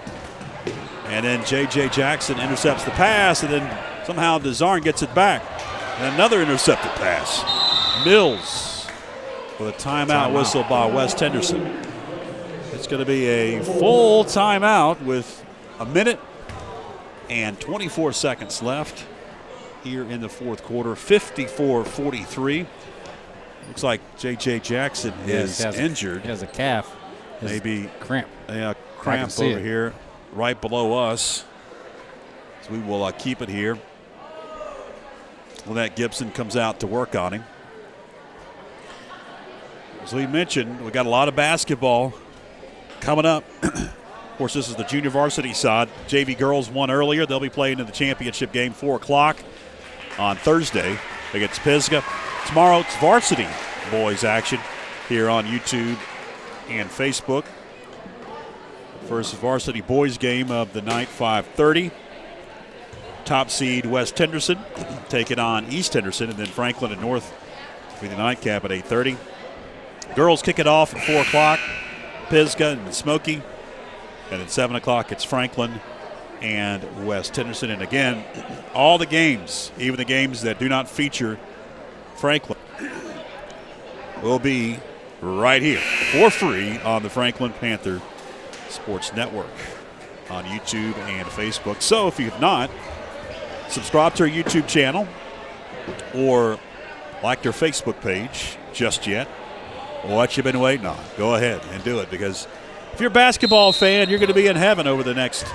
And then J.J. Jackson intercepts the pass, and then somehow DeZarn gets it back. And another intercepted pass. Mills with a timeout whistle by West Henderson. It's going to be a full timeout with a minute and 24 seconds left here in the fourth quarter. 54-43. Looks like J.J. Jackson is injured. He has a calf. Maybe cramp. Yeah, cramp over here right below us. So we will keep it here. Lynette Gibson comes out to work on him. As we mentioned, we got a lot of basketball coming up. Of course, this is the junior varsity side. JV girls won earlier. They'll be playing in the championship game 4 o'clock on Thursday against Pisgah. Tomorrow it's varsity boys action here on YouTube and Facebook. First varsity boys game of the night, 5:30. Top seed West Henderson taking on East Henderson, and then Franklin and North will be the nightcap at 8:30. Girls kick it off at 4 o'clock. Pisgah and Smoky. And at 7 o'clock, it's Franklin and West Henderson. And again, all the games, even the games that do not feature Franklin, will be right here for free on the Franklin Panther Sports Network on YouTube and Facebook. So if you have not, subscribe to our YouTube channel or like their Facebook page just yet. What you've been waiting on, go ahead and do it, because if you're a basketball fan, you're going to be in heaven over the next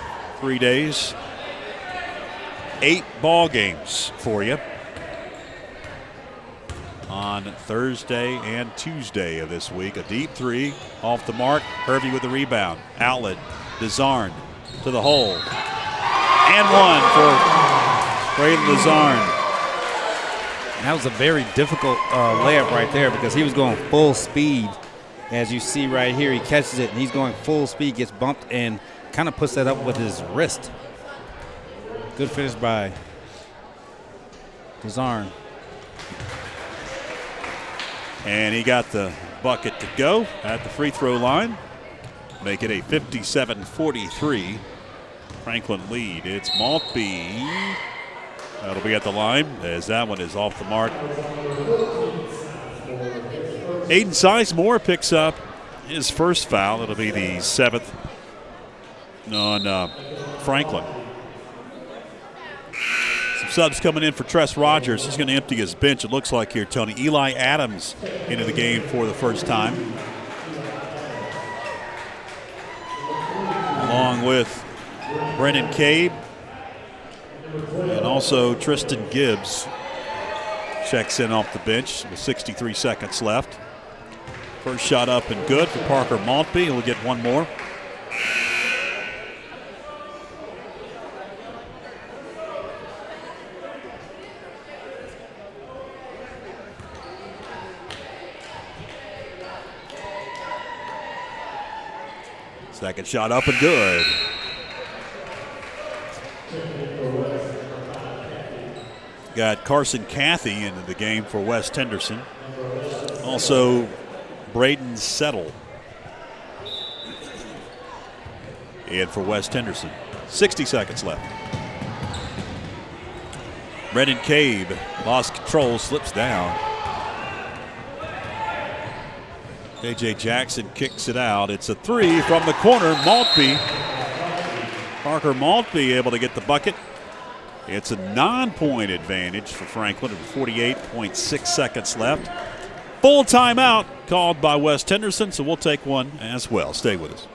3 days. 8 ball games for you on Thursday and Tuesday of this week. A deep 3 off the mark. Hervey with the rebound. Outlet. DeZarn to the hole. And 1 for Braden DeZarn. That was a very difficult layup right there, because he was going full speed. As you see right here, he catches it, and he's going full speed, gets bumped, and kind of puts that up with his wrist. Good finish by DeZarn. And he got the bucket to go at the free throw line. Make it a 57-43 Franklin lead. It's Maltby. That'll be at the line, as that one is off the mark. Aiden Sizemore picks up his first foul. It'll be the 7th on Franklin. Some subs coming in for Tress Rogers. He's going to empty his bench, it looks like here, Tony. Eli Adams into the game for the first time, along with Brennan Cabe. And also Tristan Gibbs checks in off the bench with 63 seconds left. First shot up and good for Parker Maltby. He'll get one more. Second shot up and good. Got Carson Cathy into the game for West Henderson. Also, Braden Settle in for West Henderson. 60 seconds left. Brendan Cabe lost control, slips down. J.J. Jackson kicks it out. It's a 3 from the corner. Maltby Parker Maltby able to get the bucket. It's a 9-point advantage for Franklin with 48.6 seconds left. Full timeout called by West Henderson, so we'll take one as well. Stay with us.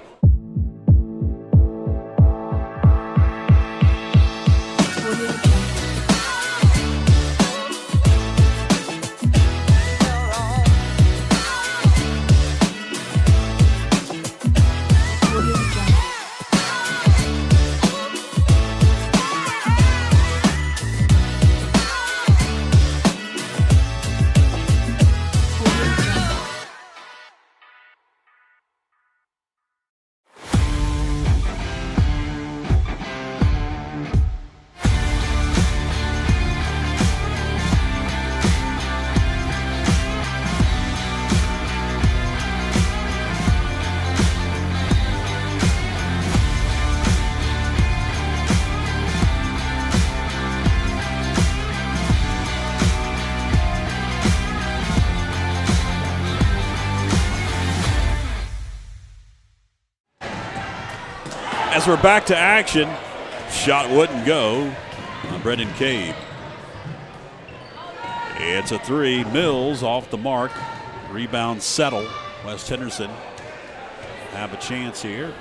As we're back to action, shot wouldn't go on Brendan Cave. It's a three. Mills off the mark. Rebound settle. West Henderson have a chance here.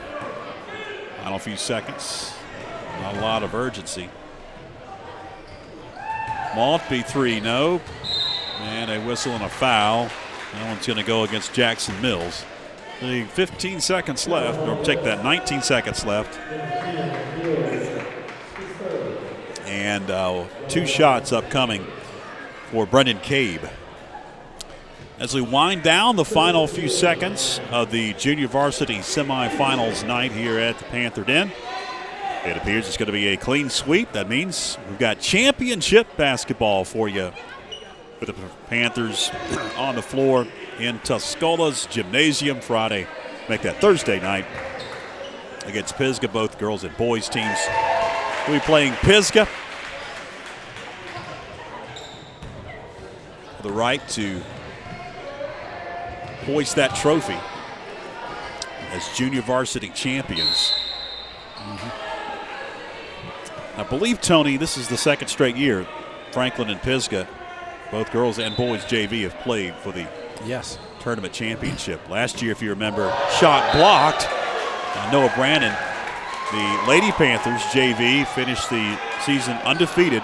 Final few seconds. Not a lot of urgency. Maltby three, no. And a whistle and a foul. That one's going to go against Jackson Mills. 15 seconds left, or take that, 19 seconds left. And 2 shots upcoming for Brendan Cabe. As we wind down the final few seconds of the junior varsity semifinals night here at the Panther Den, it appears it's going to be a clean sweep. That means we've got championship basketball for you for the Panthers on the floor in Tuscola's gymnasium Friday. Make that Thursday night against Pisgah. Both girls and boys teams will be playing Pisgah for the right to hoist that trophy as junior varsity champions. I believe, Tony, this is the second straight year Franklin and Pisgah, both girls and boys JV, have played for the tournament championship. Last year, if you remember, shot blocked. Noah Brandon, the Lady Panthers JV, finished the season undefeated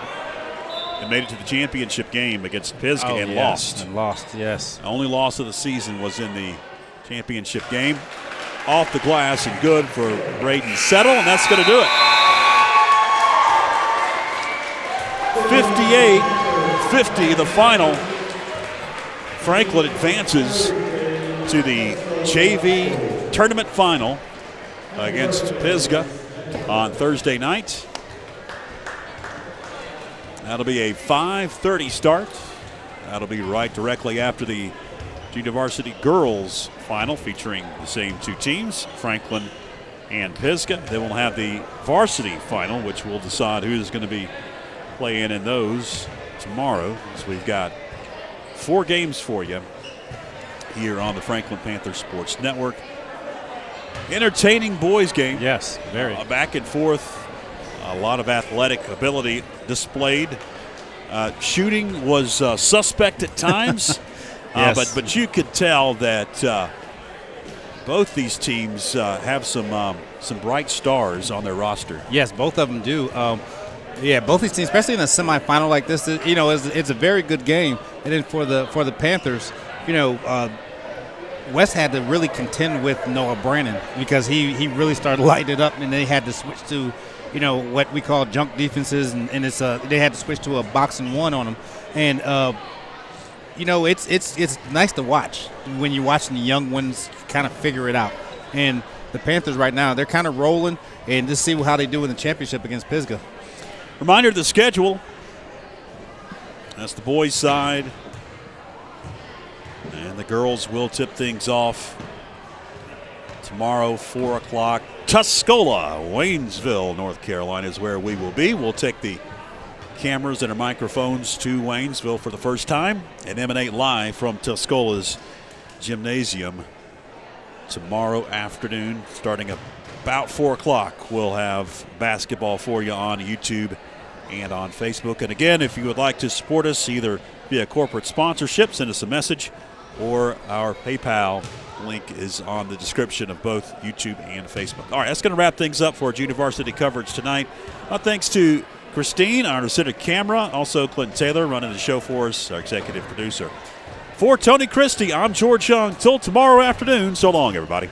and made it to the championship game against Pisgah and lost. And lost, yes. The only loss of the season was in the championship game. Off the glass and good for Braden Settle, and that's going to do it. 58-50, the final. Franklin advances to the JV tournament final against Pisgah on Thursday night. That'll be a 5:30 start. That'll be right directly after the junior varsity girls final featuring the same two teams, Franklin and Pisgah. Then we'll have the varsity final, which will decide who's going to be playing in those tomorrow. So we've got 4 games for you here on the Franklin Panther Sports Network. Entertaining boys game. Yes, very. Back and forth. A lot of athletic ability displayed. Shooting was suspect at times. Yes. But you could tell that both these teams have some bright stars on their roster. Yes, both of them do. Both these teams, especially in a semifinal like this, it's a very good game. And then for the Panthers, West had to really contend with Noah Brandon because he really started lighting it up, and they had to switch to, what we call junk defenses, and it's they had to switch to a box and one on them, and it's nice to watch when you're watching the young ones kind of figure it out. And the Panthers right now, they're kind of rolling, and just see how they do in the championship against Pisgah. Reminder of the schedule. That's the boys' side. And the girls will tip things off tomorrow, 4 o'clock. Tuscola, Waynesville, North Carolina is where we will be. We'll take the cameras and our microphones to Waynesville for the first time and emanate live from Tuscola's gymnasium tomorrow afternoon, starting about 4 o'clock, we'll have basketball for you on YouTube and on Facebook. And again, if you would like to support us either via corporate sponsorship, send us a message, or our PayPal link is on the description of both YouTube and Facebook. All right, that's going to wrap things up for Junior Varsity coverage tonight. Thanks to Christine, our center camera, also Clinton Taylor running the show for us, our executive producer. For Tony Christie, I'm George Young. Till tomorrow afternoon, so long, everybody.